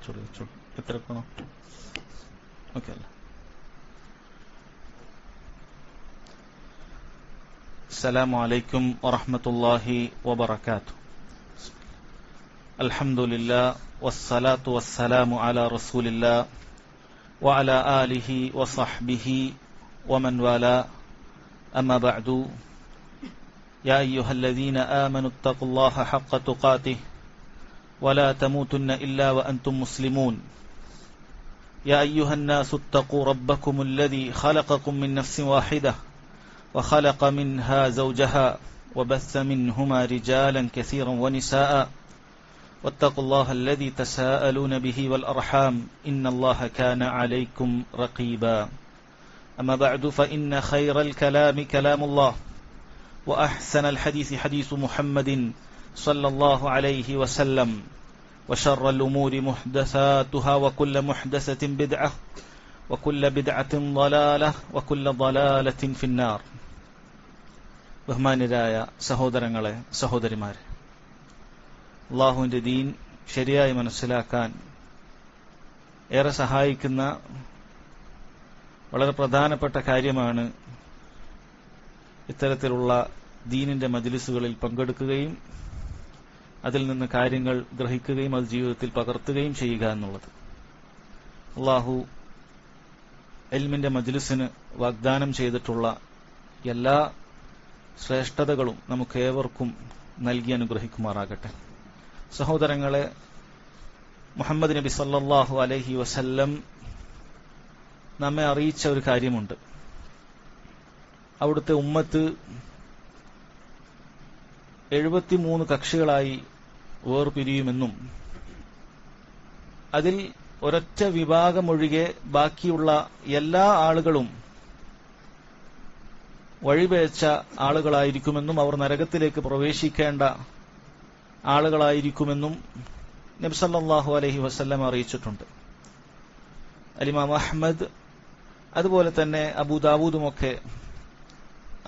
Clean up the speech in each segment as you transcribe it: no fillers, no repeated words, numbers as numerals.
എത്ര ഓക്കെ അല്ല. അസ്സലാമു അലൈക്കും വറഹ്മത്തുള്ളാഹി വബറകാതുഹു. അൽഹംദുലില്ലാഹ് വസ്സലാത്തു വസ്സലാമു അലാ റസൂലില്ലാഹ് വഅലാ ആലിഹി വസഹ്ബിഹി വമൻ വാലാ. അമ്മാ ബഅദു. യാ അയ്യുഹല്ലദീന ആമനു ഇത്തഖുല്ലാഹ ഹഖ്ക തുഖാതിഹി വലാ തമൂതുന്ന ഇല്ലാ വഅൻതും മുസ്ലിമൂൻ. يا أيها الناس اتقوا ربكم الذي خلقكم من نفس واحدة وخلق منها زوجها وبث منهما رجالا كثيرا ونساء واتقوا الله الذي تساءلون به والأرحام إن الله كان عليكم رقيبا. أما بعد فإن خير الكلام كلام الله وأحسن الحديث حديث محمد صلى الله عليه وسلم وشر الأمور محدثاتها وكل محدثة بدعة وكل بدعة ضلالة وكل ضلالة في النار. ബഹുമാന്യരായ സഹോദരങ്ങളെ, സഹോദരിമാരെ, അല്ലാഹുവിന്റെ ദീൻ ശരിയായി മനസ്സിലാക്കാൻ ഏറെ സഹായിക്കുന്ന വളരെ പ്രധാനപ്പെട്ട കാര്യമാണ് ഇത്തരത്തിലുള്ള ദീനിന്റെ മജ്ലിസുകളിൽ പങ്കെടുക്കുകയും അതിൽ നിന്ന് കാര്യങ്ങൾ ഗ്രഹിക്കുകയും അത് ജീവിതത്തിൽ പകർത്തുകയും ചെയ്യുക എന്നുള്ളത്. അല്ലാഹു ഇൽമിന്റെ മജ്ലിസിന് വാഗ്ദാനം ചെയ്തിട്ടുള്ള എല്ലാ ശ്രേഷ്ഠതകളും നമുക്കേവർക്കും നൽകി അനുഗ്രഹിക്കുമാറാകട്ടെ. സഹോദരങ്ങളെ, മുഹമ്മദ് നബി സല്ലല്ലാഹു അലൈഹി വസല്ലം നമ്മെ അറിയിച്ച ഒരു കാര്യമുണ്ട്. അവിടുത്തെ ഉമ്മത്ത് 73 കക്ഷികളായി വേർപിരിയുമെന്നും അതിൽ ഒരൊറ്റ വിഭാഗമൊഴികെ ബാക്കിയുള്ള എല്ലാ ആളുകളും വഴിപിഴച്ച ആളുകളായിരിക്കുമെന്നും അവർ നരകത്തിലേക്ക് പ്രവേശിക്കേണ്ട ആളുകളായിരിക്കുമെന്നും നബി സല്ലല്ലാഹു അലൈഹി വസല്ലം അറിയിച്ചിട്ടുണ്ട്. ഇമാം അഹ്മദ് അതുപോലെ തന്നെ അബൂ ദാവൂദുമൊക്കെ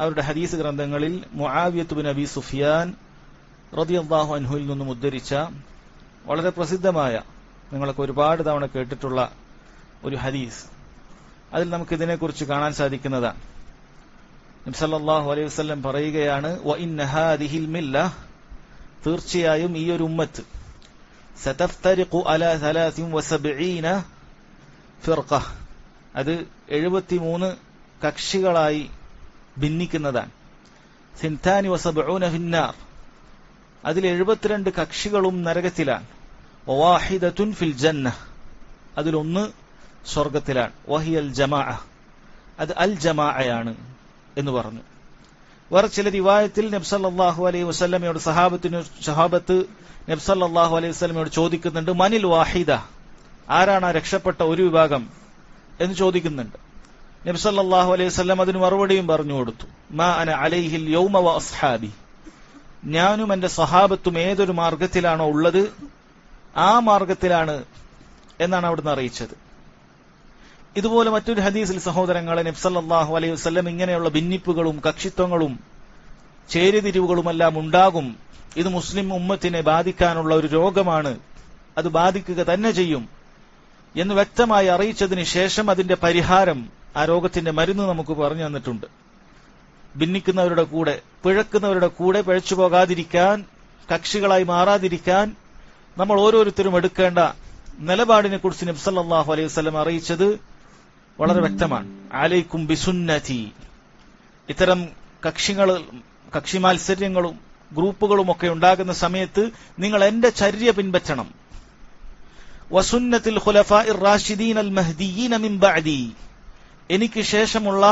അവരുടെ ഹദീസ് ഗ്രന്ഥങ്ങളിൽ മുആവിയത്ത് ബിൻ അബി സുഫിയാൻ റളിയല്ലാഹു അൻഹുവിൽ നിന്നും ഉദ്ധരിച്ച വളരെ പ്രസിദ്ധമായ, നിങ്ങളൊക്കെ ഒരുപാട് തവണ കേട്ടിട്ടുള്ള ഒരു ഹദീസ്, അതിൽ നമുക്കിതിനെക്കുറിച്ച് കാണാൻ സാധിക്കുന്നതാണ്. നബി സല്ലല്ലാഹു അലൈഹി വസല്ലം പറയുകയാണ്, വഇന്ന ഹാദിഹിൽ മില്ല, തീർച്ചയായും ഈ ഒരു ഉമ്മത്ത് സതഫ്തരിഖു അലാ 73 ഫിർഖ, അത് 73 കക്ഷികളായി ഭിന്നിക്കുന്നതാണ്. 72 ഫിന്നാർ, അതിൽ 72 കക്ഷികളും നരകത്തിലാണ്. വവാഹിദത്തുൻ ഫിൽ ജന്ന, അതിലൊന്ന് സ്വർഗത്തിലാണ്. വഹിയൽ ജമാഅ, അത് അൽ ജമാഅയാണ് എന്ന് പറഞ്ഞു. വേറെ ചില റിവായത്തിൽ നബി സല്ലല്ലാഹു അലൈഹി വസല്ലമയോട് സഹാബത്ത് നബി സല്ലല്ലാഹു അലൈഹി വസല്ലമയോട് ചോദിക്കുന്നുണ്ട്, മനിൽ വാഹിദ, ആരാണ് രക്ഷപ്പെട്ട ഒരു വിഭാഗം എന്ന് ചോദിക്കുന്നുണ്ട്. നബി സല്ലല്ലാഹു അലൈഹി വസല്ലം അതിന് മറുപടിയും പറഞ്ഞു കൊടുത്തു, മാ അന അലൈഹിൽ യൗമ വ അസ്ഹാബി, ഞാനും എന്റെ സഹാബത്തും ഏതൊരു മാർഗത്തിലാണോ ഉള്ളത് ആ മാർഗത്തിലാണ് എന്നാണ് അവിടുന്ന് അറിയിച്ചത്. ഇതുപോലെ മറ്റൊരു ഹദീസിൽ സഹോദരങ്ങളെ നബി സല്ലല്ലാഹു അലൈഹി വസല്ലം ഇങ്ങനെയുള്ള ഭിന്നിപ്പുകളും കക്ഷിത്വങ്ങളും ചേരിതിരിവുകളുമെല്ലാം ഉണ്ടാകും, ഇത് മുസ്ലിം ഉമ്മത്തിനെ ബാധിക്കാനുള്ള ഒരു രോഗമാണ്, അത് ബാധിക്കുക തന്നെ ചെയ്യും എന്ന് വ്യക്തമായി അറിയിച്ചതിന് ശേഷം അതിന്റെ പരിഹാരം, ആ രോഗത്തിന്റെ മരുന്ന് നമുക്ക് പറഞ്ഞു തന്നിട്ടുണ്ട്. ഭിന്നിക്കുന്നവരുടെ കൂടെ, പിഴക്കുന്നവരുടെ കൂടെ പിഴച്ചു പോകാതിരിക്കാൻ, കക്ഷികളായി മാറാതിരിക്കാൻ നമ്മൾ ഓരോരുത്തരും എടുക്കേണ്ട നിലപാടിനെ കുറിച്ച് നബി സല്ലല്ലാഹു അലൈഹി വസല്ലം അറിയിച്ചത് വളരെ വ്യക്തമാണ്. അലൈക്കും ബിസുന്നതി, ഇത്തരം കക്ഷി മാത്സര്യങ്ങളും ഗ്രൂപ്പുകളും ഒക്കെ ഉണ്ടാകുന്ന സമയത്ത് നിങ്ങൾ എന്റെ ചര്യ പിൻപറ്റണം. വസുന്നത്തിൽ ഖുലഫാഇർ റാഷിദീൻ അൽ മഹ്ദിയീന മിൻ ബഅദി, എനിക്ക് ശേഷമുള്ള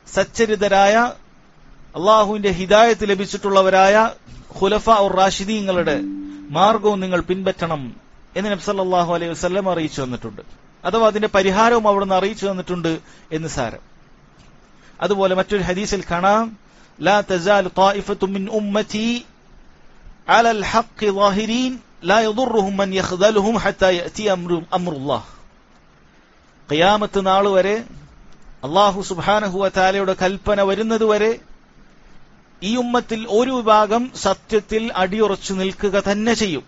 സച്ചരിതരായ അള്ളാഹുവിന്റെ ഹിദായത്ത് ലഭിച്ചിട്ടുള്ളവരായ ഖുലഫാ ഉർ റാഷിദീങ്ങളുടെ മാർഗവും നിങ്ങൾ പിൻപറ്റണം എന്ന് നബി സല്ലല്ലാഹു അലൈഹി വസല്ലം അറിയിച്ചു തന്നിട്ടുണ്ട്. അഥവാ അതിന്റെ പരിഹാരവും അവിടുന്ന് അറിയിച്ചു തന്നിട്ടുണ്ട് എന്ന് സാരം. അതുപോലെ മറ്റൊരു ഹദീസിൽ കാണാം, ലാ തസാലു ത്വായിഫത്തു മിൻ ഉമ്മതി അലൽ ഹഖ് ളാഹിരീൻ ലാ യദുർറുഹും മൻ യഖ്ദലുഹും ഹത്താ യഅതി അംറുല്ലാഹ്, ഖിയാമത്ത് നാൾ വരെ അല്ലാഹു സുബ്ഹാനഹു വ തആലയുടെ കൽപ്പന വരുന്നതുവരെ ഈ ഉമ്മത്തിൽ ഒരു വിഭാഗം സത്യത്തിൽ അടിയുറച്ചു നിൽക്കുക തന്നെ ചെയ്യും.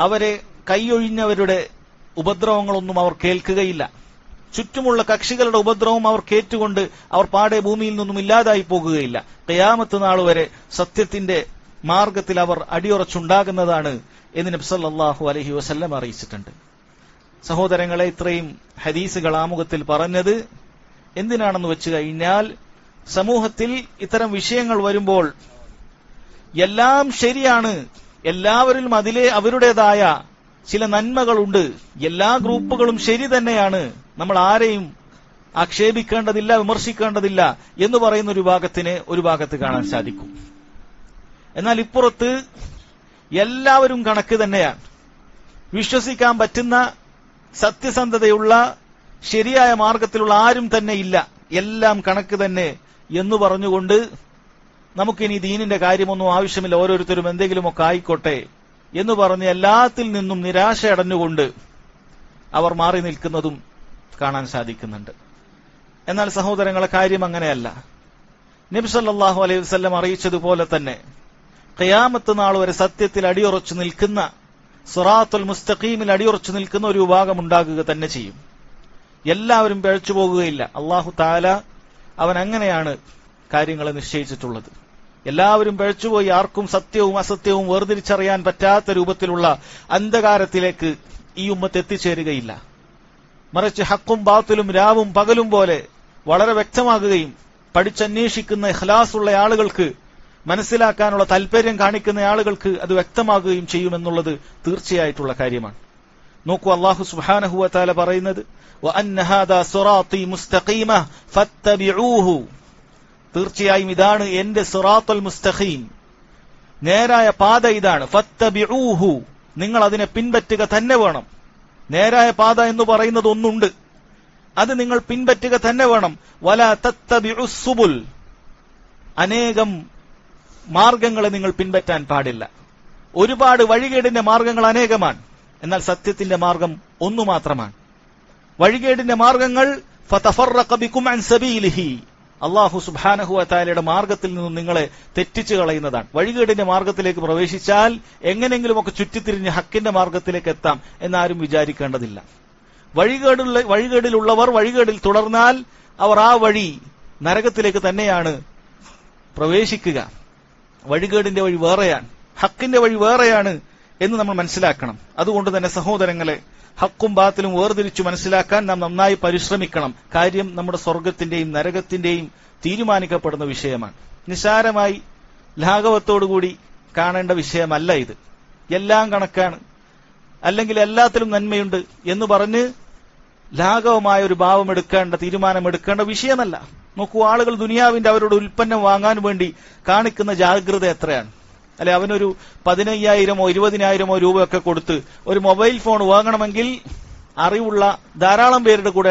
അവരെ കൈയൊഴിഞ്ഞവരുടെ ഉപദ്രവങ്ങളൊന്നും അവർ കേൾക്കുകയില്ല. ചുറ്റുമുള്ള കക്ഷികളുടെ ഉപദ്രവം അവർ കേറ്റുകൊണ്ട് അവർ പാടെ ഭൂമിയിൽ നിന്നും ഇല്ലാതായി പോകുകയില്ല. ഖിയാമത്ത് നാൾ വരെ സത്യത്തിന്റെ മാർഗത്തിൽ അവർ അടിയുറച്ചുണ്ടാകുന്നതാണ് എന്ന് നബി സല്ലല്ലാഹു അലൈഹി വസല്ലം അറിയിച്ചിട്ടുണ്ട്. സഹോദരങ്ങളെ, ഇത്രയും ഹദീസുകൾ ആമുഖത്തിൽ പറഞ്ഞത് എന്തിനാണെന്ന് വെച്ചു കഴിഞ്ഞാൽ, സമൂഹത്തിൽ ഇത്തരം വിഷയങ്ങൾ വരുമ്പോൾ എല്ലാം ശരിയാണ്, എല്ലാവരിലും അവരുടേതായ ചില നന്മകളുണ്ട്, എല്ലാ ഗ്രൂപ്പുകളും ശരി തന്നെയാണ്, നമ്മൾ ആരെയും ആക്ഷേപിക്കേണ്ടതില്ല, വിമർശിക്കേണ്ടതില്ല എന്ന് പറയുന്ന ഒരു ഭാഗത്ത് കാണാൻ സാധിക്കും. എന്നാൽ ഇപ്പുറത്ത് എല്ലാവരും കണക്ക് തന്നെയാണ്, വിശ്വസിക്കാൻ പറ്റുന്ന സത്യസന്ധതയുള്ള ശരിയായ മാർഗത്തിലുള്ള ആരും തന്നെ ഇല്ല, എല്ലാം കണക്ക് തന്നെ എന്ന് പറഞ്ഞുകൊണ്ട് നമുക്കിനി ദീനിന്റെ കാര്യമൊന്നും ആവശ്യമില്ല, ഓരോരുത്തരും എന്തെങ്കിലുമൊക്കെ ആയിക്കോട്ടെ എന്ന് പറഞ്ഞ് എല്ലാത്തിൽ നിന്നും നിരാശയടഞ്ഞുകൊണ്ട് അവർ മാറി നിൽക്കുന്നതും കാണാൻ സാധിക്കുന്നുണ്ട്. എന്നാൽ സഹോദരങ്ങളെ, കാര്യം അങ്ങനെയല്ല. നബി സല്ലല്ലാഹു അലൈഹി വസല്ലം അറിയിച്ചതുപോലെ തന്നെ ഖിയാമത്ത് നാൾ വരെ സത്യത്തിൽ അടിയുറച്ചു നിൽക്കുന്ന, സിറാത്തുൽ മുസ്തഖീമിൽ അടിയുറച്ചു നിൽക്കുന്ന ഒരു വിഭാഗം ഉണ്ടാകുക തന്നെ ചെയ്യും. എല്ലാവരും പിഴച്ചു പോകുകയില്ല. അല്ലാഹു തആല അവൻ അങ്ങനെയാണ് കാര്യങ്ങളെ നിശ്ചയിച്ചിട്ടുള്ളത്. എല്ലാവരും പിഴച്ചുപോയി ആർക്കും സത്യവും അസത്യവും വേർതിരിച്ചറിയാൻ പറ്റാത്ത രൂപത്തിലുള്ള അന്ധകാരത്തിലേക്ക് ഈ ഉമ്മത്ത് എത്തിച്ചേരുകയില്ല. മറിച്ച് ഹക്കും ബാത്തിലും രാവും പകലും പോലെ വളരെ വ്യക്തമാകുകയും പഠിച്ചന്വേഷിക്കുന്ന ഇഖ്ലാസുള്ള ആളുകൾക്ക്, മനസ്സിലാക്കാനുള്ള താല്പര്യം കാണിക്കുന്ന ആളുകൾക്ക് അത് വ്യക്തമാകുകയും ചെയ്യുമെന്നുള്ളത് തീർച്ചയായിട്ടുള്ള കാര്യമാണ്. നോക്കൂ, അല്ലാഹു സുബ്ഹാനഹു വ തആല പറയുന്നത്, വഅന്ന ഹാദാ സിറാത്തി മുസ്തഖീമ ഫത്തബിഊഹു, തീർച്ചയായും ഇതാണ് എന്റെ സിറാത്തുൽ മുസ്തഖീം, നേരായ പാത ഇതാണ്. ഫത്തബിഊഹു, നിങ്ങൾ അതിനെ പിൻപറ്റുക തന്നെ വേണം. നേരായ പാത എന്ന് പറയുന്നത് ഒന്നുണ്ട്, അത് നിങ്ങൾ പിൻപറ്റുക തന്നെ വേണം. വലാ തത്തബിഉസ് സുബുൽ, അനേകം മാർഗങ്ങളെ നിങ്ങൾ പിൻപറ്റാൻ പാടില്ല. ഒരുപാട് വഴികേടിന്റെ മാർഗങ്ങൾ അനേകമാണ്, എന്നാൽ സത്യത്തിന്റെ മാർഗം ഒന്നു മാത്രമാണ്. വഴികേടിന്റെ മാർഗങ്ങൾ ഫതഫറഖ ബികും അൻ സബീലിഹി, അല്ലാഹു സുബ്ഹാനഹു വ തആലയുടെ മാർഗത്തിൽ നിന്നും നിങ്ങളെ തെറ്റിച്ചു കളയുന്നതാണ്. വഴികേടിന്റെ മാർഗത്തിലേക്ക് പ്രവേശിച്ചാൽ എങ്ങനെയെങ്കിലുമൊക്കെ ചുറ്റിത്തിരിഞ്ഞ് ഹക്കിന്റെ മാർഗത്തിലേക്ക് എത്താം എന്നാരും വിചാരിക്കേണ്ടതില്ല. വഴികേടിലുള്ളവർ വഴികേടിൽ തുടർന്നാൽ അവർ ആ വഴി നരകത്തിലേക്ക് തന്നെയാണ് പ്രവേശിക്കുക. വഴികേടിന്റെ വഴി വേറെയാണ്, ഹക്കിന്റെ വഴി വേറെയാണ് എന്ന് നമ്മൾ മനസ്സിലാക്കണം. അതുകൊണ്ട് തന്നെ സഹോദരങ്ങളെ, ഹക്കും ബാത്തിലും വേർതിരിച്ചു മനസ്സിലാക്കാൻ നാം നന്നായി പരിശ്രമിക്കണം. കാര്യം നമ്മുടെ സ്വർഗത്തിന്റെയും നരകത്തിന്റെയും തീരുമാനിക്കപ്പെടുന്ന വിഷയമാണ്. നിസ്സാരമായി ലാഘവത്തോടുകൂടി കാണേണ്ട വിഷയമല്ല ഇത്. എല്ലാം കണക്കാണ്, അല്ലെങ്കിൽ എല്ലാത്തിലും നന്മയുണ്ട് എന്ന് പറഞ്ഞ് ലാഘവമായ ഒരു ഭാവമെടുക്കേണ്ട, തീരുമാനമെടുക്കേണ്ട വിഷയമല്ല. നോക്കൂ, ആളുകൾ ദുനിയാവിന്റെ അവരുടെ ഉൽപ്പന്നം വാങ്ങാൻ വേണ്ടി കാണിക്കുന്ന ജാഗ്രത എത്രയാണ്. അല്ലെ, അവനൊരു 15,000 20,000 രൂപയൊക്കെ കൊടുത്ത് ഒരു മൊബൈൽ ഫോൺ വാങ്ങണമെങ്കിൽ അറിവുള്ള ധാരാളം പേരുടെ കൂടെ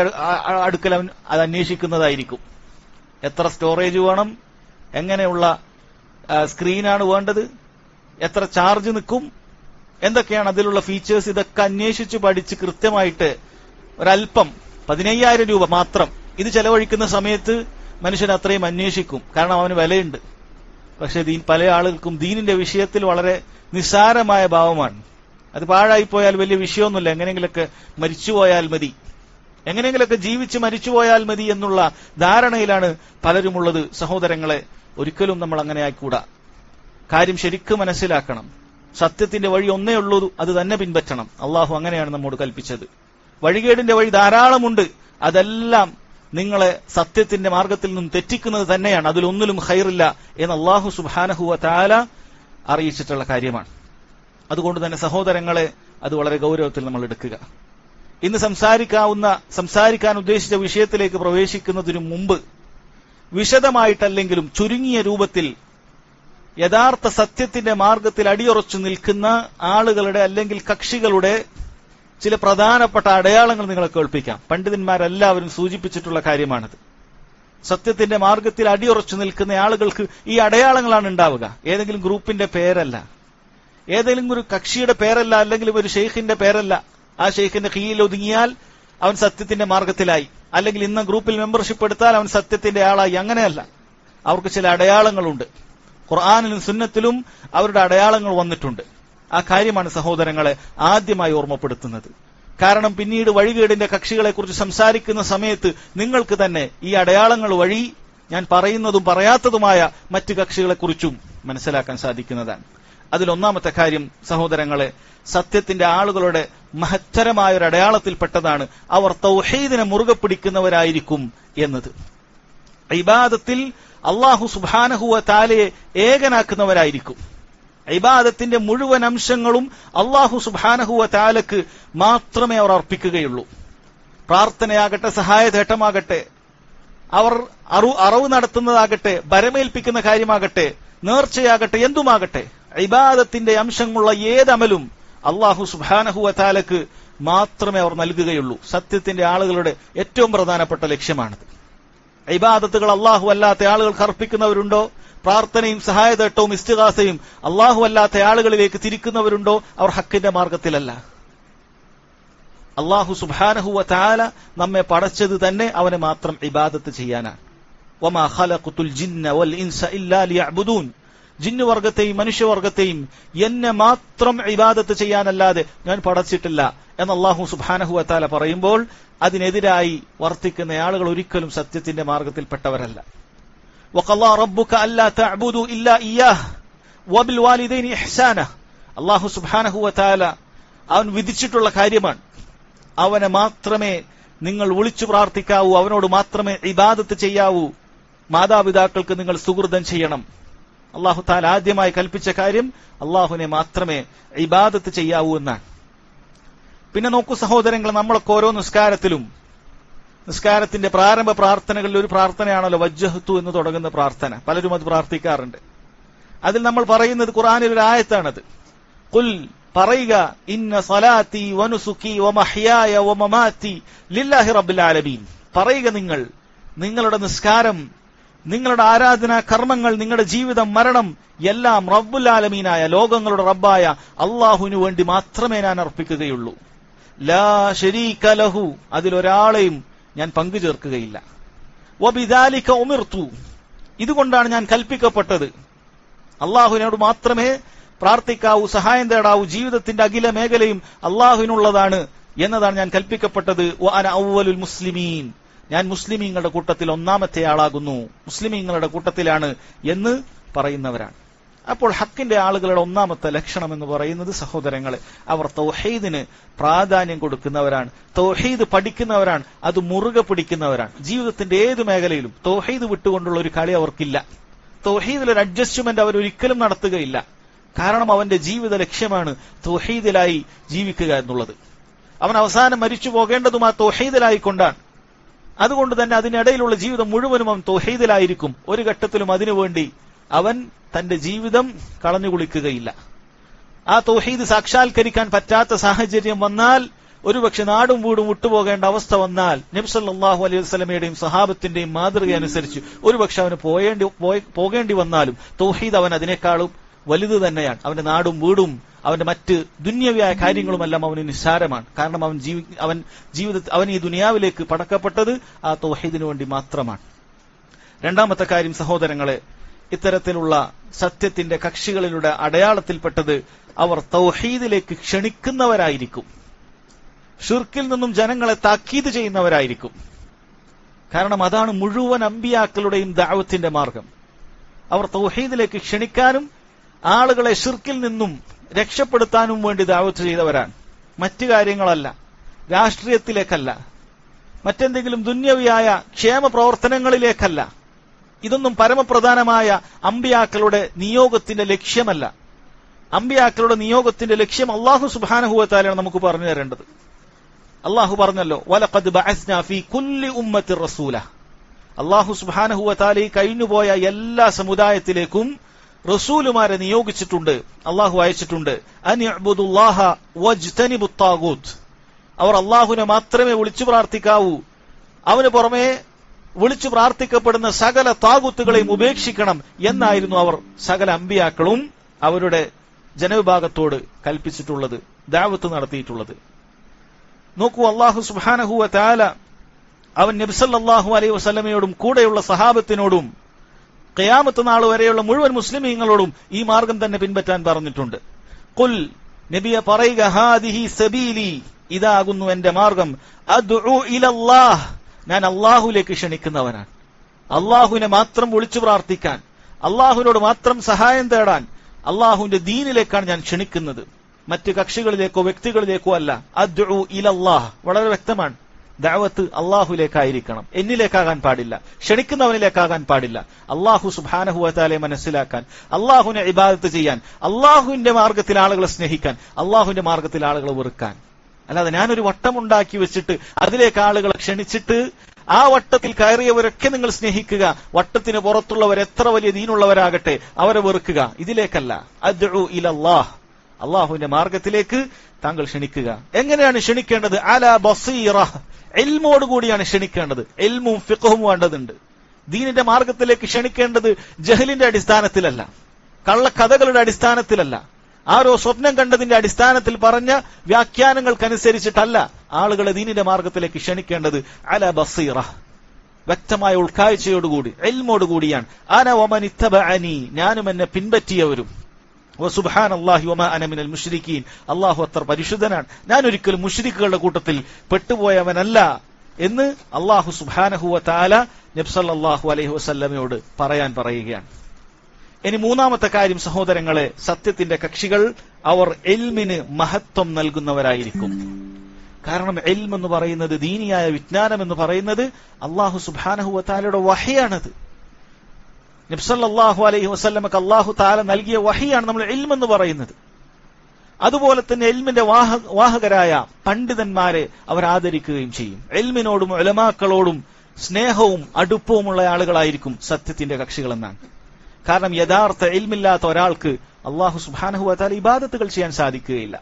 അടുക്കൽ അവൻ അത് അന്വേഷിക്കുന്നതായിരിക്കും. എത്ര സ്റ്റോറേജ് വേണം, എങ്ങനെയുള്ള സ്ക്രീനാണ് വേണ്ടത്, എത്ര ചാർജ് നിൽക്കും, എന്തൊക്കെയാണ് അതിലുള്ള ഫീച്ചേഴ്സ്, ഇതൊക്കെ അന്വേഷിച്ച് പഠിച്ച് കൃത്യമായിട്ട് ഒരല്പം 15,000 രൂപ മാത്രം ഇത് ചെലവഴിക്കുന്ന സമയത്ത് മനുഷ്യൻ അത്രയും അന്വേഷിക്കും. കാരണം അവന് വിലയുണ്ട്. പക്ഷെ പല ആളുകൾക്കും ദീനിന്റെ വിഷയത്തിൽ വളരെ നിസ്സാരമായ ഭാവമാണ്. അത് പാഴായിപ്പോയാൽ വലിയ വിഷയമൊന്നുമില്ല, എങ്ങനെയെങ്കിലൊക്കെ മരിച്ചുപോയാൽ മതി, എങ്ങനെയെങ്കിലൊക്കെ ജീവിച്ച് മരിച്ചുപോയാൽ മതി എന്നുള്ള ധാരണയിലാണ് പലരുമുള്ളത്. സഹോദരങ്ങളെ, ഒരിക്കലും നമ്മൾ അങ്ങനെ ആയിക്കൂടാ. കാര്യം ശരിക്കും മനസ്സിലാക്കണം. സത്യത്തിന്റെ വഴി ഒന്നേ ഉള്ളൂ, അത് തന്നെ പിൻപറ്റണം. അള്ളാഹു അങ്ങനെയാണ് നമ്മോട് കൽപ്പിച്ചത്. വഴികേടിന്റെ വഴി ധാരാളമുണ്ട്, അതെല്ലാം നിങ്ങളെ സത്യത്തിന്റെ മാർഗത്തിൽ നിന്നും തെറ്റിക്കുന്നത് തന്നെയാണ്, അതിലൊന്നിലും ഖൈറില്ല എന്ന് അല്ലാഹു സുബ്ഹാനഹു വ തആല അറിയിച്ചിട്ടുള്ള കാര്യമാണ്. അതുകൊണ്ട് തന്നെ സഹോദരങ്ങളെ, അത് വളരെ ഗൗരവത്തിൽ നമ്മൾ എടുക്കുക. ഇന്ന് സംസാരിക്കാൻ ഉദ്ദേശിച്ച വിഷയത്തിലേക്ക് പ്രവേശിക്കുന്നതിനു മുമ്പ് വിശദമായിട്ടല്ലെങ്കിലും ചുരുങ്ങിയ രൂപത്തിൽ യഥാർത്ഥ സത്യത്തിന്റെ മാർഗത്തിൽ അടിയുറച്ചു നിൽക്കുന്ന ആളുകളുടെ അല്ലെങ്കിൽ കക്ഷികളുടെ ചില പ്രധാനപ്പെട്ട അടയാളങ്ങൾ നിങ്ങളെ കേൾപ്പിക്കാം. പണ്ഡിതന്മാരെല്ലാവരും സൂചിപ്പിച്ചിട്ടുള്ള കാര്യമാണത്. സത്യത്തിന്റെ മാർഗത്തിൽ അടിയുറച്ചു നിൽക്കുന്ന ആളുകൾക്ക് ഈ അടയാളങ്ങളാണ് ഉണ്ടാവുക. ഏതെങ്കിലും ഗ്രൂപ്പിന്റെ പേരല്ല, ഏതെങ്കിലും ഒരു കക്ഷിയുടെ പേരല്ല, അല്ലെങ്കിൽ ഒരു ഷെയ്ഖിന്റെ പേരല്ല. ആ ഷെയ്ഖിന്റെ കീഴിൽ ഒതുങ്ങിയാൽ അവൻ സത്യത്തിന്റെ മാർഗത്തിലായി, അല്ലെങ്കിൽ ഇന്ന ഗ്രൂപ്പിൽ മെമ്പർഷിപ്പ് എടുത്താൽ അവൻ സത്യത്തിന്റെ ആളായി. അങ്ങനെയല്ല. അവർക്ക് ചില അടയാളങ്ങളുണ്ട്. ഖുർആനിലും സുന്നത്തിലും അവരുടെ അടയാളങ്ങൾ വന്നിട്ടുണ്ട്. ആ കാര്യമാണ് സഹോദരങ്ങളെ ആദ്യമായി ഓർമ്മപ്പെടുത്തുന്നത്. കാരണം പിന്നീട് വഴികേടിന്റെ കക്ഷികളെ കുറിച്ച് സംസാരിക്കുന്ന സമയത്ത് നിങ്ങൾക്ക് തന്നെ ഈ അടയാളങ്ങൾ വഴി ഞാൻ പറയുന്നതും പറയാത്തതുമായ മറ്റു കക്ഷികളെ കുറിച്ചും മനസ്സിലാക്കാൻ സാധിക്കുന്നതാണ്. അതിലൊന്നാമത്തെ കാര്യം സഹോദരങ്ങളെ, സത്യത്തിന്റെ ആളുകളുടെ മഹത്തരമായ ഒരു അടയാളത്തിൽപ്പെട്ടതാണ് അവർ തൗഹീദിനെ മുറുകെ പിടിക്കുന്നവരായിരിക്കും എന്നത്. ഇബാദത്തിൽ അല്ലാഹു സുബ്ഹാനഹു വ തആലയെ ഏകനാക്കുന്നവരായിരിക്കും. ഇബാദത്തിന്റെ മുഴുവൻ അംശങ്ങളും അല്ലാഹു സുബ്ഹാനഹു വ തആലക്ക് മാത്രമേ അവർ അർപ്പിക്കുകയുള്ളൂ. പ്രാർത്ഥനയാകട്ടെ, സഹായതേട്ടമാകട്ടെ, അവർ അറിവ് നടത്തുന്നതാകട്ടെ, ഭരമേൽപ്പിക്കുന്ന കാര്യമാകട്ടെ, നേർച്ചയാകട്ടെ, എന്തുമാകട്ടെ, ഇബാദത്തിന്റെ അംശമുള്ള ഏതമലും അല്ലാഹു സുബ്ഹാനഹു വ തആലക്ക് മാത്രമേ അവർ നൽകുകയുള്ളൂ. സത്യത്തിന്റെ ആളുകളുടെ ഏറ്റവും പ്രധാനപ്പെട്ട ലക്ഷ്യമാണത്. ഇബാദത്തുകൾ അല്ലാഹു അല്ലാത്ത ആളുകൾക്ക് അർപ്പിക്കുന്നവരുണ്ടോ? പ്രാർത്ഥനയും സഹായതേട്ടവും ഇസ്തിഗാസയും അല്ലാഹു അല്ലാത്ത ആളുകളിലേക്ക് തിരിക്കുന്നവരുണ്ടോ? അവർ ഹക്കിന്റെ മാർഗത്തിലല്ല. അല്ലാഹു സുബ്ഹാനഹു വ തആല നമ്മെ പടച്ചത് തന്നെ അവനെ മാത്രം ഇബാദത്ത് ചെയ്യാനാണ്. വമാ ഖലഖതുൽ ജിന്ന വൽ ഇൻസ ഇല്ലാ ലിയഅ്ബുദൂൻ. ജിന്നുവർഗത്തെയും മനുഷ്യവർഗത്തെയും എന്നെ മാത്രം ഇബാദത്ത് ചെയ്യാനല്ലാതെ ഞാൻ പടച്ചിട്ടില്ല എന്ന് അല്ലാഹു സുബ്ഹാനഹു വ തആല പറയുമ്പോൾ അതിനെതിരായി വർത്തിക്കുന്ന ആളുകൾ ഒരിക്കലും സത്യത്തിന്റെ മാർഗത്തിൽപ്പെട്ടവരല്ല. വഖല്ലാ റബ്ബുക അല്ലാ തഅ്ബുദു ഇല്ലാ ഇയ്യാഹ് വബിൽ വാലിദൈനി ഇഹ്സാന. അല്ലാഹു സുബ്ഹാനഹു വ തആല അവൻ വിധിച്ചിട്ടുള്ള കാര്യമാണ്. അവനെ മാത്രമേ നിങ്ങൾ വിളിച്ചു പ്രാർത്ഥിക്കാവൂ, അവനോട് മാത്രമേ ഇബാദത്ത് ചെയ്യാവൂ. മാതാപിതാക്കൾക്ക് നിങ്ങൾ സുഹൃതം ചെയ്യണം. അല്ലാഹു തആല ആദ്യമായി കൽപ്പിച്ച കാര്യം അല്ലാഹുവിനെ മാത്രമേ ഇബാദത്ത് ചെയ്യാവൂ എന്നാണ്. പിന്നെ നോക്കൂ സഹോദരങ്ങൾ, നമ്മളൊക്കെ ഓരോ നിസ്കാരത്തിന്റെ പ്രാരംഭ പ്രാർത്ഥനകളിൽ ഒരു പ്രാർത്ഥനയാണല്ലോ വജ്ജഹ്തു എന്ന് തുടങ്ങുന്ന പ്രാർത്ഥന. പലരും അത് പ്രാർത്ഥിക്കാറുണ്ട്. അതിൽ നമ്മൾ പറയുന്നത് ഖുർആനിൽ ഒരു ആയത്താണത്. ഖുൽ, പറയുക, ഇന്ന സലാത്തി വനുസുക്കി വമഹ്യായ വമമാതി ലില്ലാഹി റബ്ബിൽ ആലമീൻ. പറയുക, നിങ്ങളുടെ നിസ്കാരം, നിങ്ങളുടെ ആരാധനാ കർമ്മങ്ങൾ, നിങ്ങളുടെ ജീവിതം, മരണം എല്ലാം റബ്ബുൽ ആലമീനായ ലോകങ്ങളുടെ റബ്ബായ അല്ലാഹുവിനു വേണ്ടി മാത്രമേ ഞാൻ അർപ്പിക്കുകയുള്ളൂ. ലാ ശരീക ലഹു, അതിലൊരാളെയും ഞാൻ പങ്കു ചേർക്കുകയില്ല. വബിദാലിക ഉമിർതു, ഇതുകൊണ്ടാണ് ഞാൻ കൽപ്പിക്കപ്പെട്ടത്. അല്ലാഹുവിനോട് മാത്രമേ പ്രാർത്ഥിക്കാവൂ, സഹായം തേടാവൂ, ജീവിതത്തിന്റെ അഖില മേഖലയും അല്ലാഹുവിനുള്ളതാണ് എന്നതാണ് ഞാൻ കൽപ്പിക്കപ്പെട്ടത്. വഅന അവ്വലുൽ മുസ്ലിമീൻ, ഞാൻ മുസ്ലിമീങ്ങളുടെ കൂട്ടത്തിൽ ഒന്നാമത്തെ ആളാകുന്നു, മുസ്ലിമീങ്ങളുടെ കൂട്ടത്തിലാണ് എന്ന് പറയുന്നവരാണ്. അപ്പോൾ ഹക്കിന്റെ ആളുകളുടെ ഒന്നാമത്തെ ലക്ഷണം എന്ന് പറയുന്നത് സഹോദരങ്ങളെ, അവർ തൗഹീദിന് പ്രാധാന്യം കൊടുക്കുന്നവരാണ്, തൗഹീദ് പഠിക്കുന്നവരാണ്, അത് മുറുകെ പിടിക്കുന്നവരാണ്. ജീവിതത്തിന്റെ ഏത് മേഖലയിലും തൗഹീദ് വിട്ടുകൊണ്ടുള്ള ഒരു കളി അവർക്കില്ല. തൗഹീദിലൊരു അഡ്ജസ്റ്റ്മെന്റ് അവർ ഒരിക്കലും നടത്തുകയില്ല. കാരണം അവന്റെ ജീവിത ലക്ഷ്യമാണ് തൗഹീദിലായി ജീവിക്കുക എന്നുള്ളത്. അവൻ അവസാനം മരിച്ചു പോകേണ്ടതും ആ തൗഹീദിലായിക്കൊണ്ടാണ്. അതുകൊണ്ട് തന്നെ അതിനിടയിലുള്ള ജീവിതം മുഴുവനും അവൻ തൗഹീദിലായിരിക്കും. ഒരു ഘട്ടത്തിലും അതിനുവേണ്ടി അവൻ തന്റെ ജീവിതം കളഞ്ഞുകുളിക്കുകയില്ല. ആ തൗഹീദ് സാക്ഷാത്കരിക്കാൻ പറ്റാത്ത സാഹചര്യം വന്നാൽ, ഒരുപക്ഷെ നാടും വീടും വിട്ടുപോകേണ്ട അവസ്ഥ വന്നാൽ, നബി സല്ലല്ലാഹു അലൈഹി വസല്ലമയുടെയും സഹാബത്തിന്റെയും മാതൃക അനുസരിച്ച് ഒരുപക്ഷെ അവന് പോകേണ്ടി വന്നാലും തൗഹീദ് അവൻ അതിനേക്കാളും വലുത് തന്നെയാണ്. അവന്റെ നാടും വീടും അവന്റെ മറ്റ് ദുന്യവിയായ കാര്യങ്ങളുമെല്ലാം അവന് നിസ്സാരമാണ്. കാരണം അവൻ ഈ ദുനിയാവിലേക്ക് പടക്കപ്പെട്ടത് ആ തൗഹീദിനു വേണ്ടി മാത്രമാണ്. രണ്ടാമത്തെ കാര്യം സഹോദരങ്ങളെ, ഇത്തരത്തിലുള്ള സത്യത്തിന്റെ കക്ഷികളിലൂടെ അടയാളത്തിൽപ്പെട്ടത് അവർ തൗഹീദിലേക്ക് ക്ഷണിക്കുന്നവരായിരിക്കും. ഷിർക്കിൽ നിന്നും ജനങ്ങളെ താക്കീത് ചെയ്യുന്നവരായിരിക്കും. കാരണം അതാണ് മുഴുവൻ അമ്പിയാക്കളുടെയും ദഅവത്തിന്റെ മാർഗം. അവർ തൗഹീദിലേക്ക് ക്ഷണിക്കാനും ആളുകളെ ഷിർക്കിൽ നിന്നും രക്ഷപ്പെടുത്താനും വേണ്ടി ദഅവത്ത് ചെയ്തവരാണ്. മറ്റു കാര്യങ്ങളല്ല, രാഷ്ട്രീയത്തിലേക്കല്ല, മറ്റെന്തെങ്കിലും ദുന്യവിയായ ക്ഷേമ പ്രവർത്തനങ്ങളിലേക്കല്ല. ഇതൊന്നും പരമപ്രധാനമായ അമ്പിയാക്കളുടെ നിയോഗത്തിന്റെ ലക്ഷ്യമല്ല. അമ്പിയാക്കളുടെ നിയോഗത്തിന്റെ ലക്ഷ്യം അല്ലാഹു സുബ്ഹാനഹു വ തആലയാണ് നമുക്ക് പറഞ്ഞു തരേണ്ടത്. അല്ലാഹു പറഞ്ഞല്ലോ, വലഖദ് ബഅസ്നാ ഫീ കുല്ലി ഉമ്മത്തിർ റസൂല. അല്ലാഹു സുബ്ഹാനഹു വ തആല കഴിഞ്ഞുപോയ എല്ലാ സമുദായത്തിലേക്കും റസൂലുമാരെ നിയോഗിച്ചിട്ടുണ്ട്, അല്ലാഹു അയച്ചിട്ടുണ്ട്. അൻ ഇഅ്ബുദുല്ലാഹ വജ്തനിബുത് താഗൂത്ത്. അവർ അല്ലാഹുവിനെ മാത്രമേ വിളിച്ചു പ്രാർത്ഥിക്കാവൂ, അവന് പുറമെ വിളിച്ചു പ്രാർത്ഥിക്കപ്പെടുന്ന സകല താഗൂത്തുകളെയും ഉപേക്ഷിക്കണം എന്നായിരുന്നു അവർ സകല അമ്പിയാക്കളും അവരുടെ ജനവിഭാഗത്തോട് കൽപ്പിച്ചിട്ടുള്ളത്, ദഅവത്ത് നടത്തിയിട്ടുള്ളത്. നോക്കൂ, അല്ലാഹു സുബ്ഹാനഹു വ തആല അവൻ നബി സല്ലല്ലാഹു അലൈഹി വസല്ലമയോടും കൂടെയുള്ള സഹാബത്തിനോടും ഖിയാമത്ത് നാൾ വരെയുള്ള മുഴുവൻ മുസ്ലിമീങ്ങളോടും ഈ മാർഗം തന്നെ പിൻപറ്റാൻ പറഞ്ഞിട്ടുണ്ട്. ഖുൽ നബിയെ പറയുക, ഹാദിഹി സബീലി, ഇതാകുന്നു എന്റെ മാർഗം, അദ്ഉ ഇലല്ലാഹ്, ഞാൻ അല്ലാഹുവിലേക്ക് ക്ഷണിക്കുന്നവനാണ്. അല്ലാഹുവിനെ മാത്രം വിളിച്ചു പ്രാർത്ഥിക്കാൻ, അല്ലാഹുവിനോട് മാത്രം സഹായം തേടാൻ, അല്ലാഹുവിന്റെ ദീനിലേക്കാണ് ഞാൻ ക്ഷണിക്കുന്നത്, മറ്റ് കക്ഷികളിലേക്കോ വ്യക്തികളിലേക്കോ അല്ല. അദ്ഉ ഇലല്ലാഹ് വളരെ വ്യക്തമാണ്. ദഅവത്ത് അല്ലാഹുവിലേക്കായിരിക്കണം, എന്നിലേക്കാകാൻ പാടില്ല, ക്ഷണിക്കുന്നവനിലേക്കാകാൻ പാടില്ല. അല്ലാഹു സുബ്ഹാനഹു വ തആലയെ മനസ്സിലാക്കാൻ, അല്ലാഹുവിനെ ഇബാദത്ത് ചെയ്യാൻ, അല്ലാഹുവിന്റെ മാർഗത്തിൽ ആളുകളെ സ്നേഹിക്കാൻ, അല്ലാഹുവിന്റെ മാർഗത്തിൽ ആളുകളെ വെറുക്കാൻ. അല്ലാതെ ഞാനൊരു വട്ടമുണ്ടാക്കി വെച്ചിട്ട് അതിലേക്ക് ആളുകളെ ക്ഷണിച്ചിട്ട് ആ വട്ടത്തിൽ കയറിയവരൊക്കെ നിങ്ങൾ സ്നേഹിക്കുക, വട്ടത്തിന് പുറത്തുള്ളവർ എത്ര വലിയ ദീനുള്ളവരാകട്ടെ അവരെ വെറുക്കുക, ഇതിലേക്കല്ല. അദ്ഉ ഇലല്ലാഹ്, അല്ലാഹുവിന്റെ മാർഗത്തിലേക്ക് താങ്കൾ ക്ഷണിക്കുക. എങ്ങനെയാണ് ക്ഷണിക്കേണ്ടത്? അലാ ബസീറ, ഇൽമോട് കൂടിയാണ് ക്ഷണിക്കേണ്ടത്. ഇൽമും ഫിഖ്ഹും വേണ്ടതുണ്ട്. ദീനിന്റെ മാർഗത്തിലേക്ക് ക്ഷണിക്കേണ്ടത് ജഹലിന്റെ അടിസ്ഥാനത്തിലല്ല, കള്ളക്കഥകളുടെ അടിസ്ഥാനത്തിലല്ല, ആരോ സ്വപ്നം കണ്ടതിന്റെ അടിസ്ഥാനത്തിൽ പറഞ്ഞ വ്യാഖ്യാനങ്ങൾക്കനുസരിച്ചിട്ടല്ല ആളുകളെ ദീനിന്റെ മാർഗത്തിലേക്ക് ക്ഷണിക്കേണ്ടത്. അലാ ബസീറ, വ്യക്തമായ ഉൾക്കാഴ്ചയോടുകൂടി ഇൽമോടുകൂടിയാണ്. അന വമൻ ഇത്തബഅനി, ഞാനും എന്നെ പിൻപറ്റിയവരും. വസുബ്ഹാനല്ലാഹി വമാ അന മിനൽ മുശ്രിക്കീൻ, അല്ലാഹു അത്ര പരിശുദ്ധനാണ്, ഞാൻ ഒരിക്കലും മുശ്രിക്കുകളുടെ കൂട്ടത്തിൽ പെട്ടുപോയവനല്ല എന്ന് അല്ലാഹു സുബ്ഹാനഹു വ തആല നബി സല്ലല്ലാഹു അലൈഹി വസല്ലമയോട് പറയുകയാണ്. ഇനി മൂന്നാമത്തെ കാര്യം സഹോദരങ്ങളെ, സത്യത്തിന്റെ കക്ഷികൾ അവർ ഇൽമിന് മഹത്വം നൽകുന്നവരായിരിക്കും. കാരണം ഇൽം എന്ന് പറയുന്നത്, ദീനിയായ വിജ്ഞാനം എന്ന് പറയുന്നത് അല്ലാഹു സുബ്ഹാനഹു വ തആലയുടെ വഹയാണത്. നബി സല്ലല്ലാഹു അലൈഹി വസല്ലമക്ക് അല്ലാഹു തആല നൽകിയ വഹിയാണ് നമ്മൾ ഇൽം എന്ന് പറയുന്നത്. അതുപോലെ തന്നെ ഇൽമിന്റെ വാഹകരായ പണ്ഡിതന്മാരെ അവർ ആദരിക്കുകയും ചെയ്യും. ഇൽമിനോടും ഉലമാക്കളോടും സ്നേഹവും അടുപ്പവുമുള്ള ആളുകളായിരിക്കും സത്യത്തിന്റെ കക്ഷികളെന്നാണ്. കാരണം യഥാർത്ഥ ഇൽമില്ലാത്ത ഒരാൾക്ക് അല്ലാഹു സുബ്ഹാനഹു വ തആല ഇബാദത്തുകൾ ചെയ്യാൻ സാധിക്കുകയില്ല.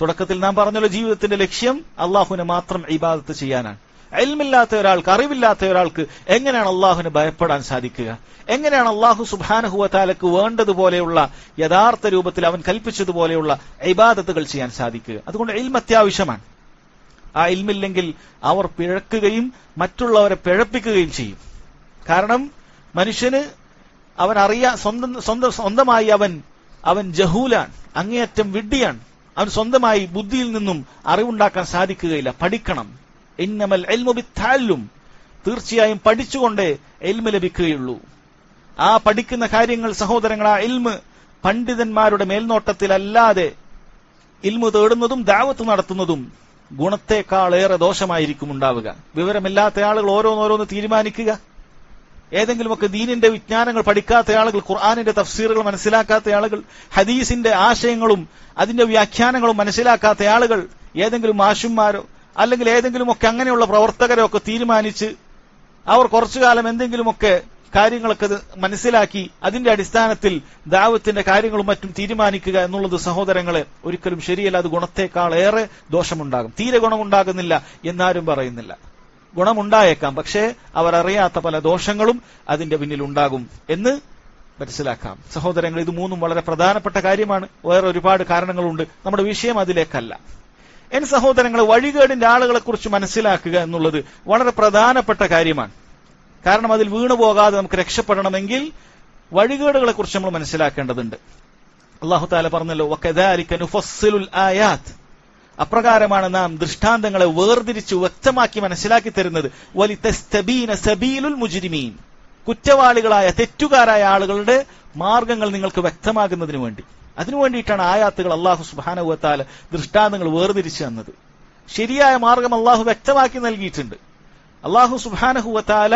തുടക്കത്തിൽ നാം പറഞ്ഞല്ലോ, ജീവിതത്തിന്റെ ലക്ഷ്യം അല്ലാഹുവിനെ മാത്രം ഇബാദത്ത് ചെയ്യാനാണ്. ഇൽമില്ലാത്ത ഒരാൾക്ക്, അറിവില്ലാത്ത ഒരാൾക്ക് എങ്ങനെയാണ് അല്ലാഹുവിനെ ഭയപ്പെടാൻ സാധിക്കുക? എങ്ങനെയാണ് അല്ലാഹു സുബ്ഹാനഹു വ തആലക്ക് വേണ്ടതുപോലെയുള്ള യഥാർത്ഥ രൂപത്തിൽ അവൻ കൽപ്പിച്ചതുപോലെയുള്ള ഇബാദത്തുകൾ ചെയ്യാൻ സാധിക്കുക? അതുകൊണ്ട് ഇൽമ് അത്യാവശ്യമാണ്. ആ ഇൽമില്ലെങ്കിൽ അവർ പിഴക്കുകയും മറ്റുള്ളവരെ പിഴപ്പിക്കുകയും ചെയ്യും. കാരണം മനുഷ്യന് അവൻ സ്വന്തമായി അവൻ ജഹൂലാണ്, അങ്ങേയറ്റം വിഡ്ഢിയാണ്. അവൻ സ്വന്തമായി ബുദ്ധിയിൽ നിന്നും അറിവുണ്ടാക്കാൻ സാധിക്കുകയില്ല. പഠിക്കണം. ഇന്നമൽ ഇൽമു ബിത്തഅല്ലും, തീർച്ചയായും പഠിച്ചുകൊണ്ടേ ഇൽമ് ലഭിക്കുകയുള്ളൂ. ആ പഠിക്കുന്ന കാര്യങ്ങൾ സഹോദരങ്ങൾ, ആ ഇൽമ് പണ്ഡിതന്മാരുടെ മേൽനോട്ടത്തിലല്ലാതെ ഇൽമു തേടുന്നതും ദഅവത്ത് നടത്തുന്നതും ഗുണത്തെക്കാളേറെ ദോഷമായിരിക്കും ഉണ്ടാവുക. വിവരമില്ലാത്ത ആളുകൾ ഓരോന്നോരോന്ന് തീരുമാനിക്കുക, ഏതെങ്കിലുമൊക്കെ ദീനിന്റെ വിജ്ഞാനങ്ങൾ പഠിക്കാത്ത ആളുകൾ, ഖുർആനിന്റെ തഫ്സീറുകൾ മനസ്സിലാക്കാത്ത ആളുകൾ, ഹദീസിന്റെ ആശയങ്ങളും അതിന്റെ വ്യാഖ്യാനങ്ങളും മനസ്സിലാക്കാത്ത ആളുകൾ, ഏതെങ്കിലും മാഷുമാരോ അല്ലെങ്കിൽ ഏതെങ്കിലുമൊക്കെ അങ്ങനെയുള്ള പ്രവർത്തകരോ ഒക്കെ തീരുമാനിച്ച് അവർ കുറച്ചു കാലം എന്തെങ്കിലുമൊക്കെ കാര്യങ്ങളൊക്കെ മനസ്സിലാക്കി അതിന്റെ അടിസ്ഥാനത്തിൽ ദഅവത്തിന്റെ കാര്യങ്ങളും മറ്റും തീരുമാനിക്കുക എന്നുള്ളത് സഹോദരങ്ങളെ ഒരിക്കലും ശരിയല്ല. അത് ഗുണത്തെക്കാളേറെ ദോഷമുണ്ടാകും. തീരെ ഗുണമുണ്ടാകുന്നില്ല എന്നാരും പറയുന്നില്ല. ഗുണമുണ്ടായേക്കാം, പക്ഷേ അവർ അറിയാത്ത പല ദോഷങ്ങളും അതിന്റെ പിന്നിൽ ഉണ്ടാകും എന്ന് മനസ്സിലാക്കാം. സഹോദരങ്ങൾ, ഇത് മൂന്നും വളരെ പ്രധാനപ്പെട്ട കാര്യമാണ്. വേറെ ഒരുപാട് കാരണങ്ങളുണ്ട്, നമ്മുടെ വിഷയം അതിലേക്കല്ല. എൻ സഹോദരങ്ങളെ, വഴികേടിന്റെ ആളുകളെ കുറിച്ച് മനസ്സിലാക്കുക എന്നുള്ളത് വളരെ പ്രധാനപ്പെട്ട കാര്യമാണ്. കാരണം അതിൽ വീണുപോകാതെ നമുക്ക് രക്ഷപ്പെടണമെങ്കിൽ വഴികേടുകളെ കുറിച്ച് നമ്മൾ മനസ്സിലാക്കേണ്ടതുണ്ട്. അല്ലാഹു തആല പറഞ്ഞല്ലോ, വകദാലിക നുഫസ്സിലുൽ ആയാത്ത്, അപ്രകാരമാണ് നാം ദൃഷ്ടാന്തങ്ങളെ വേർതിരിച്ചു വ്യക്തമാക്കി മനസ്സിലാക്കി തരുന്നത്. വലിതസ്തബീന സബീലുൽ മുജ്രിമീൻ, കുറ്റവാളികളായ തെറ്റുകാരായ ആളുകളുടെ മാർഗങ്ങൾ നിങ്ങൾക്ക് വ്യക്തമാകുന്നതിന് വേണ്ടി. അതിനുവേണ്ടിയിട്ടാണ് ആയാത്തുകൾ അല്ലാഹു സുബ്ഹാനഹു വ തആല ദൃഷ്ടാന്തങ്ങൾ വേർതിരിച്ചു തന്നത്. ശരിയായ മാർഗം അല്ലാഹു വ്യക്തമാക്കി നൽകിയിട്ടുണ്ട്. അല്ലാഹു സുബ്ഹാനഹു വ തആല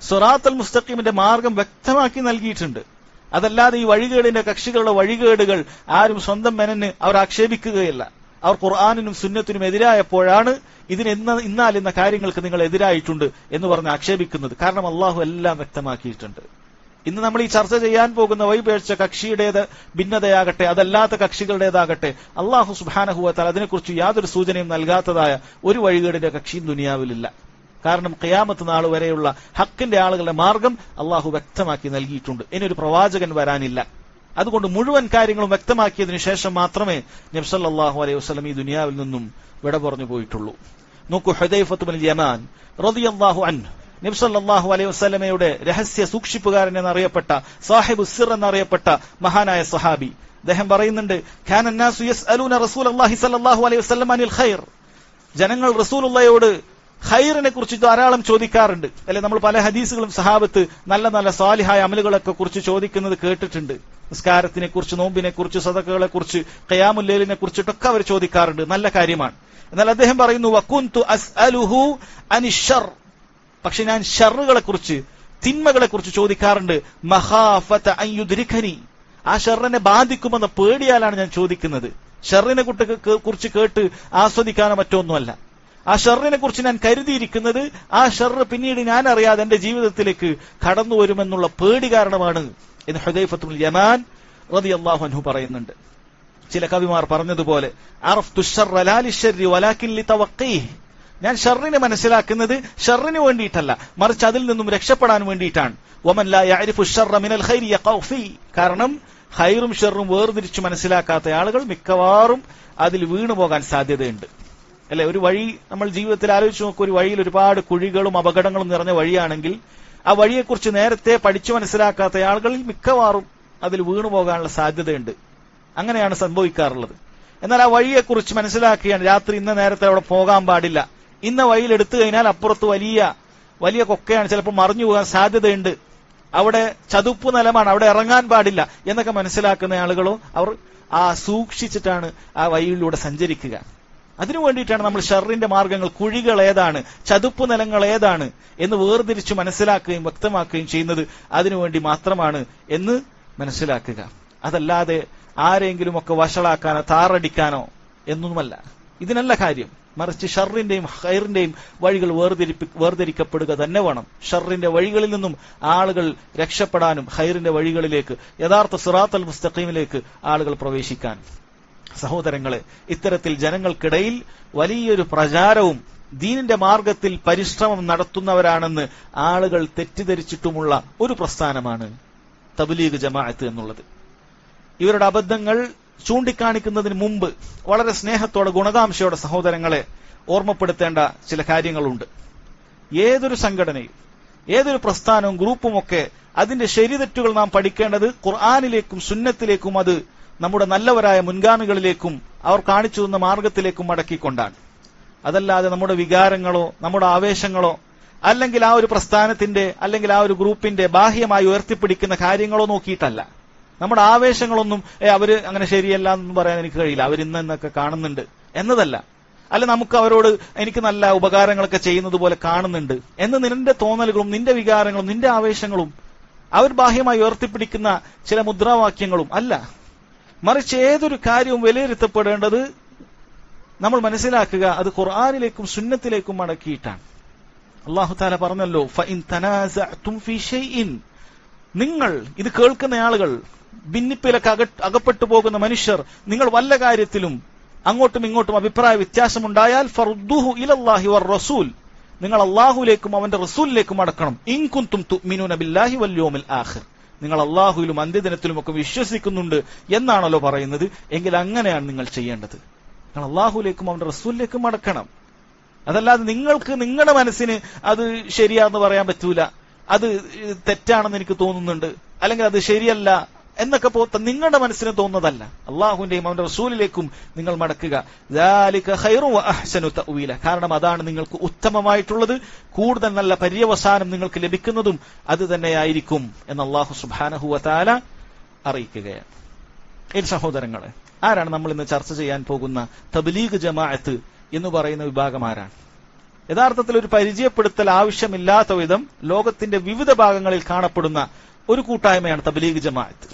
സിറാത്തുൽ മുസ്തഖീമിന്റെ മാർഗം വ്യക്തമാക്കി നൽകിയിട്ടുണ്ട്. അതല്ലാതെ ഈ വഴികേടിന്റെ കക്ഷികളുടെ വഴികേടുകൾ ആരും സ്വന്തം മെനന് അവർ ആക്ഷേപിക്കുകയല്ല. അവർ ഖുർആനിനും സുന്നത്തിനും എതിരായപ്പോഴാണ് ഇന്ന കാര്യങ്ങൾക്ക് നിങ്ങൾ എതിരായിട്ടുണ്ട് എന്ന് പറഞ്ഞ് ആക്ഷേപിക്കുന്നത്. കാരണം അല്ലാഹു എല്ലാം വ്യക്തമാക്കിയിട്ടുണ്ട്. ഇന്ന് നമ്മൾ ഈ ചർച്ച ചെയ്യാൻ പോകുന്ന വഴിപേഴ്ച കക്ഷിയുടേത് ഭിന്നതയാകട്ടെ, അതല്ലാത്ത കക്ഷികളുടേതാകട്ടെ, അല്ലാഹു സുബ്ഹാനഹു വ തആല അതിനെക്കുറിച്ച് യാതൊരു സൂചനയും നൽകാത്തതായ ഒരു വഴികേടിന്റെ കക്ഷിയും ദുനിയാവിലില്ല. കാരണം ഖിയാമത്ത് നാൾ വരെയുള്ള ഹക്കിന്റെ ആളുകളുടെ മാർഗം അല്ലാഹു വ്യക്തമാക്കി നൽകിയിട്ടുണ്ട്. ഇനിയൊരു പ്രവാചകൻ വരാനില്ല. അതുകൊണ്ട് മുഴുവൻ കാര്യങ്ങളും വ്യക്തമാക്കിയതിനു ശേഷം മാത്രമേ നബി സല്ലല്ലാഹു അലൈഹി വസല്ലം ഈ ദുനിയാവിൽ നിന്നും വിട പറഞ്ഞു പോയിട്ടുള്ളൂ. നോക്കൂ, ഹുദൈഫത്ത് ബിൻ യമാൻ റളിയല്ലാഹു അൻഹു, നബി സല്ലല്ലാഹു അലൈഹി വസല്ലമയുടെ രഹസ്യ സൂക്ഷിപ്പുകാരൻ എന്നറിയപ്പെട്ട, സാഹിബു സിർ എന്നറിയപ്പെട്ട മഹാനായ സഹാബി, അദ്ദേഹം പറയുന്നുണ്ട്, കാന അന്നാസു യസ്അലൂന റസൂലല്ലാഹി സ്വല്ലല്ലാഹു അലൈഹി വസല്ലം അനിൽ ഖൈർ. ജനങ്ങൾ റസൂലുള്ളാഹിയോട് ഖൈറിനെ കുറിച്ച് ധാരാളം ചോദിക്കാറുണ്ട്. അല്ലെ, നമ്മൾ പല ഹദീസുകളും സഹാബത്ത് നല്ല നല്ല സാലിഹായ അമലുകളൊക്കെ കുറിച്ച് ചോദിക്കുന്നത് കേട്ടിട്ടുണ്ട്. നിസ്കാരത്തിനെ കുറിച്ച്, നോമ്പിനെ കുറിച്ച്, സദഖകളെ കുറിച്ച്, ഖിയാമുൽ ലൈലിനെ കുറിച്ചിട്ടൊക്കെ അവർ ചോദിക്കാറുണ്ട്. നല്ല കാര്യമാണ്. എന്നാൽ അദ്ദേഹം പറയുന്നു, വകുന്തു അസ്അലുഹു അനിശ്ശർ. പക്ഷെ ഞാൻ ഷർറുകളെ കുറിച്ച്, തിന്മകളെ കുറിച്ച് ചോദിക്കാറുണ്ട്. മഖാഫത അൻ യുദ്രികനി. ആ ഷർറിനെ ബാധിക്കുമെന്ന പേടിയാലാണ് ഞാൻ ചോദിക്കുന്നത്. ഷർറിനെ കുറിച്ച് കേട്ട് ആസ്വദിക്കാനോ മറ്റൊന്നുമല്ല. ആ ഷർറിനെ കുറിച്ച് ഞാൻ കരുതിയിരിക്കുന്നത് ആ ഷർറ് പിന്നീട് ഞാൻ അറിയാതെ എന്റെ ജീവിതത്തിലേക്ക് കടന്നു വരുമെന്നുള്ള പേടി കാരണമാണ് എന്ന് ഹുദൈഫത്തുൽ യമാൻ റളിയല്ലാഹു അൻഹു പറയുന്നുണ്ട്. ചില കവിമാർ പറഞ്ഞതുപോലെ, അറഫ്തു ശർറ ലാ ലിശ്ശർരി വലാകിൻ ലിതവഖീഹ്. ഞാൻ ഷർറിനെ മനസ്സിലാക്കുന്നത് ഷർറിന് വേണ്ടിയിട്ടല്ല, മറിച്ച് അതിൽ നിന്നും രക്ഷപ്പെടാൻ വേണ്ടിയിട്ടാണ്. വമൻ ലാ യഅരിഫു ശർറ മിനൽ ഖൈരി യഖഉ ഫീ. കാരണം ഖൈറും ഷർറും വേർതിരിച്ചു മനസ്സിലാക്കാത്ത ആളുകൾ മിക്കവാറും അതിൽ വീണുപോകാൻ സാധ്യതയുണ്ട്. അല്ലെ, ഒരു വഴി നമ്മൾ ജീവിതത്തിൽ ആലോചിച്ച് നോക്കും. ഒരു വഴിയിൽ ഒരുപാട് കുഴികളും അപകടങ്ങളും നിറഞ്ഞ വഴിയാണെങ്കിൽ ആ വഴിയെക്കുറിച്ച് നേരത്തെ പഠിച്ചു മനസ്സിലാക്കാത്ത ആളുകളിൽ മിക്കവാറും അതിൽ വീണുപോകാനുള്ള സാധ്യതയുണ്ട്. അങ്ങനെയാണ് സംഭവിക്കാറുള്ളത്. എന്നാൽ ആ വഴിയെക്കുറിച്ച് മനസ്സിലാക്കിയാണ് രാത്രി ഇന്ന നേരത്തെ അവിടെ പോകാൻ പാടില്ല, ഇന്ന വഴിയിൽ എടുത്തു കഴിഞ്ഞാൽ അപ്പുറത്ത് വലിയ വലിയ കൊക്കയാണ്, ചിലപ്പോൾ മറിഞ്ഞു പോകാൻ സാധ്യതയുണ്ട്, അവിടെ ചതുപ്പ് നിലമാണ്, അവിടെ ഇറങ്ങാൻ പാടില്ല എന്നൊക്കെ മനസ്സിലാക്കുന്ന ആളുകളോ അവർ ആ സൂക്ഷിച്ചിട്ടാണ് ആ വഴിയിലൂടെ സഞ്ചരിക്കുക. അതിനു വേണ്ടിയിട്ടാണ് നമ്മൾ ഷർറിന്റെ മാർഗങ്ങൾ, കുഴികൾ ഏതാണ്, ചതുപ്പ് നിലങ്ങൾ ഏതാണ് എന്ന് വേർതിരിച്ചു മനസ്സിലാക്കുകയും വ്യക്തമാക്കുകയും ചെയ്യുന്നത് അതിനുവേണ്ടി മാത്രമാണ് എന്ന് മനസ്സിലാക്കുക. അതല്ലാതെ ആരെങ്കിലുമൊക്കെ വഷളാക്കാനോ താറടിക്കാനോ എന്നൊന്നുമല്ല. ഇതിനല്ല കാര്യം. മറിച്ച് ഷർറിന്റെയും ഖൈറിന്റെയും വഴികൾ വേർതിരിക്കപ്പെടുക തന്നെ വേണം. ഷർറിന്റെ വഴികളിൽ നിന്നും ആളുകൾ രക്ഷപ്പെടാനും ഖൈറിന്റെ വഴികളിലേക്ക്, യഥാർത്ഥ സിറാത്തൽ മുസ്തഖീമിലേക്ക് ആളുകൾ പ്രവേശിക്കാൻ. സഹോദരങ്ങളെ, ഇത്തരത്തിൽ ജനങ്ങൾക്കിടയിൽ വലിയൊരു പ്രചാരവും ദീനിന്റെ മാർഗത്തിൽ പരിശ്രമം നടത്തുന്നവരാണെന്ന് ആളുകൾ തെറ്റിദ്ധരിച്ചിട്ടുമുള്ള ഒരു പ്രസ്ഥാനമാണ് തബ്ലീഗ് ജമാഅത്ത് എന്നുള്ളത്. ഇവരുടെ അബദ്ധങ്ങൾ ചൂണ്ടിക്കാണിക്കുന്നതിന് മുമ്പ് വളരെ സ്നേഹത്തോടെ, ഗുണകാംക്ഷയോടെ സഹോദരങ്ങളെ ഓർമ്മപ്പെടുത്തേണ്ട ചില കാര്യങ്ങളുണ്ട്. ഏതൊരു സംഘടനയും, ഏതൊരു പ്രസ്ഥാനവും ഗ്രൂപ്പുമൊക്കെ അതിന്റെ ശരിതെറ്റുകൾ നാം പഠിക്കേണ്ടത് ഖുർആനിലേക്കും സുന്നത്തിലേക്കും, അത് നമ്മുടെ നല്ലവരായ മുൻഗാമികളിലേക്കും അവർ കാണിച്ചു തന്ന മാർഗത്തിലേക്കും മടക്കിക്കൊണ്ടാണ്. അതല്ലാതെ നമ്മുടെ വികാരങ്ങളോ നമ്മുടെ ആവേശങ്ങളോ അല്ലെങ്കിൽ ആ ഒരു പ്രസ്ഥാനത്തിന്റെ അല്ലെങ്കിൽ ആ ഒരു ഗ്രൂപ്പിന്റെ ബാഹ്യമായി ഉയർത്തിപ്പിടിക്കുന്ന കാര്യങ്ങളോ നോക്കിയിട്ടല്ല. നമ്മുടെ ആവേശങ്ങളൊന്നും അവര് അങ്ങനെ ശരിയല്ല എന്നൊന്നും പറയാൻ എനിക്ക് കഴിയില്ല, അവരിന്നൊക്കെ കാണുന്നുണ്ട് എന്നതല്ല. അല്ല, നമുക്ക് അവരോട് എനിക്ക് നല്ല ഉപകാരങ്ങളൊക്കെ ചെയ്യുന്നത് പോലെ കാണുന്നുണ്ട് എന്ന് നിന്റെ തോന്നലുകളും നിന്റെ വികാരങ്ങളും നിന്റെ ആവേശങ്ങളും അവർ ബാഹ്യമായി ഉയർത്തിപ്പിടിക്കുന്ന ചില മുദ്രാവാക്യങ്ങളും അല്ല. മറിച്ച് ഏതൊരു കാര്യവും വിലയിരുത്തപ്പെടേണ്ടത് നമ്മൾ മനസ്സിലാക്കുക അത് ഖുർആനിലേക്കും സുന്നത്തിലേക്കും മടക്കിയിട്ടാണ്. അല്ലാഹു തആല പറഞ്ഞല്ലോ, ഫഇൻ തനാസഅതും ഫീ ഷൈഇൻ. നിങ്ങൾ ഇത് കേൾക്കുന്ന ആളുകൾ, ഭിന്നിപ്പിലൊക്കെ അകപ്പെട്ടു പോകുന്ന മനുഷ്യർ, നിങ്ങൾ വല്ല കാര്യത്തിലും അങ്ങോട്ടും ഇങ്ങോട്ടും അഭിപ്രായ വ്യത്യാസമുണ്ടായാൽ ഫറുദ്ദുഹു ഇലല്ലാഹി വർ റസൂൽ. നിങ്ങൾ അല്ലാഹുവിലേക്കും അവന്റെ റസൂലിലേക്കും മടക്കണം. ഇൻ കുൻതും തുഅ്മിനൂന ബില്ലാഹി വൽ യൗമിൽ ആഖിർ. നിങ്ങൾ അല്ലാഹുവിലും അന്ത്യദിനത്തിലും ഒക്കെ വിശ്വസിക്കുന്നുണ്ട് എന്നാണല്ലോ പറയുന്നത്. എങ്കിൽ അങ്ങനെയാണ് നിങ്ങൾ ചെയ്യേണ്ടത്. നിങ്ങൾ അല്ലാഹുവിലേക്കും അവന്റെ റസൂലിലേക്കും മടക്കണം. അതല്ലാതെ നിങ്ങൾക്ക് നിങ്ങളുടെ മനസ്സിന് അത് ശരിയാണെന്ന് പറയാൻ പറ്റൂല, അത് തെറ്റാണെന്ന് എനിക്ക് തോന്നുന്നുണ്ട്, അല്ലെങ്കിൽ അത് ശരിയല്ല എന്നൊക്കെ നിങ്ങളുടെ മനസ്സിന് തോന്നുന്നതല്ല. അള്ളാഹുവിന്റെയും അവന്റെ റസൂലിലേക്കും നിങ്ങൾ മടക്കുക. ദാലിക ഖൈറു വഅഹ്സനു തഅ്വീല. കാരണം അതാണ് നിങ്ങൾക്ക് ഉത്തമമായിട്ടുള്ളത്, കൂടുതൽ നല്ല പര്യവസാനം നിങ്ങൾക്ക് ലഭിക്കുന്നതും അത് തന്നെയായിരിക്കും എന്ന് അല്ലാഹു സുബ്ഹാനഹു വതആല അറിയിക്കുകയാണ്. ഈ സഹോദരങ്ങളെ, ആരാണ് നമ്മൾ ഇന്ന് ചർച്ച ചെയ്യാൻ പോകുന്ന തബ്ലീഗ് ജമാഅത്ത് എന്ന് പറയുന്ന വിഭാഗം ആരാണ്? യഥാർത്ഥത്തിൽ ഒരു പരിചയപ്പെടുത്തൽ ആവശ്യമില്ലാത്ത വിധം ലോകത്തിന്റെ വിവിധ ഭാഗങ്ങളിൽ കാണപ്പെടുന്ന ഒരു കൂട്ടായ്മയാണ് തബ്ലീഗ് ജമാഅത്ത്.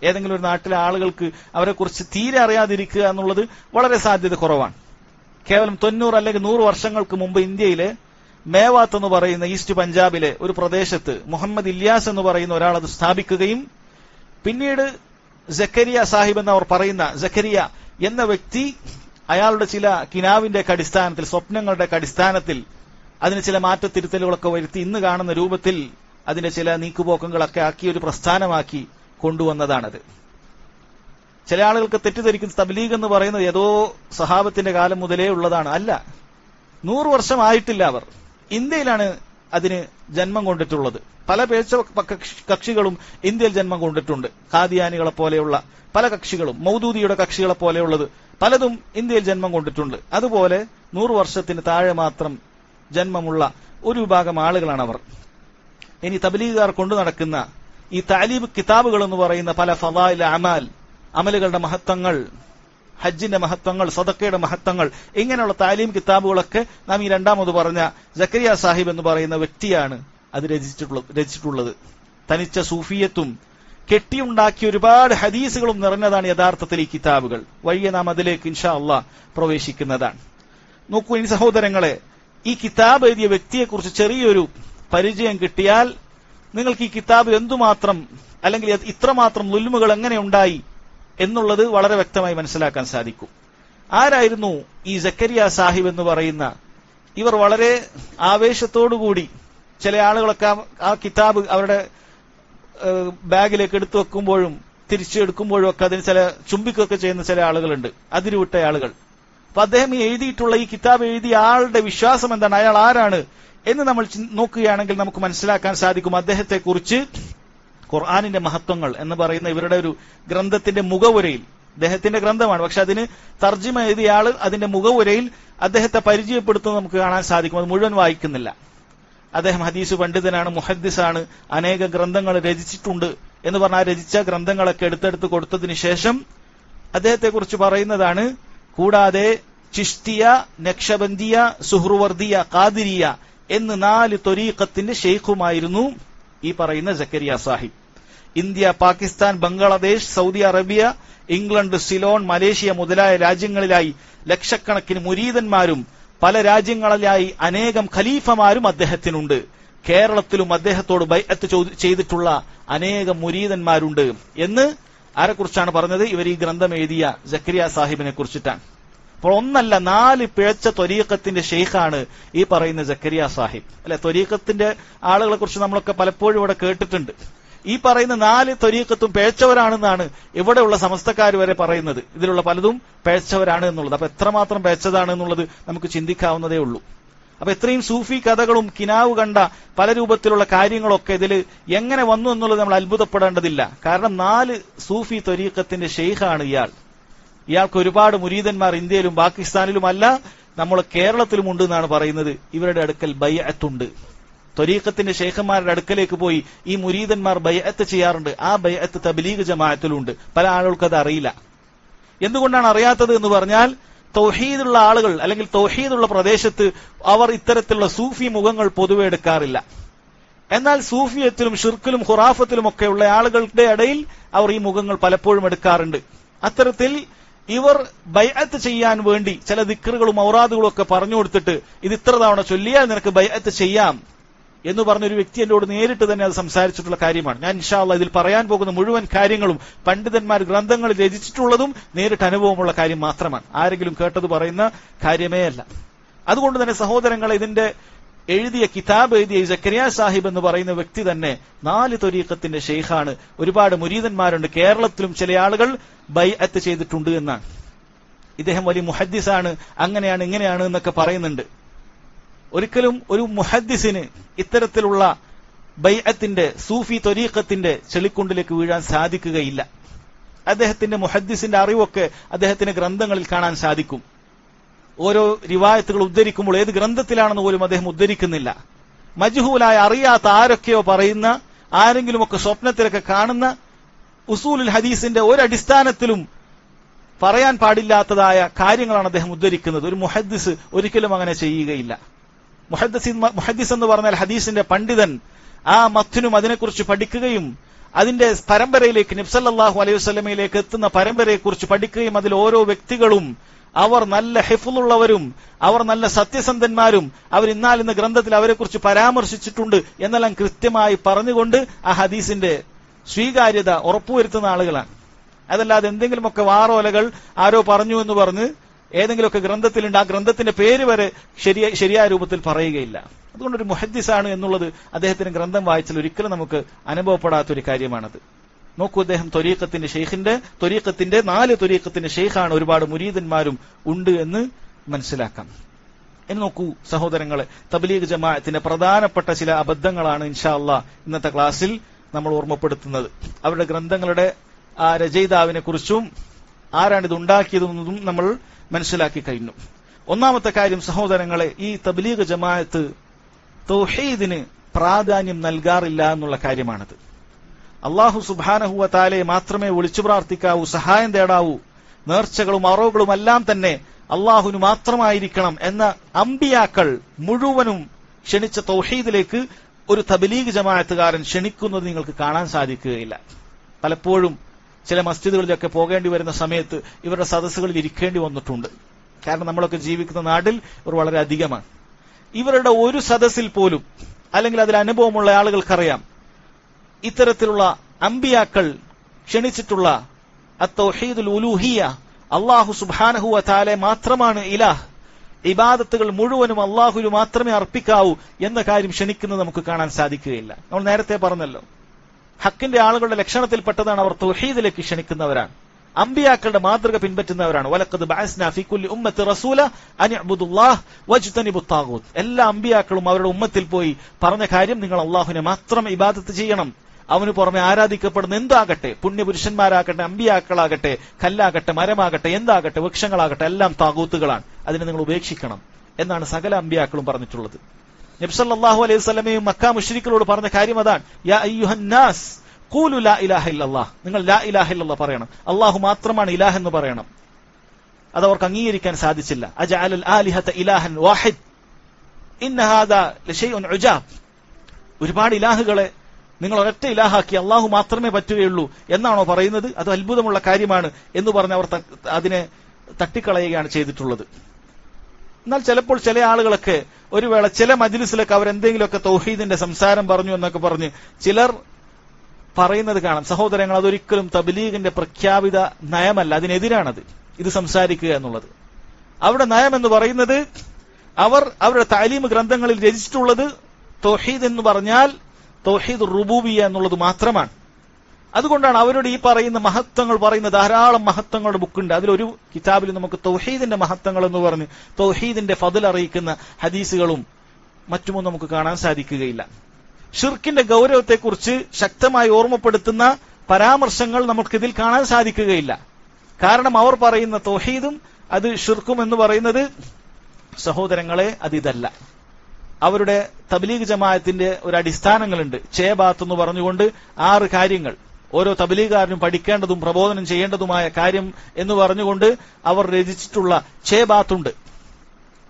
ഏതെങ്കിലും ഒരു നാട്ടിലെ ആളുകൾക്ക് അവരെക്കുറിച്ച് തീരെ അറിയാതിരിക്കുക എന്നുള്ളത് വളരെ സാധ്യത കുറവാണ്. കേവലം 90 അല്ലെങ്കിൽ 100 വർഷങ്ങൾക്ക് മുമ്പ് ഇന്ത്യയിലെ മേവാത്ത് എന്ന് പറയുന്ന ഈസ്റ്റ് പഞ്ചാബിലെ ഒരു പ്രദേശത്ത് മുഹമ്മദ് ഇല്യാസ് എന്ന് പറയുന്ന ഒരാൾ അത് സ്ഥാപിക്കുകയും പിന്നീട് സക്കരിയ സാഹിബ് എന്നവർ പറയുന്ന സക്കരിയ എന്ന വ്യക്തി അയാളുടെ ചില കിനാവിന്റെ അടിസ്ഥാനത്തിൽ, സ്വപ്നങ്ങളുടെ അടിസ്ഥാനത്തിൽ അതിന് ചില മാറ്റത്തിരുത്തലുകളൊക്കെ വരുത്തി ഇന്ന് കാണുന്ന രൂപത്തിൽ അതിന്റെ ചില നീക്കുപോക്കങ്ങളൊക്കെ ആക്കി ഒരു പ്രസ്ഥാനമാക്കി കൊണ്ടുവന്നതാണത്. ചില ആളുകൾക്ക് തെറ്റിദ്ധരിക്കുന്ന തബ്ലീഗ് എന്ന് പറയുന്നത് ഏതോ സഹാബത്തിന്റെ കാലം മുതലേ ഉള്ളതാണ്. അല്ല, 100 വർഷമായിട്ടില്ല. അവർ ഇന്ത്യയിലാണ് അതിന് ജന്മം കൊണ്ടിട്ടുള്ളത്. പല പേഴ്ച കക്ഷികളും ഇന്ത്യയിൽ ജന്മം കൊണ്ടിട്ടുണ്ട്. ഖാദിയാനികളെ പോലെയുള്ള പല കക്ഷികളും, മൗദൂദിയുടെ കക്ഷികളെ പോലെയുള്ളത് പലതും ഇന്ത്യയിൽ ജന്മം കൊണ്ടിട്ടുണ്ട്. അതുപോലെ 100 വർഷത്തിന് താഴെ മാത്രം ജന്മമുള്ള ഒരു വിഭാഗം ആളുകളാണ് അവർ. ഇനി തബ്ലീഗുകാർ കൊണ്ടു നടക്കുന്ന ഈ താലീബ് കിതാബുകൾ എന്ന് പറയുന്ന പല ഫളായിൽ അമാൽ, അമലുകളുടെ മഹത്വങ്ങൾ, ഹജ്ജിന്റെ മഹത്വങ്ങൾ, സദക്കയുടെ മഹത്വങ്ങൾ, ഇങ്ങനെയുള്ള താലീം കിതാബുകളൊക്കെ നാം ഈ രണ്ടാമത് പറഞ്ഞ സക്കരിയ സാഹിബ് എന്ന് പറയുന്ന വ്യക്തിയാണ് അത് രചിച്ചിട്ടുള്ളത്. തനിച്ച സൂഫിയത്തും കെട്ടിയുണ്ടാക്കിയ ഒരുപാട് ഹദീസുകളും നിറഞ്ഞതാണ് യഥാർത്ഥത്തിൽ ഈ കിതാബുകൾ. വഴിയെ നാം അതിലേക്ക് ഇൻഷാ അല്ലാഹ് പ്രവേശിക്കുന്നതാണ്. നോക്കൂ ഇനി സഹോദരങ്ങളെ, ഈ കിതാബ് എഴുതിയ വ്യക്തിയെക്കുറിച്ച് ചെറിയൊരു പരിചയം കിട്ടിയാൽ നിങ്ങൾക്ക് ഈ കിതാബ് എന്തുമാത്രം, അല്ലെങ്കിൽ ഇത്രമാത്രം ളുൽമുകൾ എങ്ങനെ ഉണ്ടായി എന്നുള്ളത് വളരെ വ്യക്തമായി മനസ്സിലാക്കാൻ സാധിക്കും. ആരായിരുന്നു ഈ സക്കരിയ സാഹിബ് എന്ന് പറയുന്ന ഇവർ? വളരെ ആവേശത്തോടുകൂടി ചില ആളുകളൊക്കെ ആ കിതാബ് അവരുടെ ബാഗിലേക്ക് എടുത്തു വെക്കുമ്പോഴും തിരിച്ചെടുക്കുമ്പോഴും ഒക്കെ അതിന് ചില ചുംബിക്കുകയൊക്കെ ചെയ്യുന്ന ചില ആളുകളുണ്ട്, അതിരുവിട്ട ആളുകൾ. അപ്പൊ അദ്ദേഹം എഴുതിയിട്ടുള്ള ഈ കിതാബ് എഴുതിയ ആളുടെ വിശ്വാസം എന്താണ്, അയാൾ ആരാണ് എന്ന് നമ്മൾ നോക്കുകയാണെങ്കിൽ നമുക്ക് മനസ്സിലാക്കാൻ സാധിക്കും. അദ്ദേഹത്തെ കുറിച്ച് ഖുർആനിന്റെ മഹത്വങ്ങൾ എന്ന് പറയുന്ന ഇവരുടെ ഒരു ഗ്രന്ഥത്തിന്റെ മുഖവുരയിൽ, അദ്ദേഹത്തിന്റെ ഗ്രന്ഥമാണ്, പക്ഷെ അതിന് തർജിമ എഴുതിയ ആള് അതിന്റെ മുഖവുരയിൽ അദ്ദേഹത്തെ പരിചയപ്പെടുത്തുന്നത് നമുക്ക് കാണാൻ സാധിക്കും. അത് മുഴുവൻ വായിക്കുന്നില്ല. അദ്ദേഹം ഹദീസ് പണ്ഡിതനാണ്, മുഹദ്ദിസാണ്, അനേക ഗ്രന്ഥങ്ങൾ രചിച്ചിട്ടുണ്ട് എന്ന് പറഞ്ഞാൽ രചിച്ച ഗ്രന്ഥങ്ങളൊക്കെ എടുത്തെടുത്ത് കൊടുത്തതിന് ശേഷം അദ്ദേഹത്തെ കുറിച്ച് പറയുന്നതാണ്, കൂടാതെ ചിഷ്തിയ, നക്ഷബന്ദിയ, സുഹ്റുവർദിയ, ഖാദിരിയ എന്ന് 4 ത്വരീഖത്തിന്റെ ഷെയ്ഖുമായിരുന്നു ഈ പറയുന്ന Zakariya Sahib. India, Pakistan, Bangladesh, Saudi Arabia, England, Ceylon, Malaysia മുതലായ രാജ്യങ്ങളിലായി ലക്ഷക്കണക്കിന് മുരീദന്മാരും പല രാജ്യങ്ങളിലായി അനേകം ഖലീഫമാരും അദ്ദേഹത്തിനുണ്ട്. കേരളത്തിലും അദ്ദേഹത്തോട് ബൈഅത്ത് ചെയ്തിട്ടുള്ള അനേകം മുരീദന്മാരുണ്ട് എന്ന് ആരെക്കുറിച്ചാണ് പറഞ്ഞത്? ഇവർ ഈ ഗ്രന്ഥം എഴുതിയ സക്കരിയ സാഹിബിനെ കുറിച്ചിട്ടാണ്. അപ്പോൾ ഒന്നല്ല, 4 പിഴച്ച ത്വരീഖത്തിന്റെ ഷെയ്ഖാണ് ഈ പറയുന്ന സക്കരിയ സാഹിബ്. അല്ലെ, ത്വരീഖത്തിന്റെ ആളുകളെ കുറിച്ച് നമ്മളൊക്കെ പലപ്പോഴും ഇവിടെ കേട്ടിട്ടുണ്ട്. ഈ പറയുന്ന 4 ത്വരീഖത്തും പിഴച്ചവരാണെന്നാണ് ഇവിടെയുള്ള സമസ്തക്കാർ വരെ പറയുന്നത്. ഇതിലുള്ള പലതും പിഴച്ചവരാണ് എന്നുള്ളത്. അപ്പൊ എത്രമാത്രം പിഴച്ചതാണ് എന്നുള്ളത് നമുക്ക് ചിന്തിക്കാവുന്നതേ ഉള്ളൂ. അപ്പൊ ഇത്രയും സൂഫി കഥകളും കിനാവ് കണ്ട പല രൂപത്തിലുള്ള കാര്യങ്ങളൊക്കെ ഇതിൽ എങ്ങനെ വന്നു എന്നുള്ളത് നമ്മൾ അത്ഭുതപ്പെടേണ്ടതില്ല. കാരണം 4 സൂഫി ത്വരീഖത്തിന്റെ ഷെയ്ഖാണ് ഇയാൾ. ഇയാൾക്ക് ഒരുപാട് മുരീദന്മാർ ഇന്ത്യയിലും പാകിസ്ഥാനിലുമല്ല, നമ്മൾ കേരളത്തിലും ഉണ്ട് എന്നാണ് പറയുന്നത്. ഇവരുടെ അടുക്കൽ ബൈഅത്തുണ്ട്. ത്വരീഖത്തിന്റെ ഷെയ്ഖന്മാരുടെ അടുക്കലേക്ക് പോയി ഈ മുരീദന്മാർ ബൈഅത്ത് ചെയ്യാറുണ്ട്. ആ ബൈഅത്ത് തബ്ലീഗ് ജമാഅത്തിലുണ്ട്. പല ആളുകൾക്ക് അത് അറിയില്ല. എന്തുകൊണ്ടാണ് അറിയാത്തത് എന്ന് പറഞ്ഞാൽ, തൗഹീദുള്ള ആളുകൾ അല്ലെങ്കിൽ തൗഹീദുള്ള പ്രദേശത്ത് അവർ ഇത്തരത്തിലുള്ള സൂഫി മുഖങ്ങൾ പൊതുവെ എടുക്കാറില്ല. എന്നാൽ സൂഫിയത്തിലും ഷിർക്കിലും ഖുറാഫത്തിലും ഒക്കെയുള്ള ആളുകളുടെ ഇടയിൽ അവർ ഈ മുഖങ്ങൾ പലപ്പോഴും എടുക്കാറുണ്ട്. അത്തരത്തിൽ ഇവർ ബൈഅത്ത് ചെയ്യാൻ വേണ്ടി ചില ദിക്റുകളും ഔറാദുകളും ഒക്കെ പറഞ്ഞു കൊടുത്തിട്ട് ഇത് ഇത്ര തവണ ചൊല്ലിയാൽ നിനക്ക് ബൈഅത്ത് ചെയ്യാം എന്ന് പറഞ്ഞൊരു വ്യക്തി എന്നോട് നേരിട്ട് തന്നെ അത് സംസാരിച്ചിട്ടുള്ള കാര്യമാണ്. ഞാൻ ഇൻഷാ അല്ലാഹ് ഇതിൽ പറയാൻ പോകുന്ന മുഴുവൻ കാര്യങ്ങളും പണ്ഡിതന്മാർ ഗ്രന്ഥങ്ങളിൽ രചിച്ചിട്ടുള്ളതും നേരിട്ട് അനുഭവമുള്ള കാര്യം മാത്രമാണ്. ആരെങ്കിലും കേട്ടത് പറയുന്ന കാര്യമേ അല്ല. അതുകൊണ്ട് തന്നെ സഹോദരങ്ങൾ, ഇതിന്റെ എഴുതിയ കിതാബ് എഴുതിയ സക്കരിയ സാഹിബ് എന്ന് പറയുന്ന വ്യക്തി തന്നെ 4 ത്വരീഖത്തിന്റെ ഷെയ്ഖാണ്. ഒരുപാട് മുരീദന്മാരുണ്ട്. കേരളത്തിലും ചില ആളുകൾ ബൈഅത്ത് ചെയ്തിട്ടുണ്ട് എന്നാണ്. ഇദ്ദേഹം വലിയ മുഹദ്ദിസാണ്, അങ്ങനെയാണ് ഇങ്ങനെയാണ് എന്നൊക്കെ പറയുന്നുണ്ട്. ഒരിക്കലും ഒരു മുഹദ്ദിസിന് ഇത്തരത്തിലുള്ള ബൈഅത്തിന്റെ സൂഫി ത്വരീഖത്തിന്റെ ചെളിക്കുണ്ടിലേക്ക് വീഴാൻ സാധിക്കുകയില്ല. അദ്ദേഹത്തിന്റെ മുഹദ്ദിസിന്റെ അറിവൊക്കെ അദ്ദേഹത്തിന്റെ ഗ്രന്ഥങ്ങളിൽ കാണാൻ സാധിക്കും. ഓരോ റിവായത്തുകൾ ഉദ്ധരിക്കുമ്പോൾ ഏത് ഗ്രന്ഥത്തിലാണെന്ന് പോലും അദ്ദേഹം ഉദ്ധരിക്കുന്നില്ല. മജ്ഹൂലായ അറിയാത്ത ആരൊക്കെയോ പറയുന്ന, ആരെങ്കിലുമൊക്കെ സ്വപ്നത്തിലൊക്കെ കാണുന്ന ഉസൂലുൽ ഹദീസിന്റെ ഒരടിസ്ഥാനത്തിലും പറയാൻ പാടില്ലാത്തതായ കാര്യങ്ങളാണ് അദ്ദേഹം ഉദ്ധരിക്കുന്നത്. ഒരു മുഹദ്ദിസ് ഒരിക്കലും അങ്ങനെ ചെയ്യുകയില്ല. മുഹദ്ദിസ് എന്ന് പറഞ്ഞാൽ ഹദീസിന്റെ പണ്ഡിതൻ. ആ മത്തിനും അതിനെക്കുറിച്ച് പഠിക്കുകയും അതിന്റെ പരമ്പരയിലേക്ക് നബി സല്ലല്ലാഹു അലൈഹി വസല്ലമയിലേക്ക് എത്തുന്ന പരമ്പരയെക്കുറിച്ച് പഠിക്കുകയും അതിൽ ഓരോ വ്യക്തികളും അവർ നല്ല ഹിഫ്ളുള്ളവരും അവർ നല്ല സത്യസന്ധന്മാരും അവർ ഇന്ന ഗ്രന്ഥത്തിൽ അവരെക്കുറിച്ച് പരാമർശിച്ചിട്ടുണ്ട് എന്നെല്ലാം കൃത്യമായി പറഞ്ഞുകൊണ്ട് ആ ഹദീസിന്റെ സ്വീകാര്യത ഉറപ്പുവരുത്തുന്ന ആളുകളാണ്. അതല്ലാതെ എന്തെങ്കിലുമൊക്കെ വാറോലകൾ ആരോ പറഞ്ഞു എന്ന് പറഞ്ഞ് ഏതെങ്കിലുമൊക്കെ ഗ്രന്ഥത്തിലുണ്ട്, ആ ഗ്രന്ഥത്തിന്റെ പേര് വരെ ശരിയായ രൂപത്തിൽ പറയുകയില്ല. അതുകൊണ്ടൊരു മുഹദ്ദിസാണ് എന്നുള്ളത് അദ്ദേഹത്തിന്റെ ഗ്രന്ഥം വായിച്ചാൽ ഒരിക്കലും നമുക്ക് അനുഭവപ്പെടാത്തൊരു കാര്യമാണത്. നോക്കൂ, അദ്ദേഹം ത്വരീഖത്തിന്റെ 4 ത്വരീഖത്തിന്റെ ഷെയ്ഖാണ്. ഒരുപാട് മുരീദന്മാരും ഉണ്ട് എന്ന് മനസ്സിലാക്കാം. എന്ന് നോക്കൂ സഹോദരങ്ങളെ, തബ്ലീഗ് ജമാഅത്തിന്റെ പ്രധാനപ്പെട്ട ചില അബദ്ധങ്ങളാണ് ഇൻഷാ അല്ലാഹ് ഇന്നത്തെ ക്ലാസ്സിൽ നമ്മൾ ഓർമ്മപ്പെടുത്തുന്നത്. അവരുടെ ഗ്രന്ഥങ്ങളുടെ ആ രചയിതാവിനെ കുറിച്ചും ആരാണിത് ഉണ്ടാക്കിയതെന്നതും നമ്മൾ മനസ്സിലാക്കി കഴിഞ്ഞു. ഒന്നാമത്തെ കാര്യം സഹോദരങ്ങളെ, ഈ തബ്ലീഗ് ജമാഅത്ത് തൗഹീദിന് പ്രാധാന്യം നൽകാറില്ല എന്നുള്ള കാര്യമാണത്. അല്ലാഹു സുബ്ഹാനഹു വ തആലയെ മാത്രമേ വിളിച്ചു പ്രാർത്ഥിക്കാവൂ, സഹായം തേടാവൂ, നേർച്ചകളും അറവുകളും എല്ലാം തന്നെ അള്ളാഹുവിന് മാത്രമായിരിക്കണം എന്ന അമ്പിയാക്കൾ മുഴുവനും ക്ഷണിച്ച തൗഹീദിലേക്ക് ഒരു തബ്ലീഗ് ജമാഅത്തുകാരൻ ക്ഷണിക്കുന്നത് നിങ്ങൾക്ക് കാണാൻ സാധിക്കുകയില്ല. പലപ്പോഴും ചില മസ്ജിദുകളിലൊക്കെ പോകേണ്ടി വരുന്ന സമയത്ത് ഇവരുടെ സദസ്സുകളിൽ ഇരിക്കേണ്ടി വന്നിട്ടുണ്ട്. കാരണം നമ്മളൊക്കെ ജീവിക്കുന്ന നാട്ടിൽ ഇവർ വളരെ അധികമാണ്. ഇവരുടെ ഒരു സദസ്സിൽ പോലും, അല്ലെങ്കിൽ അതിൽ അനുഭവമുള്ള ആളുകൾക്കറിയാം, ഇത്തരത്തിലുള്ള അമ്പിയാക്കൾ ക്ഷണിച്ചിട്ടുള്ള അത്തൗഹീദുൽ ഉലൂഹിയ, അല്ലാഹു സുബ്ഹാനഹു വ തആല മാത്രമാണ് ഇലാഹ്, ഇബാദത്തുകൾ മുഴുവനും അല്ലാഹുവിന് മാത്രമേ അർപ്പിക്കാവൂ എന്ന കാര്യം ക്ഷണിക്കുന്നത് നമുക്ക് കാണാൻ സാധിക്കുകയില്ല. നമ്മൾ നേരത്തെ പറഞ്ഞല്ലോ, ഹക്കിന്റെ ആളുകളുടെ ലക്ഷണത്തിൽപ്പെട്ടതാണ് അവർ തൗഹീദിലേക്ക് ക്ഷണിക്കുന്നവരാണ്, അമ്പിയാക്കളുടെ മാതൃക പിൻപറ്റുന്നവരാണ്. വലഖദ് ബഅസ്നാ ഫീ കുല്ലി ഉമ്മത്തി റസൂല അൻ ഇഅ്ബുദുല്ലാഹ് വജ്തനിബുത് താഗൂത്ത്. എല്ലാ അമ്പിയാക്കളും അവരുടെ ഉമ്മത്തിൽ പോയി പറഞ്ഞ കാര്യം നിങ്ങൾ അല്ലാഹുവിനെ മാത്രം ഇബാദത്ത് ചെയ്യണം, അവന് പുറമെ ആരാധിക്കപ്പെടുന്ന എന്താകട്ടെ, പുണ്യപുരുഷന്മാരാകട്ടെ, അമ്പിയാക്കളാകട്ടെ, കല്ലാകട്ടെ, മരമാകട്ടെ, എന്താകട്ടെ, വൃക്ഷങ്ങളാകട്ടെ, എല്ലാം താഗൂത്തുകളാണ്, അതിനെ നിങ്ങൾ ഉപേക്ഷിക്കണം എന്നാണ് സകല അമ്പിയാക്കളും പറഞ്ഞിട്ടുള്ളത്. നബി സല്ലല്ലാഹു അലൈഹി വസല്ലമയും മക്ക മുശ്രിക്കുകളോട് പറഞ്ഞ കാര്യം അതാണ്. യാ അയ്യുഹന്നാസ് ഖൂലു ലാ ഇലാഹ ഇല്ലല്ലാഹ്, നിങ്ങൾ ലാ ഇലാഹ ഇല്ലല്ലാഹ് പറയണം, അല്ലാഹു മാത്രമാണ് ഇലാഹ് എന്ന് പറയണം. അതവർക്ക് അംഗീകരിക്കാൻ സാധിച്ചില്ല. അജഅലൽ ആലിഹത ഇലാഹൻ വാഹിദ് ഇന്ന ഹാദാ ലശൈഉൻ ഉജാബ്. ഒരുപാട് ഇലാഹുകളെ നിങ്ങൾ ഒരൊറ്റ ഇലാഹാക്കി അല്ലാഹു മാത്രമേ പറ്റുകയുള്ളൂ എന്നാണോ പറയുന്നത്? അത് അത്ഭുതമുള്ള കാര്യമാണ് എന്ന് പറഞ്ഞ് അവർ അതിനെ തട്ടിക്കളയുകയാണ് ചെയ്തിട്ടുള്ളത്. എന്നാൽ ചിലപ്പോൾ ചില ആളുകളൊക്കെ ഒരു വേള ചില മജ്ലിസിലൊക്കെ അവരെന്തെങ്കിലുമൊക്കെ തൗഹീദിന്റെ സംസാരം പറഞ്ഞു എന്നൊക്കെ പറഞ്ഞ് ചിലർ പറയുന്നത് കാണാം. സഹോദരങ്ങൾ, അതൊരിക്കലും തബ്ലീഗിന്റെ പ്രഖ്യാപിത നയമല്ല, അതിനെതിരാണത് ഇത് സംസാരിക്കുക എന്നുള്ളത്. അവരുടെ നയം എന്ന് പറയുന്നത് അവർ അവരുടെ തഅലീം ഗ്രന്ഥങ്ങളിൽ രചിച്ചിട്ടുള്ളത് തൗഹീദ് എന്ന് പറഞ്ഞാൽ തൗഹീദ് റുബൂബിയ്യ എന്നുള്ളത് മാത്രമാണ്. അതുകൊണ്ടാണ് അവരോട് ഈ പറയുന്ന മഹത്വങ്ങൾ പറയുന്ന ധാരാളം മഹത്വങ്ങളുടെ ബുക്കുണ്ട്. അതിലൊരു കിതാബിൽ നമുക്ക് തൗഹീദിന്റെ മഹത്വങ്ങൾ എന്ന് പറഞ്ഞ് തൗഹീദിന്റെ ഫضൽ അറിയിക്കുന്ന ഹദീസുകളും മറ്റുമൊന്നും നമുക്ക് കാണാൻ സാധിക്കുകയില്ല. ഷിർക്കിന്റെ ഗൗരവത്തെക്കുറിച്ച് ശക്തമായി ഓർമ്മപ്പെടുത്തുന്ന പരാമർശങ്ങൾ നമുക്കിതിൽ കാണാൻ സാധിക്കുകയില്ല. കാരണം അവർ പറയുന്ന തൗഹീദും അത് ഷിർക്കും എന്ന് പറയുന്നത് സഹോദരങ്ങളെ അതിതല്ല. അവരുടെ തബ്ലീഗ് ജമാഅത്തിന്റെ ഒരു അടിസ്ഥാനങ്ങളുണ്ട്. ചേബാത്ത് എന്ന് പറഞ്ഞുകൊണ്ട് 6 കാര്യങ്ങൾ ഓരോ തബ്ലീഗുകാരനും പഠിക്കേണ്ടതും പ്രബോധനം ചെയ്യേണ്ടതുമായ കാര്യം എന്ന് പറഞ്ഞുകൊണ്ട് അവർ രചിച്ചിട്ടുള്ള ചേബാത്തുണ്ട്.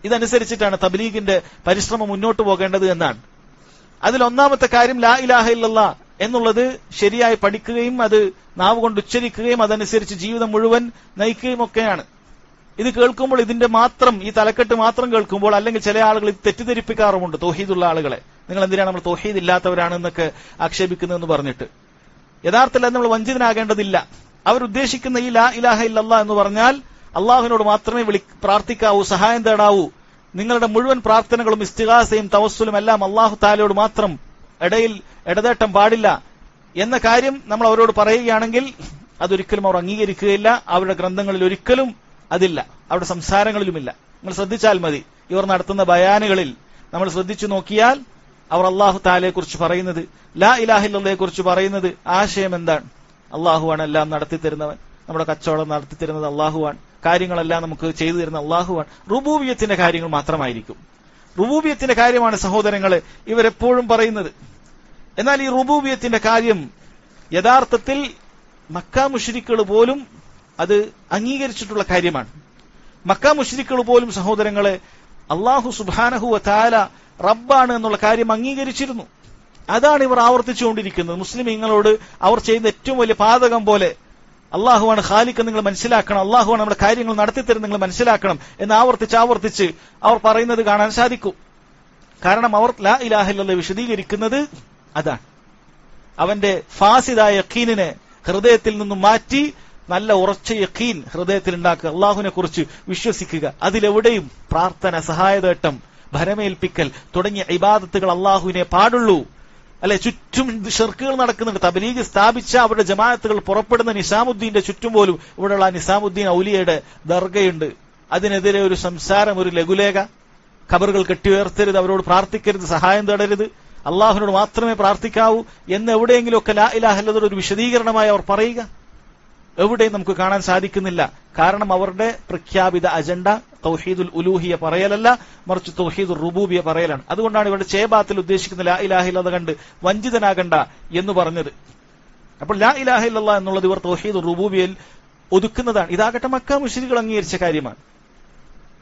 ഇതനുസരിച്ചിട്ടാണ് തബ്ലീഗിന്റെ പരിശ്രമം മുന്നോട്ട് പോകേണ്ടത് എന്നാണ്. അതിൽ ഒന്നാമത്തെ കാര്യം ലാ ഇലാഹ ഇല്ലല്ലാഹ് എന്നുള്ളത് ശരിയായി പഠിക്കുകയും അത് നാവ് കൊണ്ട് ഉച്ചരിക്കുകയും അതനുസരിച്ച് ജീവിതം മുഴുവൻ നയിക്കുകയും ഒക്കെയാണ്. ഇത് കേൾക്കുമ്പോൾ ഇതിന്റെ മാത്രം ഈ തലക്കെട്ട് മാത്രം കേൾക്കുമ്പോൾ അല്ലെങ്കിൽ ചില ആളുകൾ ഇത് തെറ്റിദ്ധരിപ്പിക്കാറുമുണ്ട് തൗഹീദുള്ള ആളുകളെ. നിങ്ങൾ എന്തിനാണ് നമ്മൾ തൗഹീദ് ഇല്ലാത്തവരാണെന്നൊക്കെ ആക്ഷേപിക്കുന്നതെന്ന് പറഞ്ഞിട്ട്. യഥാർത്ഥത്തിൽ നമ്മൾ വഞ്ചിതനാകേണ്ടതില്ല. അവരുദ്ദേശിക്കുന്ന ഈ ലാ ഇലാഹ ഇല്ലല്ലാഹ് എന്ന് പറഞ്ഞാൽ അള്ളാഹുവിനോട് മാത്രമേ പ്രാർത്ഥിക്കാവൂ, സഹായം തേടാവൂ, നിങ്ങളുടെ മുഴുവൻ പ്രാർത്ഥനകളും ഇസ്തിഗാസയും തവസ്സുലും എല്ലാം അള്ളാഹു തആലയോട് മാത്രം, ഇടയിൽ ഇടതേട്ടം പാടില്ല എന്ന കാര്യം നമ്മൾ അവരോട് പറയുകയാണെങ്കിൽ അതൊരിക്കലും അവർ അംഗീകരിക്കുകയില്ല. അവരുടെ ഗ്രന്ഥങ്ങളിൽ ഒരിക്കലും അതില്ല, അവരുടെ സംസാരങ്ങളിലുമില്ല. നിങ്ങൾ ശ്രദ്ധിച്ചാൽ മതി, ഇവർ നടത്തുന്ന ബയാനുകളിൽ നമ്മൾ ശ്രദ്ധിച്ചു നോക്കിയാൽ അവർ അള്ളാഹു തആലയെ കുറിച്ച് പറയുന്നത്, ലാ ഇലാഹ ഇല്ലല്ലാഹയെ കുറിച്ച് പറയുന്നത് ആശയം എന്താണ്? അള്ളാഹുവാണ് എല്ലാം നടത്തി തരുന്നവൻ, നമ്മുടെ കച്ചവടം നടത്തി തരുന്നത് അള്ളാഹുവാണ്, കാര്യങ്ങളെല്ലാം നമുക്ക് ചെയ്തു തരുന്ന അള്ളാഹുവാണ്. റുബൂബിയത്തിന്റെ കാര്യങ്ങൾ മാത്രമായിരിക്കും. റുബൂബിയത്തിന്റെ കാര്യമാണ് സഹോദരങ്ങളെ ഇവരെപ്പോഴും പറയുന്നത്. എന്നാൽ ഈ റുബൂബിയത്തിന്റെ കാര്യം യഥാർത്ഥത്തിൽ മക്ക മുശ്രിക്കുകൾ പോലും അത് അംഗീകരിച്ചിട്ടുള്ള കാര്യമാണ്. മക്ക മുശ്രിക്കുകൾ പോലും സഹോദരങ്ങളെ അല്ലാഹു സുബ്ഹാനഹു വ തആല റബ്ബാണ് എന്നുള്ള കാര്യം അംഗീകരിച്ചിരുന്നു. അതാണ് ഇവർ ആവർത്തിച്ചുകൊണ്ടിരിക്കുന്നത്. മുസ്ലിമീങ്ങളോട് അവർ ചെയ്യുന്ന ഏറ്റവും വലിയ പാതകം പോലെ അള്ളാഹുവാണ് ഖാലിഖ് നിങ്ങൾ മനസ്സിലാക്കണം, അള്ളാഹുവാണ് നമ്മുടെ കാര്യങ്ങൾ നടത്തിത്തരുന്ന നിങ്ങൾ മനസ്സിലാക്കണം എന്ന് ആവർത്തിച്ച് അവർ പറയുന്നത് കാണാൻ സാധിക്കും. കാരണം അവർ ലാ ഇലാഹ ഇല്ലല്ലാഹ് വിശദീകരിക്കുന്നത് അതാണ്. അവന്റെ ഫാസിദായ യഖീനിനെ ഹൃദയത്തിൽ നിന്നും മാറ്റി നല്ല ഉറച്ച യഖീൻ ഹൃദയത്തിൽ ഉണ്ടാക്കുക, അള്ളാഹുവിനെ കുറിച്ച് വിശ്വസിക്കുക. അതിലെവിടെയും പ്രാർത്ഥന, സഹായതേട്ടം, ഭരമേൽപ്പിക്കൽ തുടങ്ങിയ ഇബാദത്തുകൾ അള്ളാഹുവിനെ പാടുള്ളൂ. അല്ലെ, ചുറ്റും ഷിർക്കുകൾ നടക്കുന്നുണ്ട്. തബ്ലീഗ് സ്ഥാപിച്ച അവരുടെ ജമാഅത്തുകൾ പുറപ്പെടുന്ന നിസാമുദ്ദീന്റെ ചുറ്റും പോലും ഇവിടെയുള്ള നിസാമുദ്ദീൻ ഔലിയയുടെ ദർഗയുണ്ട്. അതിനെതിരെ ഒരു സംസാരം, ഒരു ലഘുലേഖ, ഖബറുകൾ കെട്ടിയുയർത്തരുത്, അവരോട് പ്രാർത്ഥിക്കരുത്, സഹായം തേടരുത്, അള്ളാഹുവിനോട് മാത്രമേ പ്രാർത്ഥിക്കാവൂ എന്ന് എവിടെയെങ്കിലുമൊക്കെ ലാ ഇലാഹ ഇല്ലല്ലാഹ് ഒരു വിശദീകരണമായി അവർ പറയുക? എവിടെയും നമുക്ക് കാണാൻ സാധിക്കുന്നില്ല. കാരണം അവരുടെ പ്രഖ്യാപിത അജണ്ട തൗഹീദുൽ ഉലൂഹിയ പറയലല്ല, മറിച്ച് തൗഹീദുൽ റുബൂബിയ പറയലാണ്. അതുകൊണ്ടാണ് ഇവരുടെ ചേബാത്തിൽ ഉദ്ദേശിക്കുന്ന ലാ ഇലാഹ ഇല്ലല്ലാഹ് കണ്ട് വഞ്ചിതനാകണ്ട എന്ന് പറഞ്ഞത്. അപ്പോൾ ലാ ഇലാഹ ഇല്ലല്ലാഹ് എന്നുള്ളത് ഇവർ തൗഹീദുൽ റുബൂബിയയിൽ ഒതുക്കുന്നതാണ്. ഇതാകട്ടെ മക്ക മുശ്രിക്കുകൾ അംഗീകരിച്ച കാര്യമാണ്.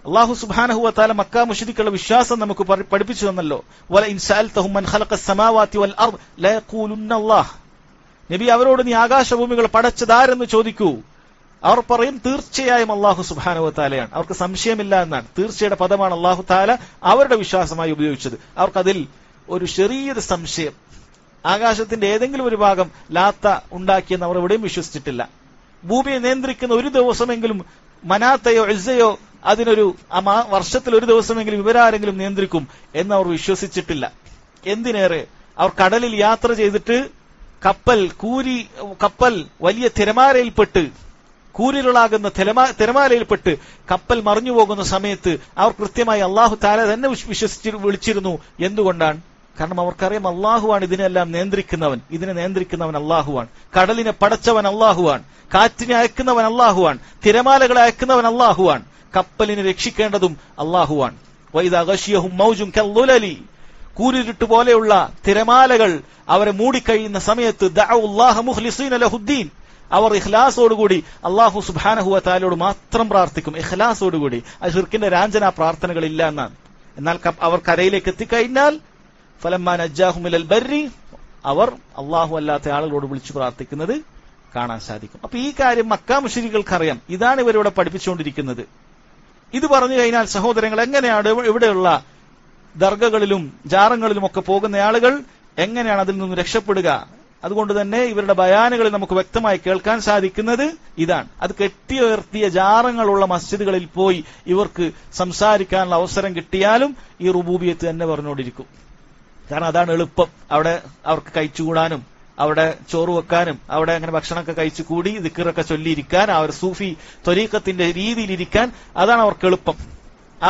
അല്ലാഹു സുബ്ഹാനഹു വ തആല മക്ക മുശ്രിക്കുകളുടെ വിശ്വാസം നമുക്ക് പഠിപ്പിച്ചു തന്നല്ലോ. വല ഇൻ സഅൽതഹും മൻ ഖലഖസ് സമാവാതി വൽ അർദ് ലയഖൂലുന്ന അല്ലാഹ്. നബി അവരോട് നീ ആകാശഭൂമികൾ പടച്ചതാരെന്ന് ചോദിക്കൂ, അവർ പറയും തീർച്ചയായും അല്ലാഹു സുബ്ഹാനഹു വ തആലയാണ്. അവർക്ക് സംശയമില്ല എന്നാണ്. തീർച്ചയുടെ പദമാണ് അല്ലാഹു തആല അവരുടെ വിശ്വാസമായി ഉപയോഗിച്ചത്. അവർക്കതിൽ ഒരു ചെറിയൊരു സംശയം, ആകാശത്തിന്റെ ഏതെങ്കിലും ഒരു ഭാഗം ലാത്ത ഉണ്ടാക്കിയെന്ന് അവർ എവിടെയും വിശ്വസിച്ചിട്ടില്ല. ഭൂമിയെ നിയന്ത്രിക്കുന്ന ഒരു ദിവസമെങ്കിലും മനാത്തയോ ഇസ്സയോ അതിനൊരു വർഷത്തിൽ ഒരു ദിവസമെങ്കിലും ഇവരാരെങ്കിലും നിയന്ത്രിക്കും എന്ന് അവർ വിശ്വസിച്ചിട്ടില്ല. എന്തിനേറെ അവർ കടലിൽ യാത്ര ചെയ്തിട്ട് കപ്പൽ വലിയ തിരമാലയിൽപ്പെട്ട്, കൂരിരുളാകുന്ന തിരമാലയിൽപ്പെട്ട് കപ്പൽ മറിഞ്ഞു പോകുന്ന സമയത്ത് അവർ കൃത്യമായി അല്ലാഹു തആല തന്നെ വിളിച്ചിരുന്നു. എന്തുകൊണ്ടാണ്? കാരണം അവർക്കറിയാം അല്ലാഹുവാണ് ഇതിനെല്ലാം നിയന്ത്രിക്കുന്നവൻ, ഇതിനെ നിയന്ത്രിക്കുന്നവൻ അല്ലാഹുവാണ്. കടലിനെ പടച്ചവൻ അല്ലാഹുവാണ്, കാറ്റിനെ അയക്കുന്നവൻ അല്ലാഹുവാണ്, തിരമാലകളെ അയക്കുന്നവൻ അല്ലാഹുവാണ്, കപ്പലിനെ രക്ഷിക്കേണ്ടതും അല്ലാഹുവാണ്. വഇദാ ഗശിയഹും മൗജുൻ കൽളുലലി, കൂരിരുട്ട് പോലെയുള്ള തിരമാലകൾ അവരെ മൂടിക്കഴിയുന്ന സമയത്ത് ദഅഉല്ലാഹ മുഖ്ലിസീന ലഹുദ്ദീൻ, അവർ ഇഖ്ലാസോടുകൂടി അല്ലാഹു സുബ്ഹാനഹു വ തആലയോട് മാത്രം പ്രാർത്ഥിക്കും. ഇഖ്ലാസോടുകൂടി, അത് ശിർക്കിന്റെ രാഞ്ജന പ്രാർത്ഥനകളില്ല എന്നാണ്. എന്നാൽ അവർ കരയിലേക്ക് എത്തിക്കഴിഞ്ഞാൽ ഫലമ്മാ നജ്ജാഹും ഇലൽ ബർരി, അവർ അല്ലാഹു അല്ലാത്ത ആളുകളോട് വിളിച്ചു പ്രാർത്ഥിക്കുന്നത് കാണാൻ സാധിക്കും. അപ്പൊ ഈ കാര്യം മക്ക മുശ്രിക്കുകൾക്കറിയാം. ഇതാണ് ഇവരിവിടെ പഠിപ്പിച്ചുകൊണ്ടിരിക്കുന്നത്. ഇത് പറഞ്ഞു കഴിഞ്ഞാൽ സഹോദരങ്ങൾ, എങ്ങനെയാണ് ഇവിടെയുള്ള ദർഗകളിലും ജാറങ്ങളിലും ഒക്കെ പോകുന്ന ആളുകൾ എങ്ങനെയാണ് അതിൽ നിന്ന് രക്ഷപ്പെടുക? അതുകൊണ്ട് തന്നെ ഇവരുടെ ബയാനുകളിൽ നമുക്ക് വ്യക്തമായി കേൾക്കാൻ സാധിക്കുന്നത് ഇതാണ്. അത് കെട്ടിയുയർത്തിയ ജാറങ്ങളുള്ള മസ്ജിദുകളിൽ പോയി ഇവർക്ക് സംസാരിക്കാനുള്ള അവസരം കിട്ടിയാലും ഈ റുബൂബിയത്ത് തന്നെ പറഞ്ഞുകൊണ്ടിരിക്കും. കാരണം അതാണ് എളുപ്പം. അവിടെ അവർക്ക് കഴിച്ചുകൂടാനും അവിടെ ചോറ് വെക്കാനും അവിടെ അങ്ങനെ ഭക്ഷണമൊക്കെ കഴിച്ചു കൂടി ദിക്റൊക്കെ ചൊല്ലിയിരിക്കാൻ, ആ ഒരു സൂഫി ത്വരീഖത്തിന്റെ രീതിയിലിരിക്കാൻ അതാണ് അവർക്ക് എളുപ്പം. ആ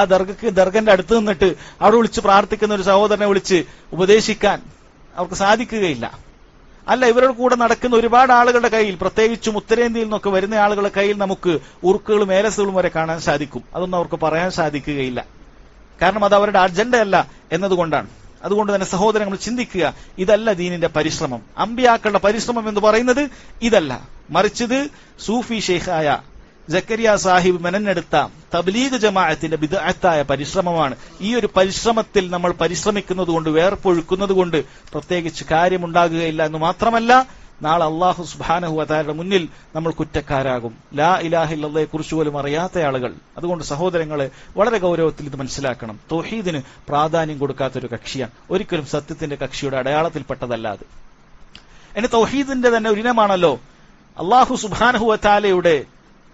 ദർഗന്റെ അടുത്ത് നിന്നിട്ട് അവിടെ വിളിച്ച് പ്രാർത്ഥിക്കുന്ന ഒരു സഹോദരനെ വിളിച്ച് ഉപദേശിക്കാൻ അവർക്ക് സാധിക്കുകയില്ല. അല്ല, ഇവരുടെ കൂടെ നടക്കുന്ന ഒരുപാട് ആളുകളുടെ കയ്യിൽ, പ്രത്യേകിച്ചും ഉത്തരേന്ത്യയിൽ നിന്നൊക്കെ വരുന്ന ആളുകളുടെ കയ്യിൽ നമുക്ക് ഉറുക്കുകളും ഏലസുകളും വരെ കാണാൻ സാധിക്കും. അതൊന്നും അവർക്ക് പറയാൻ സാധിക്കുകയില്ല. കാരണം അത് അവരുടെ അജണ്ടയല്ല എന്നതുകൊണ്ടാണ്. അതുകൊണ്ട് തന്നെ സഹോദരങ്ങൾ ചിന്തിക്കുക, ഇതല്ല ദീനിന്റെ പരിശ്രമം. അമ്പിയാക്കളുടെ പരിശ്രമം എന്ന് പറയുന്നത് ഇതല്ല, മറിച്ചത് സൂഫി ഷെയ്ഖായ സക്കരിയ സാഹിബ് മെനഞ്ഞെടുത്ത തബ്ലീഗ് ജമാഅത്തിന്റെ ബിദ്അത്തായ പരിശ്രമമാണ്. ഈ ഒരു പരിശ്രമത്തിൽ നമ്മൾ പരിശ്രമിക്കുന്നത് കൊണ്ട്, വേർപ്പൊഴുക്കുന്നത് കൊണ്ട് പ്രത്യേകിച്ച് കാര്യമുണ്ടാകുകയില്ല എന്ന് മാത്രമല്ല, നാളെ അല്ലാഹു സുബ്ഹാനഹു വ തആലയുടെ മുന്നിൽ നമ്മൾ കുറ്റക്കാരാകും. ലാ ഇലാഹ ഇല്ലല്ലാഹയെ കുറിച്ച് പോലും അറിയാത്ത ആളുകൾ. അതുകൊണ്ട് സഹോദരങ്ങളെ, വളരെ ഗൗരവത്തിൽ ഇത് മനസ്സിലാക്കണം. തൗഹീദിന് പ്രാധാന്യം കൊടുക്കാത്തൊരു കക്ഷിയാണ്, ഒരിക്കലും സത്യത്തിന്റെ കക്ഷിയുടെ അടയാളത്തിൽപ്പെട്ടതല്ല അത്. ഇനി തൗഹീദിന്റെ തന്നെ ഒരു ഇനമാണല്ലോ അല്ലാഹു സുബ്ഹാനഹു വ തആലയുടെ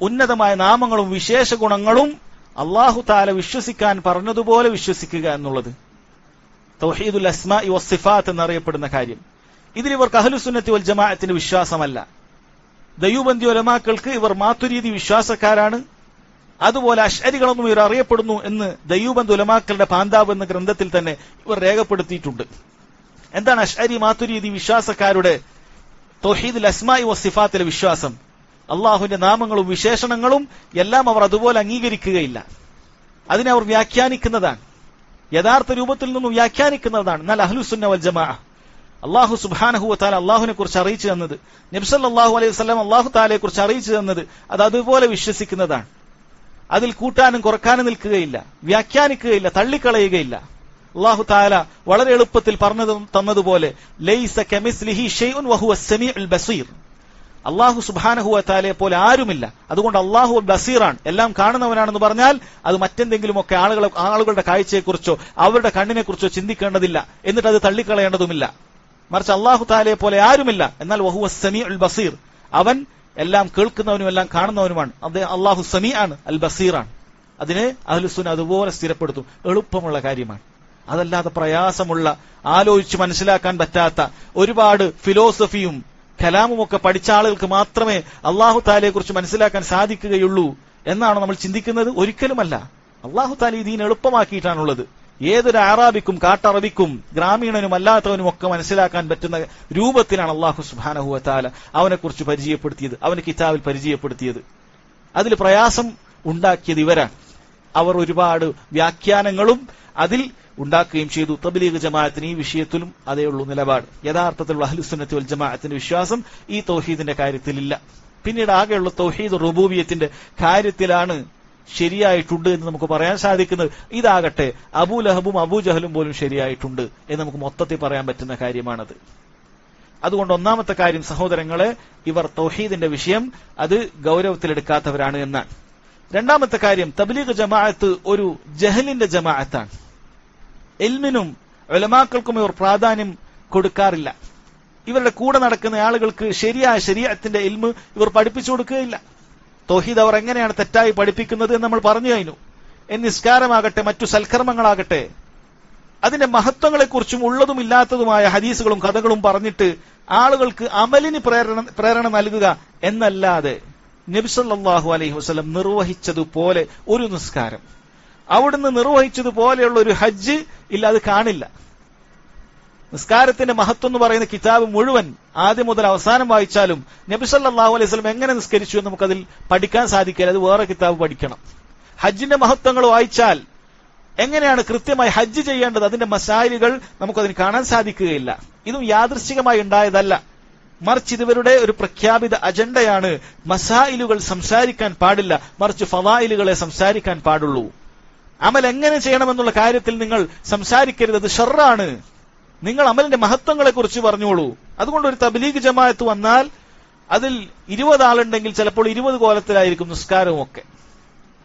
ഉന്നതമായ നാമങ്ങളും വിശേഷ ഗുണങ്ങളും അല്ലാഹു തആല വിശ്വസിക്കാൻ പറഞ്ഞതുപോലെ വിശ്വസിക്കുക എന്നുള്ളത്. തൗഹീദുൽ അസ്മാഇ വസ്സിഫാത്ത് എന്നറിയപ്പെടുന്ന കാര്യം. ഇതിൽ ഇവർക്ക് അഹ്ലുസുന്നത്തി വൽ ജമാഅത്തിന്റെ വിശ്വാസമല്ല. ദയൂബന്ദി ഉലമാക്കൾക്ക് ഇവർ മാതുരീദി വിശ്വാസക്കാരാണ്. അതുപോലെ അശ്അരികളൊന്നും ഇവർ അറിയപ്പെടുന്നു എന്ന് ദയൂബന്ദി ഉലമാക്കളുടെ പാന്താബ് എന്ന ഗ്രന്ഥത്തിൽ തന്നെ ഇവർ രേഖപ്പെടുത്തിയിട്ടുണ്ട്. എന്താണ് അശ്അരി മാതുരീദി വിശ്വാസക്കാരുടെ തൗഹീദുൽ അസ്മാഇ വസ്സിഫാത്തിലെ വിശ്വാസം? അള്ളാഹുവിന്റെ നാമങ്ങളും വിശേഷണങ്ങളും എല്ലാം അവർ അതുപോലെ അംഗീകരിക്കുകയില്ല. അതിനെ അവർ വ്യാഖ്യാനിക്കുന്നതാണ്, യഥാർത്ഥ രൂപത്തിൽ നിന്നും വ്യാഖ്യാനിക്കുന്നതാണ്. എന്നാൽ അഹ്ലുസുന്ന വൽ ജമാഅ അല്ലാഹു സുബ്ഹാനഹു വ തആല അല്ലാഹുവിനെ കുറിച്ച് അറിയിച്ചു തന്നത്, നബി സല്ലല്ലാഹു അലൈഹി വസല്ലം അല്ലാഹു തആലയെ കുറിച്ച് അറിയിച്ചു തന്നത്, അത് അതുപോലെ വിശ്വസിക്കുന്നതാണ്. അതിൽ കൂട്ടാനും കുറക്കാനും നിൽക്കുകയില്ല, വ്യാഖ്യാനിക്കുകയില്ല, തള്ളിക്കളയുകയില്ല. അല്ലാഹു തആല വളരെ എളുപ്പത്തിൽ പറഞ്ഞു തന്നതുപോലെ ലൈസ കമിസ്ലിഹി ഷൈഉൻ വഹുവ സമീഉൽ ബസീർ, അല്ലാഹു സുബ്ഹാനഹു വ തആലയെ പോലെ ആരുമില്ല. അതുകൊണ്ട് അല്ലാഹു ബസീറാണ്, എല്ലാം കാണുന്നവനാണെന്ന് പറഞ്ഞാൽ അത് മറ്റെന്തെങ്കിലുമൊക്കെ ആളുകളുടെ കാഴ്ചയെക്കുറിച്ചോ അവരുടെ കണ്ണിനെക്കുറിച്ചോ ചിന്തിക്കേണ്ടതില്ല, എന്നിട്ട് അത് തള്ളിക്കളയേണ്ടതുമില്ല. മറിച്ച് അല്ലാഹു തആലയെ പോലെ ആരുമില്ല. എന്നാൽ വഹുവ സമീഉൽ ബസീർ, അവൻ എല്ലാം കേൾക്കുന്നവനും എല്ലാം കാണുന്നവനുമാണ്. അല്ലാഹു സമീഅാണ്, അൽ ബസീറാണ്. അതിനെ അഹ്ലുസുന്ന അതുപോലെ സ്ഥിരപ്പെടുത്തും. എളുപ്പമുള്ള കാര്യമാണ്. അതല്ലാതെ പ്രയാസമുള്ള, ആലോചിച്ച് മനസ്സിലാക്കാൻ പറ്റാത്ത ഒരുപാട് ഫിലോസഫിയും കലാമുമൊക്കെ പഠിച്ച ആളുകൾക്ക് മാത്രമേ അല്ലാഹു തആലയെ കുറിച്ച് മനസ്സിലാക്കാൻ സാധിക്കുകയുള്ളൂ എന്നാണ് നമ്മൾ ചിന്തിക്കുന്നത്. ഒരിക്കലുമല്ല. അള്ളാഹു താല ഈ ദീൻ എളുപ്പമാക്കിയിട്ടാണുള്ളത്. ഏതൊരു അറാബിക്കും കാട്ടറബിക്കും ഗ്രാമീണനും അല്ലാത്തവനും ഒക്കെ മനസ്സിലാക്കാൻ പറ്റുന്ന രൂപത്തിലാണ് അള്ളാഹു സുബ്ഹാനഹു വ തആല അവനെക്കുറിച്ച് പരിചയപ്പെടുത്തിയത്, അവന് കിതാബിൽ പരിചയപ്പെടുത്തിയത്. അതിൽ പ്രയാസം ഉണ്ടാക്കിയത് ഇവരാണ്. അവർ ഒരുപാട് വ്യാഖ്യാനങ്ങളും അതിൽ ഉണ്ടാക്കുകയും ചെയ്തു. തബ്ലീഗ് ജമാഅത്തിന് ഈ വിഷയത്തിലും അതേയുള്ളൂ നിലപാട്. യഥാർത്ഥത്തിലുള്ള അഹ്ലുസുന്നത്തി വൽ ജമാഅത്തിന്റെ വിശ്വാസം ഈ തൗഹീദിന്റെ കാര്യത്തിലില്ല. പിന്നീട് ആകെയുള്ള തൗഹീദ് റുബൂബിയത്തിന്റെ കാര്യത്തിലാണ് ശരിയായിട്ടുണ്ട് എന്ന് നമുക്ക് പറയാൻ സാധിക്കുന്നത്. ഇതാകട്ടെ അബൂലഹബും അബൂജഹലും പോലും ശരിയായിട്ടുണ്ട് എന്ന് നമുക്ക് മൊത്തത്തിൽ പറയാൻ പറ്റുന്ന കാര്യമാണത്. അതുകൊണ്ട് ഒന്നാമത്തെ കാര്യം സഹോദരങ്ങളെ, ഇവർ തൗഹീദിന്റെ വിഷയം അത് ഗൗരവത്തിലെടുക്കാത്തവരാണ് എന്നാണ്. രണ്ടാമത്തെ കാര്യം, തബ്ലീഗ് ജമാഅത്ത് ഒരു ജഹലിന്റെ ജമാഅത്താണ്. ഇൽമിനും ഉലമാക്കൾക്കും ഇവർ പ്രാധാന്യം കൊടുക്കാറില്ല. ഇവരുടെ കൂടെ നടക്കുന്ന ആളുകൾക്ക് ശരിയായ ശരീഅത്തിന്റെ ഇൽമ് ഇവർ പഠിപ്പിച്ചു കൊടുക്കുകയില്ല. തൗഹീദ് അവർ എങ്ങനെയാണ് തെറ്റായി പഠിപ്പിക്കുന്നത് എന്ന് നമ്മൾ പറഞ്ഞു കഴിഞ്ഞു. നിസ്കാരമാകട്ടെ മറ്റു സൽക്കർമ്മങ്ങളാകട്ടെ അതിന്റെ മഹത്വങ്ങളെക്കുറിച്ചും ഉള്ളതും ഇല്ലാത്തതുമായ ഹദീസുകളും കഥകളും പറഞ്ഞിട്ട് ആളുകൾക്ക് അമലിന് പ്രേരണ നൽകുക എന്നല്ലാതെ നബി സല്ലല്ലാഹു അലൈഹി വസല്ലം നിർവഹിച്ചതുപോലെ ഒരു നിസ്കാരം, അവിടുന്ന് നിർവഹിച്ചതുപോലെയുള്ള ഒരു ഹജ്ജ് ഇല്ല, അത് കാണില്ല. നിസ്കാരത്തിന്റെ മഹത്വം എന്ന് പറയുന്ന കിതാബ് മുഴുവൻ ആദ്യം മുതൽ അവസാനം വായിച്ചാലും നബി സല്ലല്ലാഹു അലൈഹി വസല്ലം എങ്ങനെ നിസ്കരിച്ചു എന്ന് നമുക്കതിൽ പഠിക്കാൻ സാധിക്കില്ല. അത് വേറെ കിതാബ് പഠിക്കണം. ഹജ്ജിന്റെ മഹത്വങ്ങൾ വായിച്ചാൽ എങ്ങനെയാണ് കൃത്യമായി ഹജ്ജ് ചെയ്യേണ്ടത്, അതിന്റെ മസായിലുകൾ നമുക്കതിന് കാണാൻ സാധിക്കുകയില്ല. ഇതും യാദൃശ്ചികമായി ഉണ്ടായതല്ല, മറിച്ച് ഇവരുടെ ഒരു പ്രഖ്യാപിത അജണ്ടയാണ്. മസായിലുകൾ സംസാരിക്കാൻ പാടില്ല, മറിച്ച് ഫളായിലുകളെ സംസാരിക്കാൻ പാടുള്ളൂ. അമൽ എങ്ങനെ ചെയ്യണമെന്നുള്ള കാര്യത്തിൽ നിങ്ങൾ സംസാരിക്കരുത്, അത് ഷർറാണ്. നിങ്ങൾ അമലിന്റെ മഹത്വങ്ങളെ കുറിച്ച് പറഞ്ഞോളൂ. അതുകൊണ്ട് ഒരു തബ്ലീഗ് ജമാഅത്ത് വന്നാൽ അതിൽ 20 ആളുണ്ടെങ്കിൽ ചിലപ്പോൾ 20 കോലത്തിലായിരിക്കും നിസ്കാരവും ഒക്കെ.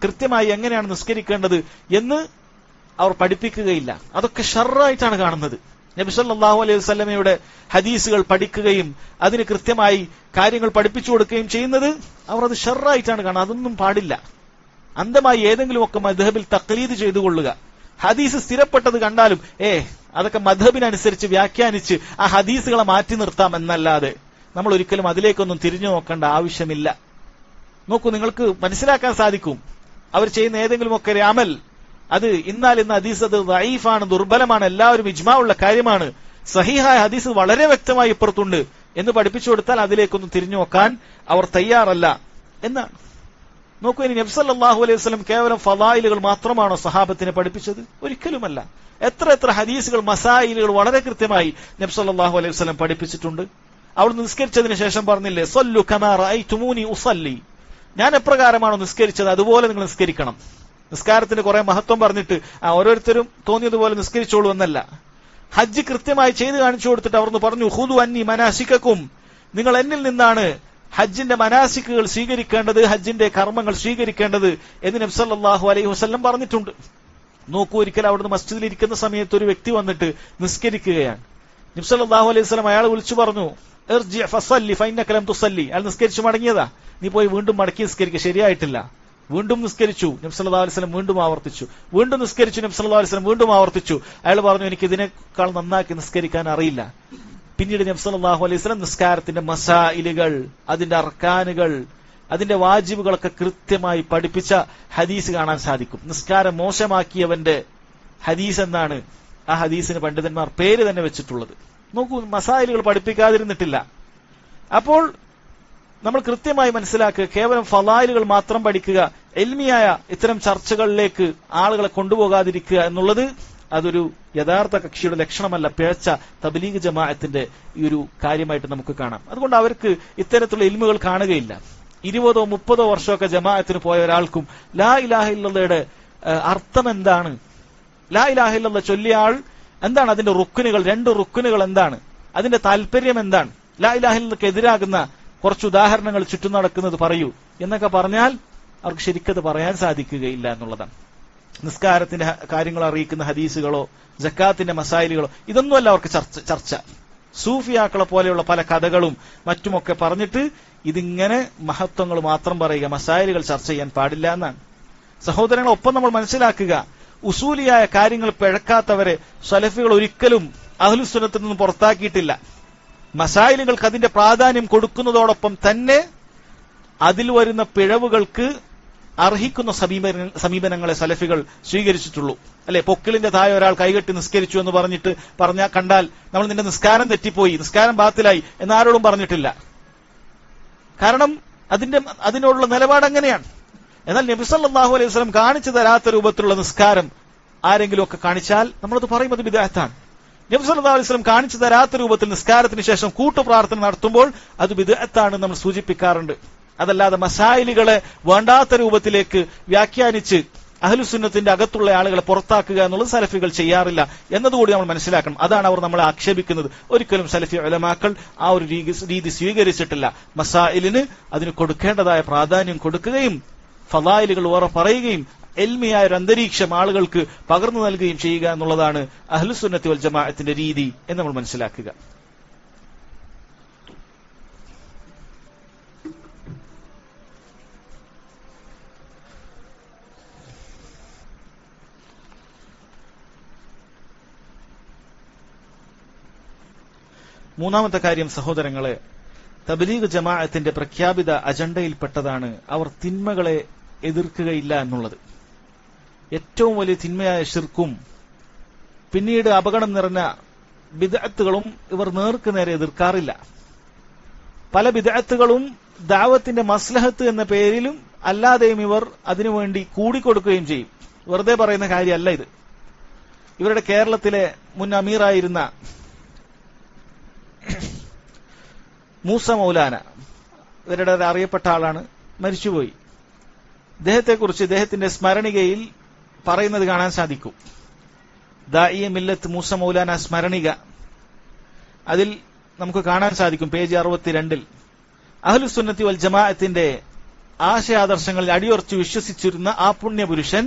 കൃത്യമായി എങ്ങനെയാണ് നിസ്കരിക്കേണ്ടത് എന്ന് അവർ പഠിപ്പിക്കുകയില്ല. അതൊക്കെ ഷർറായിട്ടാണ് കാണുന്നത്. നബി സല്ലല്ലാഹു അലൈഹി വസല്ലമയുടെ ഹദീസുകൾ പഠിക്കുകയും അതിന് കൃത്യമായി കാര്യങ്ങൾ പഠിപ്പിച്ചു കൊടുക്കുകയും ചെയ്യുന്നത് അവർ അത് ഷർറായിട്ടാണ് കാണുന്നത്. അതൊന്നും പാടില്ല. അന്ധമായി ഏതെങ്കിലുമൊക്കെ മദ്ഹബിൽ തഖ്ലീദ് ചെയ്തുകൊള്ളുക. ഹദീസ് സ്ഥിരപ്പെട്ടത് കണ്ടാലും അതൊക്കെ മദ്ഹബിനനുസരിച്ച് വ്യാഖ്യാനിച്ച് ആ ഹദീസുകളെ മാറ്റി നിർത്താം എന്നല്ലാതെ നമ്മൾ ഒരിക്കലും അതിലേക്കൊന്നും തിരിഞ്ഞു നോക്കേണ്ട ആവശ്യമില്ല. നോക്കൂ, നിങ്ങൾക്ക് മനസ്സിലാക്കാൻ സാധിക്കും അവർ ചെയ്യുന്ന ഏതെങ്കിലുമൊക്കെ ഒരു അമൽ അത് ഇന്ന് ഹദീസ് അത് ദഈഫാണ്, ദുർബലമാണ്, എല്ലാവരും ഇജ്മാ ഉള്ള കാര്യമാണ്, സഹീഹായ ഹദീസ് വളരെ വ്യക്തമായി ഇപ്പുറത്തുണ്ട് എന്ന് പഠിപ്പിച്ചു കൊടുത്താൽ അതിലേക്കൊന്നും തിരിഞ്ഞു നോക്കാൻ അവർ തയ്യാറല്ല എന്നാണ്. നോക്കൂ, ഇനി നബി സല്ലല്ലാഹു അലൈഹി വസല്ലം കേവലം ഫളായിലുകൾ മാത്രമാണോ സഹാബത്തിനെ പഠിപ്പിച്ചത്? ഒരിക്കലുമല്ല. എത്ര ഹദീസുകൾ മസായിലുകൾ വളരെ കൃത്യമായി നബി സല്ലല്ലാഹു അലൈഹി വസല്ലം പഠിപ്പിച്ചിട്ടുണ്ട്. അവിടുന്ന് നിസ്കരിച്ചതിന് ശേഷം പറഞ്ഞില്ലേ, സല്ലു കമാ റഅയ്തുമൂനി ഉസല്ലി, ഞാൻ എപ്രകാരമാണോ നിസ്കരിച്ചത് അതുപോലെ നിങ്ങൾ നിസ്കരിക്കണം. നിസ്കാരത്തിന് കുറെ മഹത്വം പറഞ്ഞിട്ട് ഓരോരുത്തരും തോന്നിയതുപോലെ നിസ്കരിച്ചോളൂ എന്നല്ല. ഹജ്ജ് കൃത്യമായി ചെയ്ത് കാണിച്ചു കൊടുത്തിട്ട് അവർന്ന് പറഞ്ഞു, ഖുദു അന്നി മനാസികക്കും, നിങ്ങൾ എന്നിൽ നിന്നാണ് ഹജ്ജിന്റെ മനാസിക്കുകൾ സ്വീകരിക്കേണ്ടത്, ഹജ്ജിന്റെ കർമ്മങ്ങൾ സ്വീകരിക്കേണ്ടത് എന്ന് നബി സല്ലല്ലാഹു അലൈഹി വസല്ലം പറഞ്ഞിട്ടുണ്ട്. നോക്കൂ, ഒരിക്കൽ അവിടുന്ന് മസ്ജിദിൽ ഇരിക്കുന്ന സമയത്ത് ഒരു വ്യക്തി വന്നിട്ട് നിസ്കരിക്കുകയാണ്. നബി സല്ലല്ലാഹു അലൈഹി വസല്ലം അയാളെ വിളിച്ചു പറഞ്ഞു, ഇർജി ഫസല്ലി ഫഇന്നക ലം തുസല്ലി, അയാൾ നിസ്കരിച്ചു മടങ്ങിയതാ, നീ പോയി വീണ്ടും മടക്കി നിസ്കരിക്കുക, ശരിയായിട്ടില്ല. വീണ്ടും നിസ്കരിച്ചു, നബി സല്ലല്ലാഹു അലൈഹി വസല്ലം വീണ്ടും ആവർത്തിച്ചു. വീണ്ടും നിസ്കരിച്ചു, നബി സല്ലല്ലാഹു അലൈഹി വസല്ലം വീണ്ടും ആവർത്തിച്ചു. അയാൾ പറഞ്ഞു, എനിക്ക് ഇതിനേക്കാൾ നന്നാക്കി നിസ്കരിക്കാൻ അറിയില്ല. പിന്നീട് നബി സല്ലല്ലാഹു അലൈഹി വസല്ലം നിസ്കാരത്തിന്റെ മസായിലുകൾ, അതിന്റെ അർക്കാനുകൾ, അതിന്റെ വാജിബുകളൊക്കെ കൃത്യമായി പഠിപ്പിച്ച ഹദീസ് കാണാൻ സാധിക്കും. നിസ്കാരം മോശമാക്കിയവന്റെ ഹദീസ് എന്നാണ് ആ ഹദീസിന് പണ്ഡിതന്മാർ പേര് തന്നെ വെച്ചിട്ടുള്ളത്. നോക്കൂ, മസായിലുകൾ പഠിപ്പിക്കാതിരുന്നിട്ടില്ല. അപ്പോൾ നമ്മൾ കൃത്യമായി മനസ്സിലാക്കുക, കേവലം ഫളായിലുകൾ മാത്രം പഠിക്കുക, ഇൽമിയായ ഇത്തരം ചർച്ചകളിലേക്ക് ആളുകളെ കൊണ്ടുപോകാതിരിക്കുക എന്നുള്ളത് അതൊരു യഥാർത്ഥ കക്ഷിയുടെ ലക്ഷണമല്ല. പിഴച്ച തബ്ലീഗ് ജമാഅത്തിന്റെ ഈ ഒരു കാര്യമായിട്ട് നമുക്ക് കാണാം. അതുകൊണ്ട് അവർക്ക് ഇത്തരത്തിലുള്ള ഇൽമുകൾ കാണുകയില്ല. 20 or 30 വർഷമൊക്കെ ജമാഅത്തിന് പോയ ഒരാൾക്കും ലാ ഇലാഹ ഇല്ലല്ലയുടെ അർത്ഥം എന്താണ്, ലാ ഇലാഹ ഇല്ലല്ല ചൊല്ലിയ ആൾ എന്താണ്, അതിന്റെ റുക്നുകൾ, 2 റുക്നുകൾ എന്താണ്, അതിന്റെ താല്പര്യം എന്താണ്, ലാ ഇലാഹ ഇല്ലല്ലക്ക് എതിരാകുന്ന കുറച്ച് ഉദാഹരണങ്ങൾ ചുറ്റും നടക്കുന്നത് പറയൂ എന്നൊക്കെ പറഞ്ഞാൽ അവർക്ക് ശരിക്കത് പറയാൻ സാധിക്കുകയില്ല എന്നുള്ളതാണ്. നിസ്കാരത്തിന്റെ കാര്യങ്ങൾ അറിയിക്കുന്ന ഹദീസുകളോ സക്കാത്തിന്റെ മസായിലുകളോ ഇതൊന്നുമല്ല അവർക്ക് ചർച്ച. സൂഫിയാക്കളെ പോലെയുള്ള പല കഥകളും മറ്റുമൊക്കെ പറഞ്ഞിട്ട് ഇതിങ്ങനെ മഹത്വങ്ങൾ മാത്രം പറയുക, മസായിലുകൾ ചർച്ച ചെയ്യാൻ പാടില്ല എന്നാണ്. സഹോദരങ്ങളെ, ഒപ്പം നമ്മൾ മനസ്സിലാക്കുക, ഉസൂലിയായ കാര്യങ്ങൾ പിഴക്കാത്തവരെ സലഫികൾ ഒരിക്കലും അഹ്ലുസുന്നത്തിൽ നിന്ന് പുറത്താക്കിയിട്ടില്ല. മസായിലുകൾക്ക് അതിന്റെ പ്രാധാന്യം കൊടുക്കുന്നതോടൊപ്പം തന്നെ അതിൽ വരുന്ന പിഴവുകൾക്ക് അർഹിക്കുന്ന സമീപനങ്ങളെ സലഫികൾ സ്വീകരിച്ചിട്ടുള്ളൂ. അല്ലെ, പൊക്കിളിന്റെ താഴെ ഒരാൾ കൈകെട്ടി നിസ്കരിച്ചു എന്ന് കണ്ടാൽ നമ്മൾ നിന്റെ നിസ്കാരം തെറ്റിപ്പോയി, നിസ്കാരം ബാത്തിലായി എന്നാരോടും പറഞ്ഞിട്ടില്ല. കാരണം അതിനോടുള്ള നിലപാട് അങ്ങനെയാണ്. എന്നാൽ നബി സല്ലല്ലാഹു അലൈഹി വസല്ലം കാണിച്ചു തരാത്ത രൂപത്തിലുള്ള നിസ്കാരം ആരെങ്കിലും ഒക്കെ കാണിച്ചാൽ നമ്മളത് പറയും അത് ബിദ്അത്താണ്. നബി സല്ലല്ലാഹു അലൈഹി വസല്ലം കാണിച്ചു തരാത്ത രൂപത്തിൽ നിസ്കാരത്തിന് ശേഷം കൂട്ടുപ്രാർത്ഥന നടത്തുമ്പോൾ അത് ബിദ്അത്താണ് നമ്മൾ സൂചിപ്പിക്കാറുണ്ട്. അതല്ലാതെ മസായിലുകളെ വേണ്ടാത്ത രൂപത്തിലേക്ക് വ്യാഖ്യാനിച്ച് അഹ്ലുസുന്നത്തിന്റെ അകത്തുള്ള ആളുകളെ പുറത്താക്കുക എന്നുള്ളത് സലഫികൾ ചെയ്യാറില്ല എന്നതുകൂടി നമ്മൾ മനസ്സിലാക്കണം. അതാണ് അവർ നമ്മളെ ആക്ഷേപിക്കുന്നത്. ഒരിക്കലും സലഫി ഉലമാക്കൾ ആ ഒരു രീതി സ്വീകരിച്ചിട്ടില്ല. മസായിലിന് അതിന് കൊടുക്കേണ്ടതായ പ്രാധാന്യം കൊടുക്കുകയും ഫളായിലുകൾ വേറെ പറയുകയും എൽമിയായ ഒരു അന്തരീക്ഷം ആളുകൾക്ക് പകർന്നു നൽകുകയും ചെയ്യുക എന്നുള്ളതാണ് അഹ്ലുസുന്നത്തി വൽ ജമാഅത്തിന്റെ രീതി എന്ന് നമ്മൾ മനസ്സിലാക്കുക. മൂന്നാമത്തെ കാര്യം സഹോദരങ്ങളെ, തബ്ലീഗ് ജമാഅത്തിന്റെ പ്രഖ്യാപിത അജണ്ടയിൽപ്പെട്ടതാണ് അവർ തിന്മകളെ എതിർക്കുകയില്ല എന്നുള്ളത്. ഏറ്റവും വലിയ തിന്മയായ ശിർക്കും പിന്നീട് അപകടം നിറഞ്ഞ ബിദ്അത്തുകളും ഇവർ നേർക്ക് നേരെ എതിർക്കാറില്ല. പല ബിദ്അത്തുകളും ദഅവത്തിന്റെ മസ്ലഹത്ത് എന്ന പേരിലും അല്ലാതെയും ഇവർ അതിനുവേണ്ടി കൂടിക്കൊടുക്കുകയും ചെയ്യും. വെറുതെ പറയുന്ന കാര്യമല്ല ഇത്. ഇവരുടെ കേരളത്തിലെ മുൻ അമീറായിരുന്ന മൂസ മൗലാന, ഇവരുടെ അറിയപ്പെട്ട ആളാണ്, മരിച്ചുപോയി. ഇദ്ദേഹത്തെക്കുറിച്ച് ഇദ്ദേഹത്തിന്റെ സ്മരണികയിൽ പറയുന്നത് കാണാൻ സാധിക്കും. ദാഇയ മില്ലത്ത് മൂസ മൗലാന സ്മരണിക, അതിൽ നമുക്ക് കാണാൻ സാധിക്കും പേജ് 62 അഹ്ലുസുന്നത്തി വൽ ജമാഅത്തിന്റെ ആശയാദർശങ്ങളിൽ അടിയുറച്ചു വിശ്വസിച്ചിരുന്ന ആ പുണ്യപുരുഷൻ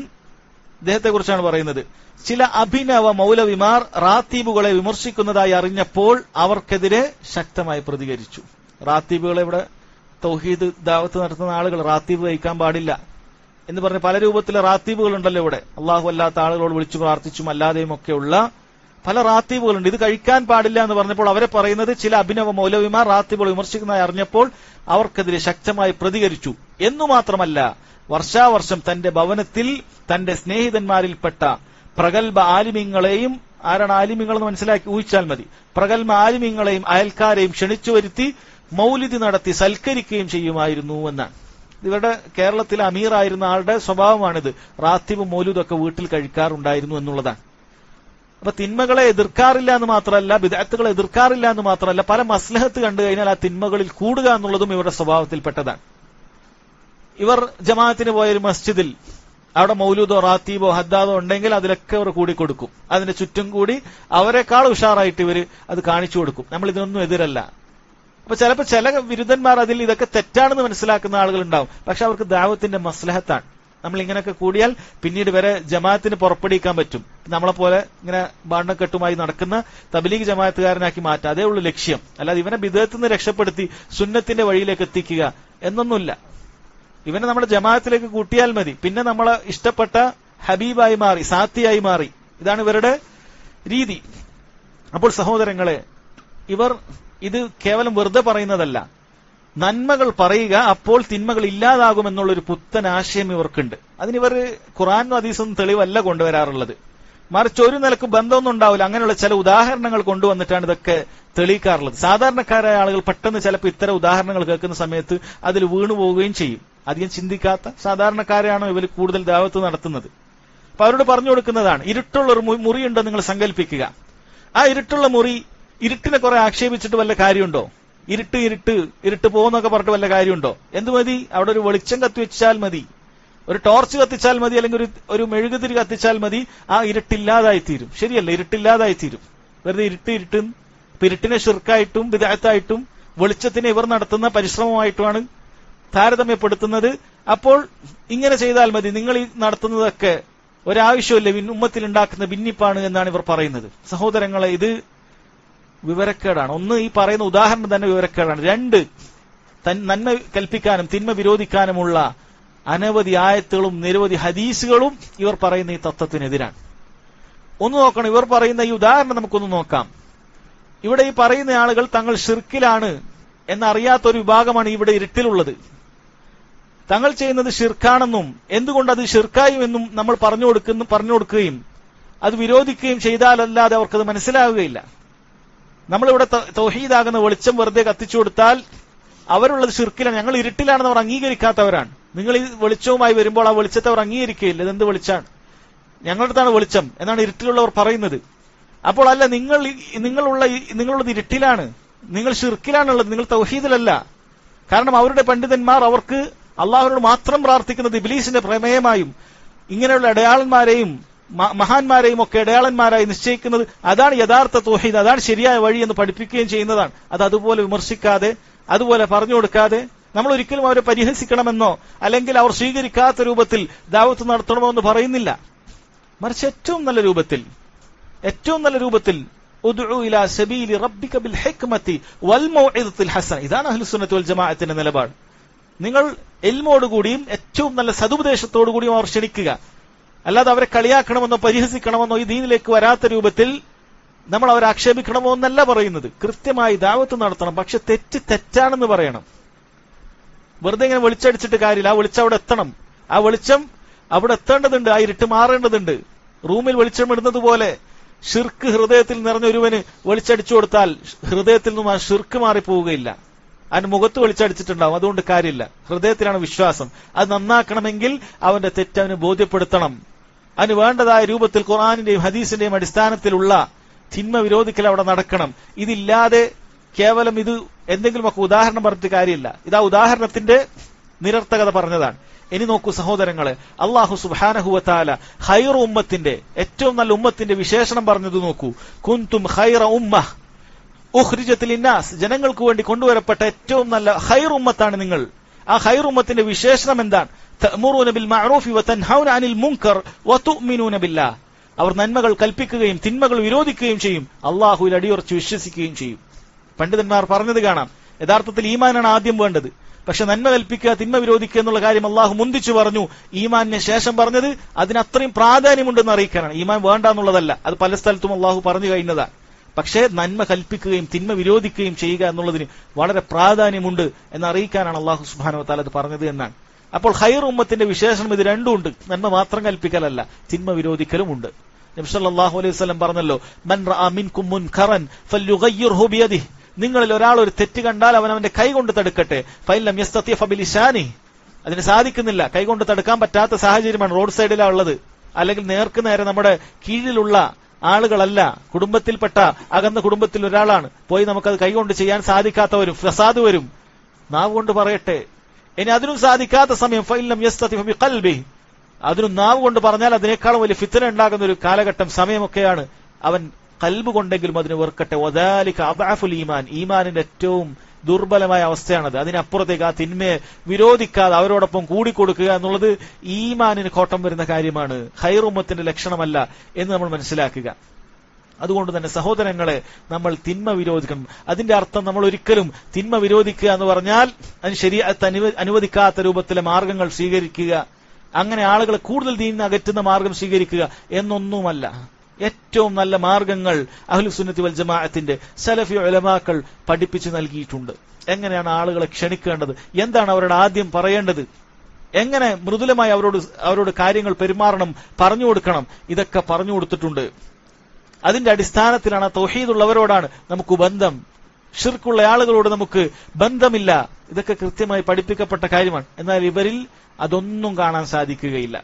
ഇദ്ദേഹത്തെക്കുറിച്ചാണ് പറയുന്നത്. ചില അഭിനവ മൗലവിമാർ റാത്തീബുകളെ വിമർശിക്കുന്നതായി അറിഞ്ഞപ്പോൾ അവർക്കെതിരെ ശക്തമായി പ്രതികരിച്ചു. റാത്തീബുകളെ, ഇവിടെ തൗഹീദ് ദാവത്ത് നടത്തുന്ന ആളുകൾ റാത്തീബ് വഹിക്കാൻ പാടില്ല എന്ന് പറഞ്ഞ് പല രൂപത്തിലെ റാത്തീബുകൾ ഉണ്ടല്ലോ ഇവിടെ. അള്ളാഹു അല്ലാത്ത ആളുകളോട് വിളിച്ചു പ്രാർത്ഥിച്ചും അല്ലാതെയും ഒക്കെയുള്ള പല റാത്തീബുകളുണ്ട്. ഇത് കഴിക്കാൻ പാടില്ല എന്ന് പറഞ്ഞപ്പോൾ അവരെ പറയുന്നത് ചില അഭിനവ മൗലവിമാർ റാത്തീബുകൾ വിമർശിക്കുന്നതായി അറിഞ്ഞപ്പോൾ അവർക്കെതിരെ ശക്തമായി പ്രതികരിച്ചു എന്നു മാത്രമല്ല, വർഷാവർഷം തന്റെ ഭവനത്തിൽ തന്റെ സ്നേഹിതന്മാരിൽപ്പെട്ട പ്രഗൽഭ ആലിമീങ്ങളെയും, ആരാണ് ആലിമീങ്ങൾ എന്ന് മനസ്സിലാക്കി ഊഹിച്ചാൽ മതി, പ്രഗൽഭ ആലിമീങ്ങളെയും അയൽക്കാരെയും ക്ഷണിച്ചു വരുത്തി മൗലിദ് നടത്തി സൽക്കരിക്കുകയും ചെയ്യുമായിരുന്നു എന്നാണ്. ഇവരുടെ കേരളത്തിലെ അമീറായിരുന്ന ആളുടെ സ്വഭാവമാണിത്. റാത്തീബ് മൗലിദൊക്കെ വീട്ടിൽ കഴിക്കാറുണ്ടായിരുന്നു എന്നുള്ളതാണ്. അപ്പൊ തിന്മകളെ എതിർക്കാറില്ല എന്ന് മാത്രമല്ല, ബിദ്അത്തുകളെ എതിർക്കാറില്ല എന്ന് മാത്രമല്ല, പല മസ്ലഹത്ത് കണ്ടു കഴിഞ്ഞാൽ ആ തിന്മകളിൽ കൂടുക എന്നുള്ളതും ഇവരുടെ സ്വഭാവത്തിൽപ്പെട്ടതാണ്. ഇവർ ജമാഅത്തിന് പോയൊരു മസ്ജിദിൽ അവിടെ മൗലൂദോ റാത്തീബോ ഹദ്ദാദോ ഉണ്ടെങ്കിൽ അതിലൊക്കെ അവർ കൂടിക്കൊടുക്കും. അതിന്റെ ചുറ്റും കൂടി അവരെക്കാൾ ഉഷാറായിട്ട് ഇവർ അത് കാണിച്ചു കൊടുക്കും. നമ്മൾ ഇതിനൊന്നും എതിരല്ല. അപ്പൊ ചിലപ്പോൾ ചില വിരുദ്ധന്മാർ അതിൽ ഇതൊക്കെ തെറ്റാണെന്ന് മനസ്സിലാക്കുന്ന ആളുകൾ ഉണ്ടാവും. പക്ഷെ അവർക്ക് ദഅവത്തിന്റെ മസ്ലഹത്താണ്. നമ്മൾ ഇങ്ങനെയൊക്കെ കൂടിയാൽ പിന്നീട് വരെ ജമാഅത്തിന് പുറപ്പെടുവിക്കാൻ പറ്റും. നമ്മളെപ്പോലെ ഇങ്ങനെ ബാണ്ടക്കെട്ടുമായി നടക്കുന്ന തബ്ലീഗ് ജമാഅത്തുകാരനാക്കി മാറ്റാം. അതേ ഉള്ളൂ ലക്ഷ്യം. അല്ലാതെ ഇവനെ ബിദ്അത്തിൽ നിന്ന് രക്ഷപ്പെടുത്തി സുന്നത്തിന്റെ വഴിയിലേക്ക് എത്തിക്കുക എന്നൊന്നുമില്ല. ഇവനെ നമ്മുടെ ജമാഅത്തിലേക്ക് കൂട്ടിയാൽ മതി. പിന്നെ നമ്മളെ ഇഷ്ടപ്പെട്ട ഹബീബായി മാറി, സാത്തിയായി മാറി. ഇതാണ് ഇവരുടെ രീതി. അപ്പോൾ സഹോദരങ്ങളെ, ഇവർ ഇത് കേവലം വെറുതെ പറയുന്നതല്ല, നന്മകൾ പറയുക, അപ്പോൾ തിന്മകൾ ഇല്ലാതാകുമെന്നുള്ളൊരു പുത്തൻ ആശയം ഇവർക്കുണ്ട്. അതിനിവർ ഖുർആനും ഹദീസും തെളിവല്ല കൊണ്ടുവരാറുള്ളത്. മറിച്ച് ഒരു നിലക്ക് ബന്ധമൊന്നും ഉണ്ടാവില്ല. അങ്ങനെയുള്ള ചില ഉദാഹരണങ്ങൾ കൊണ്ടുവന്നിട്ടാണ് ഇതൊക്കെ തെളിയിക്കാറുള്ളത്. സാധാരണക്കാരായ ആളുകൾ പെട്ടെന്ന് ചിലപ്പോൾ ഇത്തരം ഉദാഹരണങ്ങൾ കേൾക്കുന്ന സമയത്ത് അതിൽ വീണുപോവുകയും ചെയ്യും. അധികം ചിന്തിക്കാത്ത സാധാരണക്കാരെയാണോ ഇവർ കൂടുതൽ ദഅവത്ത് നടത്തുന്നത്. അപ്പൊ അവരോട് പറഞ്ഞു കൊടുക്കുന്നതാണ്, ഇരുട്ടുള്ള ഒരു മുറിയുണ്ടോ നിങ്ങൾ സങ്കല്പിക്കുക. ആ ഇരുട്ടുള്ള മുറി, ഇരുട്ടിനെ കുറെ ആക്ഷേപിച്ചിട്ട് വല്ല കാര്യമുണ്ടോ? ഇരുട്ട് പോകുന്നൊക്കെ പറഞ്ഞിട്ട് വല്ല കാര്യമുണ്ടോ? എന്ത് മതി? അവിടെ ഒരു വെളിച്ചം കത്തിവെച്ചാൽ മതി, ഒരു ടോർച്ച് കത്തിച്ചാൽ മതി, അല്ലെങ്കിൽ ഒരു മെഴുകുതിരി കത്തിച്ചാൽ മതി, ആ ഇരുട്ടില്ലാതായി തീരും. ശരിയല്ല, ഇരുട്ടില്ലാതായി തീരും. വെറുതെ ഇരുട്ട് ഇരുട്ടിനെ ശിർക്കായിട്ടും ബിദ്അത്തായിട്ടും വെളിച്ചത്തിനെ ഇവർ നടത്തുന്ന പരിശ്രമമായിട്ടുമാണ് താരതമ്യപ്പെടുത്തുന്നത്. അപ്പോൾ ഇങ്ങനെ ചെയ്താൽ മതി, നിങ്ങൾ ഈ നടത്തുന്നതൊക്കെ ഒരാവശ്യമില്ല, ഉമ്മത്തിൽ ഉണ്ടാക്കുന്ന ഭിന്നിപ്പാണ് എന്നാണ് ഇവർ പറയുന്നത്. സഹോദരങ്ങളെ, ഇത് വിവരക്കേടാണ്. ഒന്ന്, ഈ പറയുന്ന ഉദാഹരണം തന്നെ വിവരക്കേടാണ്. രണ്ട്, നന്മ കൽപ്പിക്കാനും തിന്മ വിരോധിക്കാനുമുള്ള അനവധി ആയത്തുകളും നിരവധി ഹദീസുകളും ഇവർ പറയുന്ന ഈ തത്വത്തിനെതിരാണ്. ഒന്ന് നോക്കണം, ഇവർ പറയുന്ന ഈ ഉദാഹരണം നമുക്കൊന്ന് നോക്കാം. ഇവിടെ ഈ പറയുന്ന ആളുകൾ തങ്ങൾ ഷിർക്കിലാണ് എന്നറിയാത്തൊരു വിഭാഗമാണ് ഇവിടെ ഇരുട്ടിലുള്ളത്. തങ്ങൾ ചെയ്യുന്നത് ഷിർക്കാണെന്നും എന്തുകൊണ്ട് അത് ഷിർക്കായും എന്നും നമ്മൾ പറഞ്ഞു കൊടുക്കുകയും അത് വിരോധിക്കുകയും ചെയ്താലല്ലാതെ അവർക്കത് മനസ്സിലാവുകയില്ല. നമ്മളിവിടെ തൗഹീദാകുന്ന വെളിച്ചം വെറുതെ കത്തിച്ചു കൊടുത്താൽ അവരുള്ളത് ഷിർക്കിലാണ്, ഞങ്ങൾ ഇരുട്ടിലാണെന്ന് അവർ അംഗീകരിക്കാത്തവരാണ്. നിങ്ങൾ ഈ വെളിച്ചവുമായി വരുമ്പോൾ ആ വെളിച്ചത്തെ അവർ അംഗീകരിക്കുകയില്ല. ഇതെന്ത് വെളിച്ചാണ്, ഞങ്ങളുടെ അടുത്താണ് വെളിച്ചം എന്നാണ് ഇരുട്ടിലുള്ളവർ പറയുന്നത്. അപ്പോൾ അല്ല, നിങ്ങളുള്ളത് ഇരുട്ടിലാണ്, നിങ്ങൾ ഷിർക്കിലാണുള്ളത്, നിങ്ങൾ തൗഹീദിലല്ല. കാരണം അവരുടെ പണ്ഡിതന്മാർ അവർക്ക് അള്ളാഹുവിനോട് മാത്രം പ്രാർത്ഥിക്കുന്നത് ഇബ്ലീസിന്റെ പ്രമേയമായും ഇങ്ങനെയുള്ള അടയാളന്മാരെയും മഹാന്മാരെയും ഒക്കെ അടയാളന്മാരായി നിശ്ചയിക്കുന്നത് അതാണ് യഥാർത്ഥ തൗഹീദ്, അതാണ് ശരിയായ വഴി എന്ന് പഠിപ്പിക്കുകയും ചെയ്യുന്നതാണ്. അത് അതുപോലെ വിമർശിക്കാതെ, അതുപോലെ പറഞ്ഞു കൊടുക്കാതെ, നമ്മൾ ഒരിക്കലും അവരെ പരിഹസിക്കണമെന്നോ അല്ലെങ്കിൽ അവർ സ്വീകരിക്കാത്ത രൂപത്തിൽ ദഅവത്ത് നടത്തണമോ എന്ന് പറയുന്നില്ല. മറിച്ച് ഏറ്റവും നല്ല രൂപത്തിൽ ഉദ്ഉ ഇലാ സബീലി റബ്ബിക ബിൽ ഹിക്മതി വൽ മൗഇദത്തിൽ ഹസന. ഇതാണ് അഹ്ലുസുന്നത്ത് വൽ ജമാഅത്തിന്റെ നിലപാട്. നിങ്ങൾ ഇൽമോടുകൂടിയും ഏറ്റവും നല്ല സദുപദേശത്തോടുകൂടിയും അവർ ക്ഷണിക്കുക. അല്ലാതെ അവരെ കളിയാക്കണമെന്നോ പരിഹസിക്കണമെന്നോ ഈ ദീനിലേക്ക് വരാത്ത രൂപത്തിൽ നമ്മൾ അവരെ ആക്ഷേപിക്കണമോ എന്നല്ല പറയുന്നത്. കൃത്യമായി ദഅവത്ത് നടത്തണം, പക്ഷെ തെറ്റാണെന്ന് പറയണം. വെറുതെ ഇങ്ങനെ വെളിച്ചടിച്ചിട്ട് കാര്യമില്ല. ആ വെളിച്ചം അവിടെ എത്തണം. ആ വെളിച്ചം അവിടെ എത്തേണ്ടതുണ്ട്. ആ ഇരുട്ട് മാറേണ്ടതുണ്ട്. റൂമിൽ വെളിച്ചമിടുന്നത് പോലെ ഷിർക്ക് ഹൃദയത്തിൽ നിറഞ്ഞ ഒരുവന് വെളിച്ചടിച്ചു കൊടുത്താൽ ഹൃദയത്തിൽ നിന്നും ആ ഷിർക്ക് മാറിപ്പോവുകയില്ല. അവന്റെ മുഖത്ത് വെളിച്ചടിച്ചിട്ടുണ്ടാവും, അതുകൊണ്ട് കാര്യമില്ല. ഹൃദയത്തിലാണ് വിശ്വാസം. അത് നന്നാക്കണമെങ്കിൽ അവന്റെ തെറ്റവന് ബോധ്യപ്പെടുത്തണം. അതിന് വേണ്ടതായ രൂപത്തിൽ ഖുർആനിന്റെയും ഹദീസിന്റെയും അടിസ്ഥാനത്തിലുള്ള തിന്മ വിരോധിക്കൽ അവിടെ നടക്കണം. ഇതില്ലാതെ കേവലം ഇത് എന്തെങ്കിലുമൊക്കെ ഉദാഹരണം പറഞ്ഞിട്ട് കാര്യമില്ല. ഇതാ ഉദാഹരണത്തിന്റെ നിരർത്ഥകത പറഞ്ഞതാണ്. ഇനി നോക്കൂ സഹോദരങ്ങളെ, അല്ലാഹു സുബ്ഹാനഹു വ തആല ഖൈറ ഉമ്മത്തിന്റെ, ഏറ്റവും നല്ല ഉമ്മത്തിന്റെ വിശേഷണം പറഞ്ഞത് നോക്കൂ. കുൻതും ഖൈറ ഉമ്മ ഉഖ്രിജത് ലിന്നാസ്, ജനങ്ങൾക്ക് വേണ്ടി കൊണ്ടുവരപ്പെട്ട ഏറ്റവും നല്ല ഖൈർ ഉമ്മത്താണ് നിങ്ങൾ. ആ ഖൈർ ഉമ്മത്തിന്റെ വിശേഷണം എന്താണ്? തഅ്മുറൂന ബിൽ മഅറൂഫി വ തൻഹൗന അനിൽ മുൻകർ വ തുഅ്മിനൂന ബില്ലാഹ്. അവർ നന്മകൾ കൽപ്പിക്കുകയും തിന്മകൾ വിരോധിക്കുകയും ചെയ്യും, അല്ലാഹുവിൽ അടിയുറച്ച് വിശ്വസിക്കുകയും ചെയ്യും. പണ്ഡിതന്മാർ പറഞ്ഞത് കാണാം, യഥാർത്ഥത്തിൽ ഈമാനാണ് ആദ്യം വേണ്ടത്. പക്ഷെ നന്മ കൽപ്പിക്കുക തിന്മ വിരോധിക്കുക എന്നുള്ള കാര്യം അള്ളാഹു മുന്തിച്ചു പറഞ്ഞു. ഈമാനിന് ശേഷം പറഞ്ഞത് അതിനത്രയും പ്രാധാന്യമുണ്ടെന്ന് അറിയിക്കാനാണ്. ഈമാൻ വേണ്ട എന്നുള്ളതല്ല, അത് പല സ്ഥലത്തും അള്ളാഹു പറഞ്ഞു കഴിഞ്ഞതാണ്. പക്ഷേ നന്മ കൽപ്പിക്കുകയും തിന്മ വിരോധിക്കുകയും ചെയ്യുക എന്നുള്ളതിന് വളരെ പ്രാധാന്യമുണ്ട് എന്ന് അറിയിക്കാനാണ് അള്ളാഹു സുബ്ഹാനഹു വ തആല അത് പറഞ്ഞത് എന്നാണ്. അപ്പോൾ ഖൈർ ഉമ്മത്തിന്റെ വിശേഷണം ഇത് രണ്ടും ഉണ്ട്. നന്മ മാത്രം കൽപ്പിക്കലല്ല, തിന്മ വിരോധിക്കലുമുണ്ട്. നബി സല്ലല്ലാഹു അലൈഹി വസല്ലം പറഞ്ഞല്ലോ, മൻ റഅ മിൻകും മുൻകറൻ ഫല്യുഗയ്യിർഹു ബിയദിഹി. നിങ്ങളിൽ ഒരാൾ ഒരു തെറ്റ് കണ്ടാൽ അവൻ അവന്റെ കൈ കൊണ്ട് തടുക്കട്ടെ. ഫഇല്ലം യസ്തതി ഫബിലിസാനി. അതിന് സാധിക്കുന്നില്ല, കൈകൊണ്ട് തടുക്കാൻ പറ്റാത്ത സാഹചര്യമാണ്, റോഡ് സൈഡിലാണ് ഉള്ളത്, അല്ലെങ്കിൽ നേർക്ക് നേരെ നമ്മുടെ കീഴിലുള്ള ആളുകളല്ല, കുടുംബത്തിൽപ്പെട്ട അകന്ന കുടുംബത്തിൽ ഒരാളാണ്, പോയി നമുക്കത് കൈകൊണ്ട് ചെയ്യാൻ സാധിക്കാത്തവരും ഫസാദ് വരും. നാവ് കൊണ്ട് പറയട്ടെ. ഇനി അതിനും സാധിക്കാത്ത സമയം ഫഇല്ലം യസ്തതി ഫബിഖൽബിഹി. അതിനും നാവ് കൊണ്ട് പറഞ്ഞാൽ അതിനേക്കാളും വലിയ ഫിത്ന ഉണ്ടാകുന്ന ഒരു കാലഘട്ടം സമയമൊക്കെയാണ്. അവൻ കൽബ് കൊണ്ടെങ്കിലും അതിന് വെറുക്കട്ടെ. വദാലിക അദ്അഫുൽ ഈമാൻ. ഈമാനിന്റെ ഏറ്റവും ദുർബലമായ അവസ്ഥയാണത്. അതിനപ്പുറത്തേക്ക് ആ തിന്മയെ വിരോധിക്കാതെ അവരോടൊപ്പം കൂടിക്കൊടുക്കുക എന്നുള്ളത് ഈമാനിന് കോട്ടം വരുന്ന കാര്യമാണ്, ഖൈർ ഉമ്മത്തിന്റെ ലക്ഷണമല്ല എന്ന് നമ്മൾ മനസ്സിലാക്കുക. അതുകൊണ്ട് തന്നെ സഹോദരങ്ങളെ, നമ്മൾ തിന്മ വിരോധിക്കണം. അതിന്റെ അർത്ഥം നമ്മൾ ഒരിക്കലും തിന്മ വിരോധിക്കുക എന്ന് പറഞ്ഞാൽ അതിന് ശരീഅത്ത് അനുവദിക്കാത്ത രൂപത്തിലെ മാർഗങ്ങൾ സ്വീകരിക്കുക, അങ്ങനെ ആളുകളെ കൂടുതൽ ദീനിൽ അകറ്റുന്ന മാർഗം സ്വീകരിക്കുക എന്നൊന്നുമല്ല. ഏറ്റവും നല്ല മാർഗങ്ങൾ അഹ്ലുസുന്നത്തി വൽ ജമാഅത്തിന്റെ സലഫി ഉലമാക്കൾ പഠിപ്പിച്ചു നൽകിയിട്ടുണ്ട്. എങ്ങനെയാണ് ആളുകളെ ക്ഷണിക്കേണ്ടത്, എന്താണ് അവരോട് ആദ്യം പറയേണ്ടത്, എങ്ങനെ മൃദുലമായി അവരോട് കാര്യങ്ങൾ പെരുമാറണം, പറഞ്ഞു കൊടുക്കണം, ഇതൊക്കെ പറഞ്ഞു കൊടുത്തിട്ടുണ്ട്. അതിന്റെ അടിസ്ഥാനത്തിലാണ് തൗഹീദുള്ളവരോടാണ് നമുക്ക് ബന്ധം, ഷിർക്കുള്ള ആളുകളോട് നമുക്ക് ബന്ധമില്ല. ഇതൊക്കെ കൃത്യമായി പഠിപ്പിക്കപ്പെട്ട കാര്യമാണ്. എന്നാൽ ഇവരിൽ അതൊന്നും കാണാൻ സാധിക്കുകയില്ല.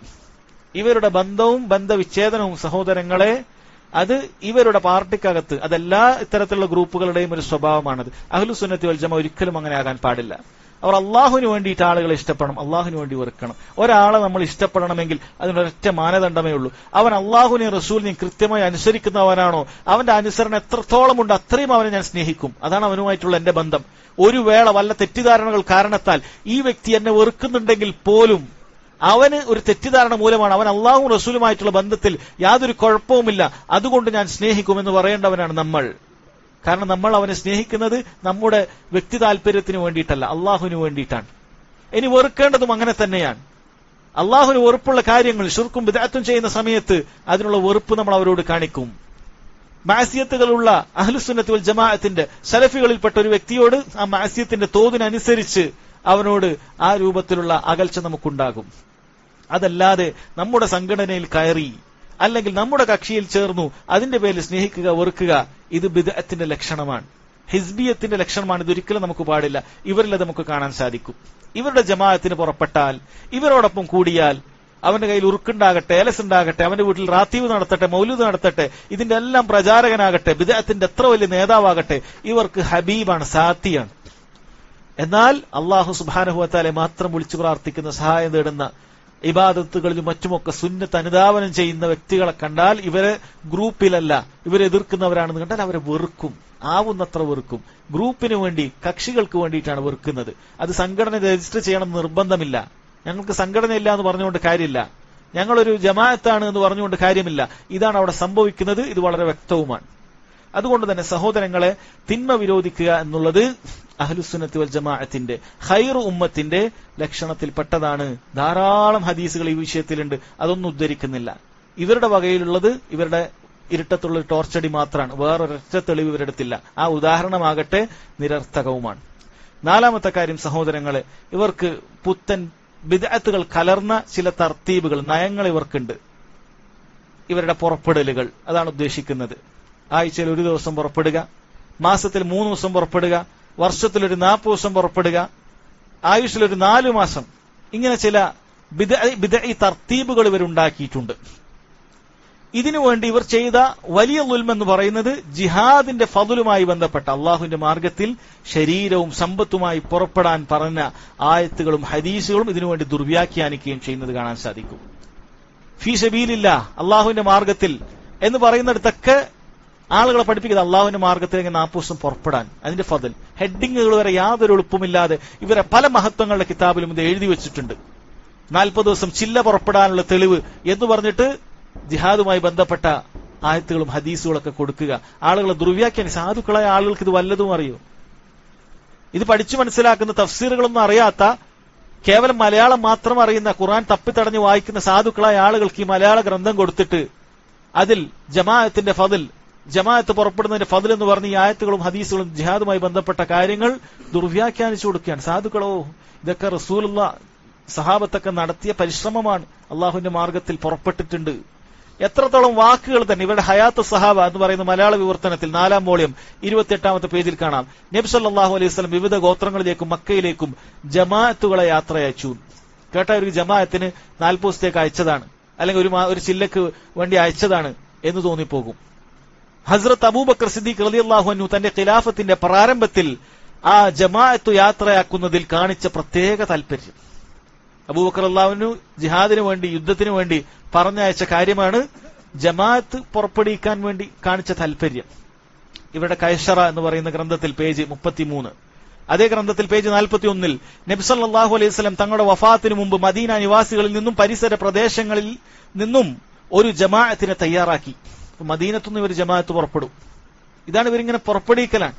ഇവരുടെ ബന്ധവും ബന്ധവിച്ഛേദനവും സഹോദരങ്ങളെ, അത് ഇവരുടെ പാർട്ടിക്കകത്ത്, അതെല്ലാ ഇത്തരത്തിലുള്ള ഗ്രൂപ്പുകളുടെയും ഒരു സ്വഭാവമാണത്. അഹ്ലുസുന്നത്തി വൽ ജമാഅ ഒരിക്കലും അങ്ങനെ ആകാൻ പാടില്ല. അവർ അള്ളാഹുവിന് വേണ്ടിയിട്ട് ആളുകളെ ഇഷ്ടപ്പെടണം, അള്ളാഹുവിന് വേണ്ടി വെറുക്കണം. ഒരാളെ നമ്മൾ ഇഷ്ടപ്പെടണമെങ്കിൽ അതിനൊരൊറ്റ മാനദണ്ഡമേ ഉള്ളൂ. അവൻ അള്ളാഹുവിനെയും റസൂലിനെയും കൃത്യമായി അനുസരിക്കുന്നവനാണോ, അവന്റെ അനുസരണം എത്രത്തോളം ഉണ്ട് അത്രയും അവനെ ഞാൻ സ്നേഹിക്കും. അതാണ് അവനുമായിട്ടുള്ള എന്റെ ബന്ധം. ഒരു വേള വല്ല തെറ്റിദ്ധാരണകൾ കാരണത്താൽ ഈ വ്യക്തി എന്നെ വെറുക്കുന്നുണ്ടെങ്കിൽ പോലും അവന് ഒരു തെറ്റിദ്ധാരണ മൂലമാണ്, അവൻ അള്ളാഹുവും റസൂലുമായിട്ടുള്ള ബന്ധത്തിൽ യാതൊരു കുഴപ്പവുമില്ല, അതുകൊണ്ട് ഞാൻ സ്നേഹിക്കുമെന്ന് പറയേണ്ടവനാണ് നമ്മൾ. കാരണം നമ്മൾ അവനെ സ്നേഹിക്കുന്നത് നമ്മുടെ വ്യക്തി താല്പര്യത്തിന് വേണ്ടിയിട്ടല്ല, അള്ളാഹുവിന് വേണ്ടിയിട്ടാണ്. ഇനി വെറുക്കേണ്ടതും അങ്ങനെ തന്നെയാണ്. അള്ളാഹുവിന് വെറുപ്പുള്ള കാര്യങ്ങൾ ശിർക്കും ബിദ്അത്തും ചെയ്യുന്ന സമയത്ത് അതിനുള്ള വെറുപ്പ് നമ്മൾ അവരോട് കാണിക്കും. മാസിയത്തുകളുള്ള അഹ്ലുസുന്നത്തി വൽ ജമാഅത്തിന്റെ സലഫികളിൽപ്പെട്ട ഒരു വ്യക്തിയോട് ആ മാസിയത്തിന്റെ തോതിനനുസരിച്ച് അവനോട് ആ രൂപത്തിലുള്ള അകൽച്ച നമുക്കുണ്ടാകും. അതല്ലാതെ നമ്മുടെ സംഘടനയിൽ കയറി അല്ലെങ്കിൽ നമ്മുടെ കക്ഷിയിൽ ചേർന്നു അതിന്റെ പേരിൽ സ്നേഹിക്കുക, വെറുക്കുക, ഇത് ബിദ്അത്തിന്റെ ലക്ഷണമാണ്, ഹിസ്ബിയത്തിന്റെ ലക്ഷണമാണ്. ഇതൊരിക്കലും നമുക്ക് പാടില്ല. ഇവരിലത് നമുക്ക് കാണാൻ സാധിക്കും. ഇവരുടെ ജമാഅത്തിന് പുറപ്പെട്ടാൽ, ഇവരോടൊപ്പം കൂടിയാൽ, അവന്റെ കയ്യിൽ ഉറുക്കുണ്ടാകട്ടെ, ഏലസ് ഉണ്ടാകട്ടെ, അവന്റെ വീട്ടിൽ റാത്തീവ് നടത്തട്ടെ, മൗലൂദ് നടത്തട്ടെ, ഇതിന്റെ എല്ലാം പ്രചാരകനാകട്ടെ, ബിദ്അത്തിന്റെ എത്ര വലിയ നേതാവാകട്ടെ, ഇവർക്ക് ഹബീബാണ്, സാത്തിയാണ്. എന്നാൽ അള്ളാഹു സുബ്ഹാനഹു വ തആല മാത്രം വിളിച്ചു പ്രാർത്ഥിക്കുന്ന, സഹായം തേടുന്ന, ഇബാദത്തുകളിലും മറ്റുമൊക്കെ സുന്നത്ത് അനുധാവനം ചെയ്യുന്ന വ്യക്തികളെ കണ്ടാൽ ഇവരെ ഗ്രൂപ്പിലല്ല, ഇവരെ എതിർക്കുന്നവരാണെന്ന് കണ്ടാൽ അവരെ വെറുക്കും, ആവുന്നത്ര വെറുക്കും. ഗ്രൂപ്പിന് വേണ്ടി, കക്ഷികൾക്ക് വേണ്ടിയിട്ടാണ് വെറുക്കുന്നത്. അത് സംഘടന രജിസ്റ്റർ ചെയ്യണമെന്ന് നിർബന്ധമില്ല. ഞങ്ങൾക്ക് സംഘടനയില്ല എന്ന് പറഞ്ഞുകൊണ്ട് കാര്യമില്ല, ഞങ്ങളൊരു ജമാഅത്താണ് എന്ന് പറഞ്ഞുകൊണ്ട് കാര്യമില്ല. ഇതാണ് അവിടെ സംഭവിക്കുന്നത്. ഇത് വളരെ വ്യക്തവുമാണ്. അതുകൊണ്ട് തന്നെ സഹോദരങ്ങളെ, തിന്മ വിരോധിക്കുക എന്നുള്ളത് അഹ്ലുസുന്നത്തി വൽ ജമാഅത്തിന്റെ, ഖൈറു ഉമ്മത്തിന്റെ ലക്ഷണത്തിൽപ്പെട്ടതാണ്. ധാരാളം ഹദീസുകൾ ഈ വിഷയത്തിലുണ്ട്. അതൊന്നും ഉദ്ധരിക്കുന്നില്ല. ഇവരുടെ വകയിലുള്ളത് ഇവരുടെ ഇരുട്ടത്തുള്ള ടോർച്ചടി മാത്രമാണ്. വേറൊരൊറ്റ തെളിവ് ഇവരെടുത്തില്ല. ആ ഉദാഹരണമാകട്ടെ നിരർത്ഥകവുമാണ്. നാലാമത്തെ കാര്യം സഹോദരങ്ങളെ, ഇവർക്ക് പുത്തൻ ബിദ്അത്തുകൾ കലർന്ന ചില തർത്തീബുകൾ, നയങ്ങൾ ഇവർക്കുണ്ട്. ഇവരുടെ പുറപ്പെടലുകൾ, അതാണ് ഉദ്ദേശിക്കുന്നത്. ആഴ്ചയിൽ ഒരു ദിവസം പുറപ്പെടുക, മാസത്തിൽ 3 ദിവസം പുറപ്പെടുക, വർഷത്തിലൊരു 40 ദിവസം പുറപ്പെടുക, ആയുഷിലൊരു 4 മാസം, ഇങ്ങനെ ചില ബിദ്അഈ തർത്തീബുകൾ ഇവരുണ്ടാക്കിയിട്ടുണ്ട്. ഇതിനുവേണ്ടി ഇവർ ചെയ്ത വലിയ ദുൽമ് എന്ന് പറയുന്നത് ജിഹാദിന്റെ ഫദ്ലുമായി ബന്ധപ്പെട്ട, അള്ളാഹുവിന്റെ മാർഗത്തിൽ ശരീരവും സമ്പത്തുമായി പുറപ്പെടാൻ പറഞ്ഞ ആയത്തുകളും ഹദീസുകളും ഇതിനുവേണ്ടി ദുർവ്യാഖ്യാനിക്കുകയും ചെയ്യുന്നത് കാണാൻ സാധിക്കും. ഫീ സബീലില്ലാ, അള്ളാഹുവിന്റെ മാർഗത്തിൽ എന്ന് പറയുന്നിടത്തൊക്കെ ആളുകളെ പഠിപ്പിക്കുന്നത് അള്ളാഹുവിന്റെ മാർഗത്തിലേക്ക് 40 ദിവസം പുറപ്പെടാൻ, അതിന്റെ ഫദൽ, ഹെഡിങ്ങുകൾ വരെ യാതൊരു എളുപ്പമില്ലാതെ ഇവരെ പല മഹത്വങ്ങളുടെ കിതാബിലും ഇത് എഴുതി വെച്ചിട്ടുണ്ട്. 40 ദിവസം ചില്ല പുറപ്പെടാനുള്ള തെളിവ് എന്ന് പറഞ്ഞിട്ട് ജിഹാദുമായി ബന്ധപ്പെട്ട ആയത്തുകളും ഹദീസുകളൊക്കെ കൊടുക്കുക, ആളുകളെ ദുർവ്യാഖ്യാനി. സാധുക്കളായ ആളുകൾക്ക് ഇത് വല്ലതും അറിയോ? ഇത് പഠിച്ചു മനസ്സിലാക്കുന്ന, തഫ്സീറുകളൊന്നും അറിയാത്ത, കേവലം മലയാളം മാത്രം അറിയുന്ന, ഖുർആൻ തപ്പിത്തടഞ്ഞ് വായിക്കുന്ന സാധുക്കളായ ആളുകൾക്ക് ഈ മലയാള ഗ്രന്ഥം കൊടുത്തിട്ട് അതിൽ ജമാഅത്തിന്റെ ഫദൽ, ജമാഅത്ത് പുറപ്പെടുന്നതിന്റെ ഫദൽ എന്ന് പറഞ്ഞ് ഈ ആയത്തുകളും ഹദീസുകളും ജിഹാദുമായി ബന്ധപ്പെട്ട കാര്യങ്ങൾ ദുർവ്യാഖ്യാനിച്ചു കൊടുക്കുകയാണ്. സാധുക്കളോ, ഇതൊക്കെ റസൂലുള്ളാഹി സഹാബത്തൊക്കെ നടത്തിയ പരിശ്രമമാണ്, അള്ളാഹുവിന്റെ മാർഗത്തിൽ പുറപ്പെട്ടിട്ടുണ്ട്. എത്രത്തോളം വാക്കുകൾ തന്നെ ഇവരുടെ ഹയാത്ത് സഹാബ എന്ന് പറയുന്ന മലയാള വിവർത്തനത്തിൽ 4-ാം വോളിയം 28-ാമത്തെ പേജിൽ കാണാം. നബി സല്ലല്ലാഹു അലൈഹി വസല്ലം വിവിധ ഗോത്രങ്ങളിലേക്കും മക്കയിലേക്കും ജമാഅത്തുകളെ യാത്ര അയച്ചു. കേട്ട ഒരു ജമാഅത്തിന് 40 ദിവസത്തേക്ക് അയച്ചതാണ്, അല്ലെങ്കിൽ ഒരു ചില്ലക്ക് വേണ്ടി അയച്ചതാണ് എന്ന് തോന്നിപ്പോകും. ഹസ്രത്ത് അബൂബക്കർ സിദ്ദീഖ് റളിയല്ലാഹു അൻഹു തന്റെ ഖിലാഫത്തിന്റെ പ്രാരംഭത്തിൽ ആ ജമാഅത്ത് യാത്രയാക്കുന്നതിൽ കാണിച്ച പ്രത്യേക താല്പര്യം, അബൂബക്കർ റളിയല്ലാഹു അൻഹു ജിഹാദിന് വേണ്ടി, യുദ്ധത്തിന് വേണ്ടി പറഞ്ഞയച്ച കാര്യമാണ് ജമാഅത്ത് പുറപ്പെടുവിക്കാൻ വേണ്ടി കാണിച്ച താല്പര്യം. ഇവരുടെ കൈഷറ എന്ന് പറയുന്ന ഗ്രന്ഥത്തിൽ പേജ് 33, അതേ ഗ്രന്ഥത്തിൽ പേജ് 41 നബി സല്ലല്ലാഹു അലൈഹി വസല്ലം തങ്ങളുടെ വഫാത്തിന് മുമ്പ് മദീന നിവാസികളിൽ നിന്നും പരിസര പ്രദേശങ്ങളിൽ നിന്നും ഒരു ജമാഅത്തിനെ തയ്യാറാക്കി. മദീനത്തുനിന്ന് ഇവർ ജമാഅത്ത് പുറപ്പെടും. ഇതാണ് ഇവരിങ്ങനെ പുറപ്പെടുവിക്കലാണ്.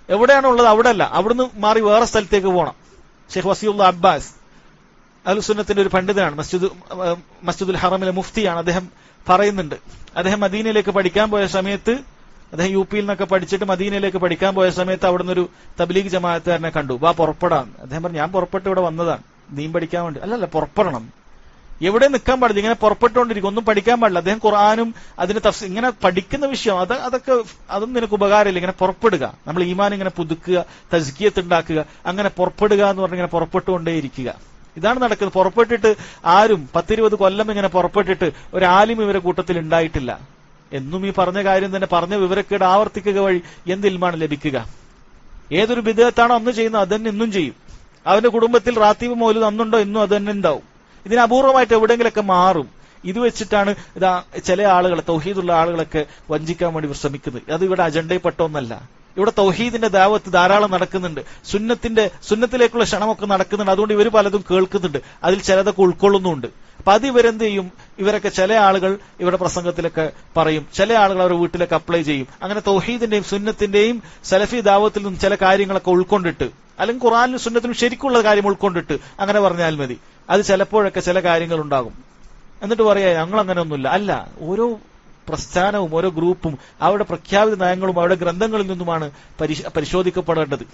എവിടെയാണുള്ളത് അവിടെ അല്ല, അവിടുന്ന് മാറി വേറെ സ്ഥലത്തേക്ക് പോകണം. ഷെയ്ഖ് വസീഉല്ല അബ്ബാസ് അഹ്ലുസുന്നത്തിന്റെ ഒരു പണ്ഡിതനാണ്, മസ്ജിദുൽ ഹറമിലെ മുഫ്തിയാണ്. അദ്ദേഹം പറയുന്നുണ്ട്, അദ്ദേഹം മദീനയിലേക്ക് പഠിക്കാൻ പോയ സമയത്ത്, അദ്ദേഹം യുപിയിൽ നിന്നൊക്കെ പഠിച്ചിട്ട് മദീനയിലേക്ക് പഠിക്കാൻ പോയ സമയത്ത് അവിടുന്ന് ഒരു തബ്ലീഗ് ജമാഅത്തുകാരനെ കണ്ടു. വാ പുറപ്പെടാൻ. അദ്ദേഹം പറഞ്ഞു, ഞാൻ പുറപ്പെട്ട് ഇവിടെ വന്നതാണ് നീ പഠിക്കാൻ വേണ്ടി. അല്ലല്ല, പുറപ്പെടണം. എവിടെ നിൽക്കാൻ പാടില്ല, ഇങ്ങനെ പുറപ്പെട്ടുകൊണ്ടിരിക്കും, ഒന്നും പഠിക്കാൻ പാടില്ല. അദ്ദേഹം ഖുർആനും അതിന് ഇങ്ങനെ പഠിക്കുന്ന വിഷയം അതൊന്നും നിനക്ക് ഉപകാരമില്ല. ഇങ്ങനെ പുറപ്പെടുക, നമ്മൾ ഈമാൻ ഇങ്ങനെ പുതുക്കുക, തസ്കിയത്ത് ഉണ്ടാക്കുക, അങ്ങനെ പുറപ്പെടുക എന്ന് പറഞ്ഞ് ഇങ്ങനെ പുറപ്പെട്ടുകൊണ്ടേയിരിക്കുക. ഇതാണ് നടക്കുന്നത്. പുറപ്പെട്ടിട്ട് ആരും 10-20 കൊല്ലം ഇങ്ങനെ പുറപ്പെട്ടിട്ട് ഒരു ആലിം ഇവരെ കൂട്ടത്തിൽ ഉണ്ടായിട്ടില്ല. എന്നും ഈ പറഞ്ഞ കാര്യം തന്നെ, പറഞ്ഞ വിവരക്കേട് ആവർത്തിക്കുക വഴി എന്ത് ഇൽമാണ് ലഭിക്കുക? ഏതൊരു ബിദ്അത്താണോ അന്ന് ചെയ്യുന്നത് അത് തന്നെ ഇന്നും ചെയ്യും. അവന്റെ കുടുംബത്തിൽ റാത്തീബ് മൗലൂദ് അന്നുണ്ടോ ഇന്നും അത് തന്നെ ഉണ്ടാവും. ഇതിന് അപൂർവമായിട്ട് എവിടെയെങ്കിലൊക്കെ മാറും. ഇത് വെച്ചിട്ടാണ് ചില ആളുകളെ, തൗഹീദുള്ള ആളുകളൊക്കെ വഞ്ചിക്കാൻ വേണ്ടി ശ്രമിക്കുന്നത്. അത് ഇവിടെ അജണ്ടയിൽ പെട്ടൊന്നല്ല. ഇവിടെ തൗഹീദിന്റെ ദാവത്ത് ധാരാളം നടക്കുന്നുണ്ട്, സുന്നത്തിലേക്കുള്ള ക്ഷണമൊക്കെ നടക്കുന്നുണ്ട്. അതുകൊണ്ട് ഇവർ പലതും കേൾക്കുന്നുണ്ട്, അതിൽ ചിലതൊക്കെ ഉൾക്കൊള്ളുന്നുണ്ട്. അപ്പൊ അത് ഇവരെന്ത് ചെയ്യും? ഇവരൊക്കെ ചില ആളുകൾ ഇവരുടെ പ്രസംഗത്തിലൊക്കെ പറയും, ചില ആളുകൾ അവരുടെ വീട്ടിലൊക്കെ അപ്ലൈ ചെയ്യും. അങ്ങനെ തൗഹീദിന്റെയും സുന്നത്തിന്റെയും സലഫി ദാവത്തിൽ നിന്നും ചില കാര്യങ്ങളൊക്കെ ഉൾക്കൊണ്ടിട്ട്, അല്ലെങ്കിൽ ഖുർആനിലും സുന്നത്തിലും ശരിക്കുള്ള കാര്യം ഉൾക്കൊണ്ടിട്ട് അങ്ങനെ പറഞ്ഞാൽ മതി. അത് ചിലപ്പോഴൊക്കെ ചില കാര്യങ്ങൾ ഉണ്ടാകും. എന്നിട്ട് പറയാ ഞങ്ങൾ അങ്ങനെ ഒന്നുമില്ല. അല്ല, ഓരോ പ്രസ്ഥാനവും ഓരോ ഗ്രൂപ്പും അവരുടെ പ്രഖ്യാപിത നയങ്ങളും അവരുടെ ഗ്രന്ഥങ്ങളിൽ നിന്നുമാണ് പരിശോധിക്കപ്പെടേണ്ടത്.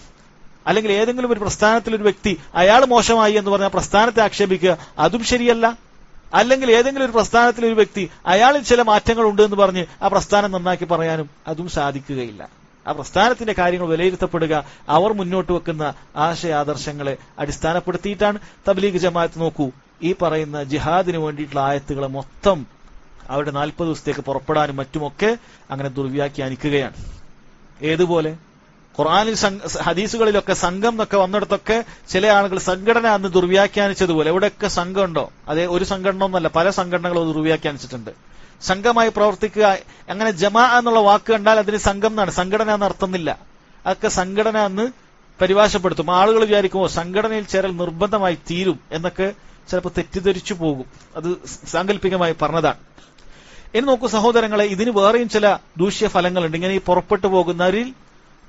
അല്ലെങ്കിൽ ഏതെങ്കിലും ഒരു പ്രസ്ഥാനത്തിൽ ഒരു വ്യക്തി അയാൾ മോശമായി എന്ന് പറഞ്ഞാൽ പ്രസ്ഥാനത്തെ ആക്ഷേപിക്കുക, അതും ശരിയല്ല. അല്ലെങ്കിൽ ഏതെങ്കിലും ഒരു പ്രസ്ഥാനത്തിലെ ഒരു വ്യക്തി അയാളിൽ ചില മാറ്റങ്ങൾ ഉണ്ട് എന്ന് പറഞ്ഞ് ആ പ്രസ്ഥാനം നന്നാക്കി പറയാനും അതും സാധിക്കുകയില്ല. ആ പ്രസ്ഥാനത്തിന്റെ കാര്യങ്ങൾ വിലയിരുത്തപ്പെടുക അവർ മുന്നോട്ട് വെക്കുന്ന ആശയാദർശങ്ങളെ അടിസ്ഥാനപ്പെടുത്തിയിട്ടാണ്. തബ്ലീഗ് ജമാഅത്ത് നോക്കൂ, ഈ പറയുന്ന ജിഹാദിന് വേണ്ടിയിട്ടുള്ള ആയത്തുകളെ മൊത്തം അവരുടെ 40 ദിവസത്തേക്ക് പുറപ്പെടാനും മറ്റുമൊക്കെ അങ്ങനെ ദുർവ്യാഖ്യാനിക്കുകയാണ്. ഏതുപോലെ ഖുർആനിൽ ഹദീസുകളിലൊക്കെ സംഘം എന്നൊക്കെ വന്നിടത്തൊക്കെ ചില ആളുകൾ സംഘടന അന്ന് ദുർവ്യാഖ്യാനിച്ചതുപോലെ എവിടെയൊക്കെ സംഘം ഉണ്ടോ, അതേ ഒരു സംഘടന ഒന്നല്ല, പല സംഘടനകളും ദുർവ്യാഖ്യാനിച്ചിട്ടുണ്ട്. സംഘമായി പ്രവർത്തിക്കുക, അങ്ങനെ ജമാ എന്നുള്ള വാക്ക് കണ്ടാൽ അതിന് സംഘം എന്നാണ്, സംഘടന എന്ന് അർത്ഥമില്ല. അതൊക്കെ സംഘടന എന്ന് പരിഭാഷപ്പെടുത്തും. ആളുകൾ വിചാരിക്കുമോ സംഘടനയിൽ ചേരൽ നിർബന്ധമായി തീരും എന്നൊക്കെ ചിലപ്പോൾ തെറ്റിദ്ധരിച്ചു പോകും. അത് സാങ്കല്പികമായി പറഞ്ഞതാണ്. ഇനി നോക്കൂ സഹോദരങ്ങളെ, ഇതിന് വേറെയും ചില ദൂഷ്യഫലങ്ങളുണ്ട്. ഇങ്ങനെ ഈ പുറപ്പെട്ടു പോകുന്നവരിൽ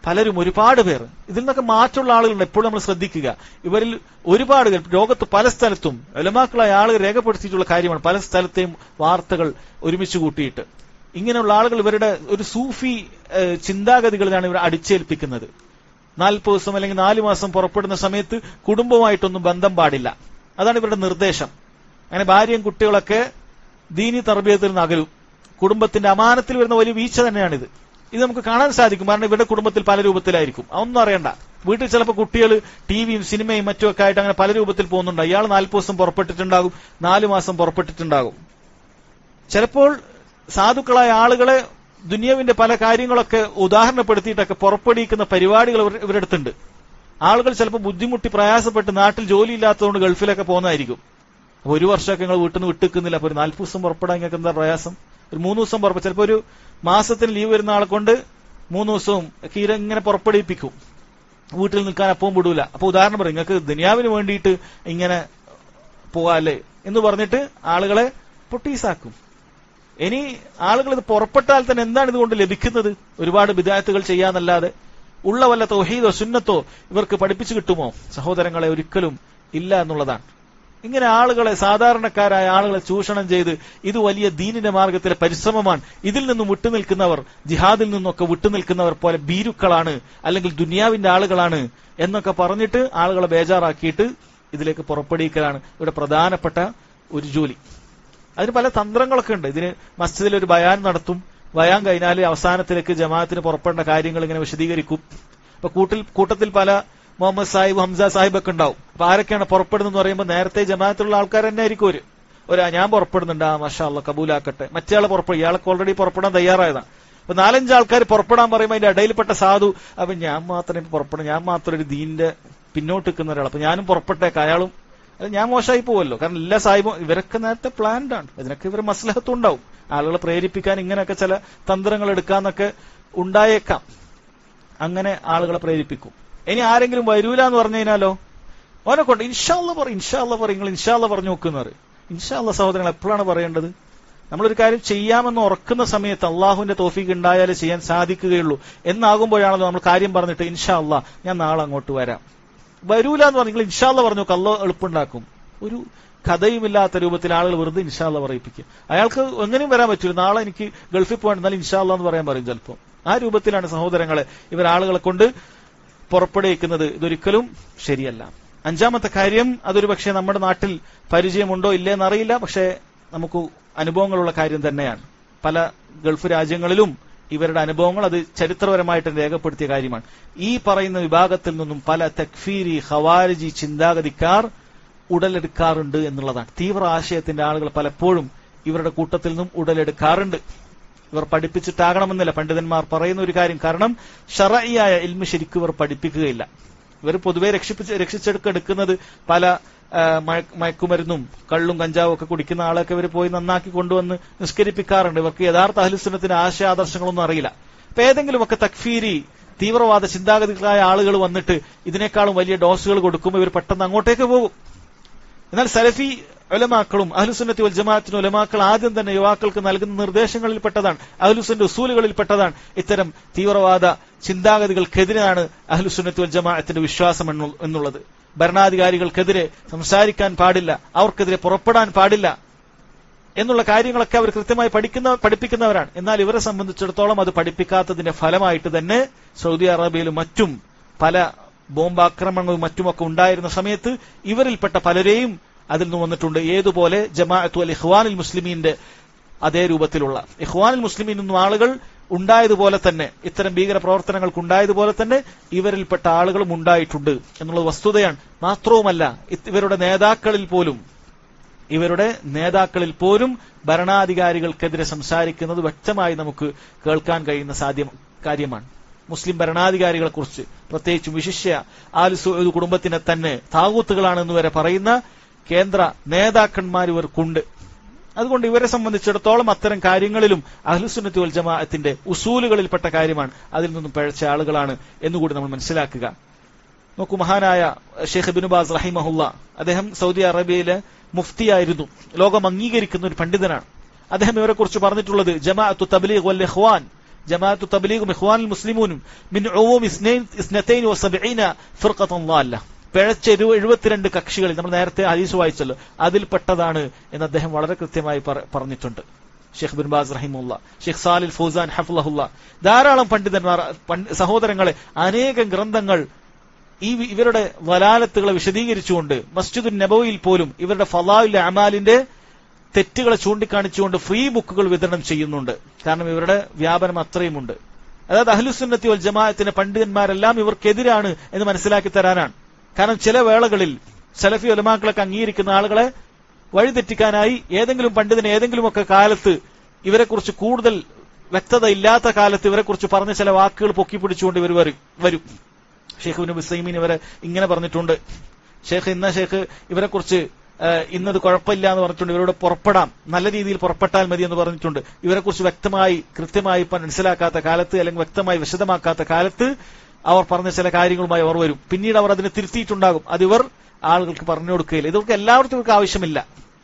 പലരും, ഒരുപാട് പേർ, ഇതിൽ നിന്നൊക്കെ മാറ്റമുള്ള ആളുകളുണ്ട്. എപ്പോഴും നമ്മൾ ശ്രദ്ധിക്കുക, ഇവരിൽ ഒരുപാട് പേർ ലോകത്ത് പല സ്ഥലത്തും ഉലമാക്കളായ ആളുകൾ രേഖപ്പെടുത്തിയിട്ടുള്ള കാര്യമാണ്. പല സ്ഥലത്തെയും വാർത്തകൾ ഒരുമിച്ച് കൂട്ടിയിട്ട് ഇങ്ങനെയുള്ള ആളുകൾ ഇവരുടെ ഒരു സൂഫി ചിന്താഗതികളിലാണ് ഇവർ അടിച്ചേൽപ്പിക്കുന്നത്. 40 ദിവസം അല്ലെങ്കിൽ 4 മാസം പുറപ്പെടുന്ന സമയത്ത് കുടുംബമായിട്ടൊന്നും ബന്ധം പാടില്ല, അതാണ് ഇവരുടെ നിർദ്ദേശം. അങ്ങനെ ഭാര്യയും കുട്ടികളൊക്കെ ദീനി തർബിയത്തിൽ നിന്ന് അകലും. കുടുംബത്തിന്റെ അമാനത്തിൽ വരുന്ന വലിയ വീഴ്ച തന്നെയാണിത്. ഇത് നമുക്ക് കാണാൻ സാധിക്കും. കാരണം ഇവരുടെ കുടുംബത്തിൽ പല രൂപത്തിലായിരിക്കും. അതൊന്നും അറിയണ്ട. വീട്ടിൽ ചിലപ്പോൾ കുട്ടികൾ ടിവിയും സിനിമയും മറ്റുമൊക്കെ ആയിട്ട് അങ്ങനെ പല രൂപത്തിൽ പോകുന്നുണ്ട്. ഇയാൾ 40 ദിവസം പുറപ്പെട്ടിട്ടുണ്ടാകും, 4 മാസം പുറപ്പെട്ടിട്ടുണ്ടാകും. ചിലപ്പോൾ സാധുക്കളായ ആളുകളെ ദുനിയാവിന്റെ പല കാര്യങ്ങളൊക്കെ ഉദാഹരണപ്പെടുത്തിയിട്ടൊക്കെ പുറപ്പെടുവിക്കുന്ന പരിപാടികൾ ഇവരുടെ അടുത്തുണ്ട്. ആളുകൾ ചിലപ്പോൾ ബുദ്ധിമുട്ടി പ്രയാസപ്പെട്ട് നാട്ടിൽ ജോലിയില്ലാത്തതുകൊണ്ട് ഗൾഫിലൊക്കെ പോകുന്നതായിരിക്കും. അപ്പൊ 1 വർഷമൊക്കെ നിങ്ങൾ വീട്ടിൽ നിന്ന് വിട്ടുക്കുന്നില്ല, അപ്പൊ ഒരു 40 ദിവസം പുറപ്പെടാൻ നിങ്ങൾക്ക് എന്താ പ്രയാസം? ഒരു 3 ദിവസം പുറപ്പെടും. ചിലപ്പോൾ ഒരു മാസത്തിന് ലീവ് വരുന്ന ആളെ കൊണ്ട് 3 ദിവസവും ഇങ്ങനെ പുറപ്പെടുവിപ്പിക്കും. വീട്ടിൽ നിൽക്കാൻ അപ്പവും വിടൂല. അപ്പൊ ഉദാഹരണം പറയും, നിങ്ങൾക്ക് ദുനിയാവിന് വേണ്ടിയിട്ട് ഇങ്ങനെ പോവാല്ലേ എന്ന് പറഞ്ഞിട്ട് ആളുകളെ പൊട്ടീസാക്കും. ഇനി ആളുകൾ ഇത് പുറപ്പെട്ടാൽ തന്നെ എന്താണ് ഇതുകൊണ്ട് ലഭിക്കുന്നത്? ഒരുപാട് ബിദഅത്തുകൾ ചെയ്യാന്നല്ലാതെ ഉള്ള വല്ല തൗഹീദോ സുന്നത്തോ ഇവർക്ക് പഠിപ്പിച്ചു കിട്ടുമോ? സഹോദരങ്ങളെ, ഒരിക്കലും ഇല്ല എന്നുള്ളതാണ്. ഇങ്ങനെ ആളുകളെ, സാധാരണക്കാരായ ആളുകളെ ചൂഷണം ചെയ്ത് ഇത് വലിയ ദീനിന്റെ മാർഗത്തിലെ പരിശ്രമമാണ്, ഇതിൽ നിന്നും വിട്ടുനിൽക്കുന്നവർ, ജിഹാദിൽ നിന്നൊക്കെ വിട്ടുനിൽക്കുന്നവർ പോലെ ഭീരുക്കളാണ്, അല്ലെങ്കിൽ ദുനിയാവിന്റെ ആളുകളാണ് എന്നൊക്കെ പറഞ്ഞിട്ട് ആളുകളെ ബേജാറാക്കിയിട്ട് ഇതിലേക്ക് പുറപ്പെടുവിക്കലാണ് ഇവിടെ പ്രധാനപ്പെട്ട ഒരു ജോലി. അതിന് പല തന്ത്രങ്ങളൊക്കെ ഉണ്ട്. ഇതിന് മസ്ജിദിൽ ഒരു ബയാൻ നടത്തും. ബയാൻ കഴിഞ്ഞാൽ അവസാനത്തിലേക്ക് ജമാഅത്തിന് പുറപ്പെടേണ്ട കാര്യങ്ങൾ ഇങ്ങനെ വിശദീകരിക്കും. അപ്പൊ കൂട്ടത്തിൽ പല മുഹമ്മദ് സാഹിബ്, ഹംസ സാഹിബ് ഒക്കെ ഉണ്ടാവും. അപ്പൊ ആരൊക്കെയാണ് പുറപ്പെടുന്നതെന്ന് പറയുമ്പോൾ നേരത്തെ ജമാഅത്തുള്ള ആൾക്കാർ തന്നെ ആയിരിക്കും. ഞാൻ പുറപ്പെടുന്നുണ്ട്, മാഷാ അല്ലാഹ് കബൂലാക്കട്ടെ. മറ്റേ ആളെ പുറപ്പെടും, ഇയാൾക്ക് ഓൾറെഡി പുറപ്പെടാൻ തയ്യാറായതാണ്. അപ്പൊ 4-5 ആൾക്കാർ പുറപ്പെടാൻ പറയുമ്പോൾ അതിന്റെ ഇടയിൽപ്പെട്ട സാധു, അപ്പൊ ഞാൻ മാത്രമേ പുറപ്പെടും, ഞാൻ മാത്രം ഒരു ദീനിന്റെ പിന്നോട്ട് നിൽക്കുന്ന ഒരാൾ, അപ്പൊ ഞാനും പുറപ്പെട്ടേക്ക്, അയാളും ഞാൻ മോശമായി പോവല്ലോ. കാരണം എല്ലാ സാഹിബും ഇവരൊക്കെ നേരത്തെ പ്ലാൻഡ് ആണ്. ഇതിനൊക്കെ ഇവർ മസ്ലഹത്തും ഉണ്ടാവും. ആളുകളെ പ്രേരിപ്പിക്കാൻ ഇങ്ങനെയൊക്കെ ചില തന്ത്രങ്ങൾ എടുക്കാന്നൊക്കെ ഉണ്ടായേക്കാം. അങ്ങനെ ആളുകളെ പ്രേരിപ്പിക്കും. ഇനി ആരെങ്കിലും വരൂല എന്ന് പറഞ്ഞു കഴിഞ്ഞാലോ, ഓനെ കൊണ്ട് ഇൻഷാ അല്ലാഹ് പറയും, ഇൻഷാ അല്ലാഹ് പറയും, നിങ്ങൾ ഇൻഷാ അല്ലാഹ് പറഞ്ഞു നോക്കുന്നവർ. ഇൻഷാ അല്ലാഹ് സഹോദരങ്ങൾ എപ്പോഴാണ് പറയേണ്ടത്? നമ്മളൊരു കാര്യം ചെയ്യാമെന്ന് ഉറക്കുന്ന സമയത്ത് അള്ളാഹുവിന്റെ തൗഫീഖ് ഉണ്ടായാലേ ചെയ്യാൻ സാധിക്കുകയുള്ളൂ എന്നാകുമ്പോഴാണല്ലോ നമ്മൾ കാര്യം പറഞ്ഞിട്ട് ഇൻഷാ അല്ലാഹ് ഞാൻ നാളെ അങ്ങോട്ട് വരാം. വരൂല എന്ന് പറഞ്ഞു നിങ്ങൾ ഇൻഷാ അല്ലാഹ് പറഞ്ഞു നോക്കുക, അള്ളാഹ് എളുപ്പമുണ്ടാക്കും. ഒരു കഥയുമില്ലാത്ത രൂപത്തിൽ ആളുകൾ വെറുതെ ഇൻഷാ അല്ലാഹ് പറയിപ്പിക്കുക. അയാൾക്ക് എങ്ങനെയും വരാൻ പറ്റില്ല. നാളെ എനിക്ക് ഗൾഫിൽ പോകാൻ, എന്നാലും ഇൻഷാ അല്ലാഹ് എന്ന് പറയാൻ പറയും ചിലപ്പോൾ. ആ രൂപത്തിലാണ് സഹോദരങ്ങളെ ഇവർ ആളുകളെ കൊണ്ട് പുറപ്പെടുവിക്കുന്നത്. ഇതൊരിക്കലും ശരിയല്ല. 5-ാമത്തെ കാര്യം, അതൊരു പക്ഷേ നമ്മുടെ നാട്ടിൽ പരിചയമുണ്ടോ ഇല്ലേന്നറിയില്ല, പക്ഷേ നമുക്ക് അനുഭവങ്ങളുള്ള കാര്യം തന്നെയാണ്. പല ഗൾഫ് രാജ്യങ്ങളിലും ഇവരുടെ അനുഭവങ്ങൾ അത് ചരിത്രപരമായിട്ട് രേഖപ്പെടുത്തിയ കാര്യമാണ്. ഈ പറയുന്ന വിഭാഗത്തിൽ നിന്നും പല തക്ഫീരി, ഖവാരിജി ചിന്താഗതിക്കാർ ഉടലെടുക്കാറുണ്ട് എന്നുള്ളതാണ്. തീവ്ര ആശയത്തിന്റെ ആളുകൾ പലപ്പോഴും ഇവരുടെ കൂട്ടത്തിൽ നിന്നും ഉടലെടുക്കാറുണ്ട്. ഇവർ പഠിപ്പിച്ചിട്ടാകണമെന്നില്ല പണ്ഡിതന്മാർ പറയുന്ന ഒരു കാര്യം. കാരണം ശറഈയായ ഇൽമ് ശരിക്കും ഇവർ പഠിപ്പിക്കുകയില്ല. ഇവർ പൊതുവെ രക്ഷിച്ചെടുക്കുന്നത് പല മയക്കുമരുന്നും കള്ളും കഞ്ചാവും ഒക്കെ കുടിക്കുന്ന ആളൊക്കെ ഇവർ പോയി നന്നാക്കി കൊണ്ടുവന്ന് നിസ്കരിപ്പിക്കാറുണ്ട്. ഇവർക്ക് യഥാർത്ഥ അഹ്ലുസുന്നത്തിന്റെ ആശയാദർശങ്ങളൊന്നും അറിയില്ല. അപ്പൊ ഏതെങ്കിലുമൊക്കെ തക്ഫീരി, തീവ്രവാദ ചിന്താഗതികളായ ആളുകൾ വന്നിട്ട് ഇതിനേക്കാളും വലിയ ഡോസുകൾ കൊടുക്കുമ്പോൾ ഇവർ പെട്ടെന്ന് അങ്ങോട്ടേക്ക് പോകും. എന്നാൽ സലഫി ഉലമാക്കളും അഹ്ലുസുന്നത്തി വൽ ജമാഅത്തിന്റെ ഉലമാക്കൾ ആദ്യം തന്നെ യുവാക്കൾക്ക് നൽകുന്ന നിർദ്ദേശങ്ങളിൽപ്പെട്ടതാണ്, അഹ്ലുസുന്നത്തിന്റെ ഉസൂലുകളിൽപ്പെട്ടതാണ് ഇത്തരം തീവ്രവാദ ചിന്താഗതികൾക്കെതിരെയാണ് അഹ്ലുസുന്നത്തി വൽ ജമാഅത്തിന്റെ വിശ്വാസം എന്നുള്ളത്. ഭരണാധികാരികൾക്കെതിരെ സംസാരിക്കാൻ പാടില്ല, അവർക്കെതിരെ പുറപ്പെടാൻ പാടില്ല എന്നുള്ള കാര്യങ്ങളൊക്കെ അവർ കൃത്യമായി പഠിപ്പിക്കുന്നവരാണ്. എന്നാൽ ഇവരെ സംബന്ധിച്ചിടത്തോളം അത് പഠിപ്പിക്കാത്തതിന്റെ ഫലമായിട്ട് തന്നെ സൗദി അറേബ്യയിലും മറ്റും പല ബോംബാക്രമണങ്ങളും മറ്റുമൊക്കെ ഉണ്ടായിരുന്ന സമയത്ത് ഇവരിൽപ്പെട്ട പലരെയും അതിൽ നിന്ന് വന്നിട്ടുണ്ട്. ഏതുപോലെ ജമാഅത്തു അൽ ഇഖ്വാനുൽ മുസ്ലിമീന്റെ അതേ രൂപത്തിലുള്ള ഇഖ്വാനുൽ മുസ്ലിമീൻ എന്ന ആളുകൾ ഉണ്ടായതുപോലെ തന്നെ, ഇത്തരം ഭീകര പ്രവർത്തനങ്ങൾക്ക് ഉണ്ടായതുപോലെ തന്നെ ഇവരിൽപ്പെട്ട ആളുകളും ഉണ്ടായിട്ടുണ്ട് എന്നുള്ളത് വസ്തുതയാണ്. മാത്രവുമല്ല, ഇവരുടെ നേതാക്കളിൽ പോലും ഭരണാധികാരികൾക്കെതിരെ സംസാരിക്കുന്നത് വ്യക്തമായി നമുക്ക് കേൾക്കാൻ കഴിയുന്ന കാര്യമാണ്. മുസ്ലിം ഭരണാധികാരികളെ കുറിച്ച്, പ്രത്യേകിച്ചും വിശിഷ്യ ആൽ സഊദ് കുടുംബത്തിനെ തന്നെ താഗൂത്തുകളാണെന്ന് വരെ പറയുന്ന കേന്ദ്ര നേതാക്കന്മാർ ഇവർക്കുണ്ട്. അതുകൊണ്ട് ഇവരെ സംബന്ധിച്ചിടത്തോളം അത്തരം കാര്യങ്ങളിലും അഹ്ലുസുന്നത്തി വൽ ജമാഅത്തിന്റെ ഉസൂലുകളിൽപ്പെട്ട കാര്യമാണ്. അതിൽ നിന്നും പിഴച്ച ആളുകളാണ് എന്നുകൂടി നമ്മൾ മനസ്സിലാക്കുക. നോക്കൂ, മഹാനായ ഷെയ്ഖ് ഇബ്നു ബാസ് റഹിമഹുല്ല, അദ്ദേഹം സൗദി അറേബ്യയിലെ മുഫ്തിയായിരുന്നു, ലോകം അംഗീകരിക്കുന്ന ഒരു പണ്ഡിതനാണ്. അദ്ദേഹം ഇവരെ കുറിച്ച് പറഞ്ഞിട്ടുള്ളത് ജമാഅത്തു തബ്ലീഗ് വൽ ഇഖ്വാൻ, ജമാഅത്തു തബ്ലീഗും ഇഖ്വാനുൽ മുസ്ലിമൂനും മിൻ ഉമൂമി 72 ഫിർഖത്തൻ ളാല്ല, പിഴച്ച 72 കക്ഷികളിൽ, നമ്മൾ നേരത്തെ ഹദീസ് വായിച്ചല്ലോ, അതിൽപ്പെട്ടതാണ് എന്ന് അദ്ദേഹം വളരെ കൃത്യമായി പറഞ്ഞിട്ടുണ്ട്. ഷെയ്ഖ് ഇബ്നു ബാസ് റഹിമഹുല്ല, ഷെയ്ഖ് സാലിൽ ഫൗസാൻ ഹഫ്ളഹുല്ല, ധാരാളം പണ്ഡിതന്മാർ, സഹോദരങ്ങളെ, അനേകം ഗ്രന്ഥങ്ങൾ ഇവരുടെ വലാലത്തുകളെ വിശദീകരിച്ചുകൊണ്ട് മസ്ജിദുൻ നബവിയിൽ പോലും ഇവരുടെ ഫളായിൽ അമാലിന്റെ തെറ്റുകളെ ചൂണ്ടിക്കാണിച്ചുകൊണ്ട് ഫ്രീ ബുക്കുകൾ വിതരണം ചെയ്യുന്നുണ്ട്. കാരണം ഇവരുടെ വ്യാപനം അത്രയുമുണ്ട്. അതായത് അഹ്ലുസുന്നത്തി വൽ ജമാഅത്തിന്റെ പണ്ഡിതന്മാരെല്ലാം ഇവർക്കെതിരാണ് എന്ന് മനസ്സിലാക്കി തരാനാണ്. കാരണം ചില വേളകളിൽ സലഫി ഉലമാക്കളൊക്കെ അംഗീകരിക്കുന്ന ആളുകളെ വഴിതെറ്റിക്കാനായി ഏതെങ്കിലും പണ്ഡിതന് ഏതെങ്കിലുമൊക്കെ കാലത്ത് ഇവരെക്കുറിച്ച് കൂടുതൽ വ്യക്തത ഇല്ലാത്ത കാലത്ത് ഇവരെക്കുറിച്ച് പറഞ്ഞ ചില വാക്കുകൾ പൊക്കിപ്പിടിച്ചുകൊണ്ട് ഇവർ വരും. ഷെയ്ഖ് ഇബ്നു ഉസൈമീൻ ഇവരെ ഇങ്ങനെ പറഞ്ഞിട്ടുണ്ട്, ഷെയ്ഖ് ഇവരെക്കുറിച്ച് ഇന്നത് കുഴപ്പമില്ല എന്ന് പറഞ്ഞിട്ടുണ്ട്, ഇവരോട് പുറപ്പെടാം, നല്ല രീതിയിൽ പുറപ്പെട്ടാൽ മതി എന്ന് പറഞ്ഞിട്ടുണ്ട്. ഇവരെക്കുറിച്ച് കൃത്യമായി മനസ്സിലാക്കാത്ത കാലത്ത്, അല്ലെങ്കിൽ വ്യക്തമായി വിശദമാക്കാത്ത കാലത്ത് അവർ പറഞ്ഞ ചില കാര്യങ്ങളുമായി അവർ വരും. പിന്നീട് അവർ അതിനെ തിരുത്തിയിട്ടുണ്ടാകും. അത് ഇവർ ആളുകൾക്ക് പറഞ്ഞു കൊടുക്കുകയില്ല. ഇതൊക്കെ എല്ലാവർക്കും ഇവർക്ക് ആവശ്യമില്ല.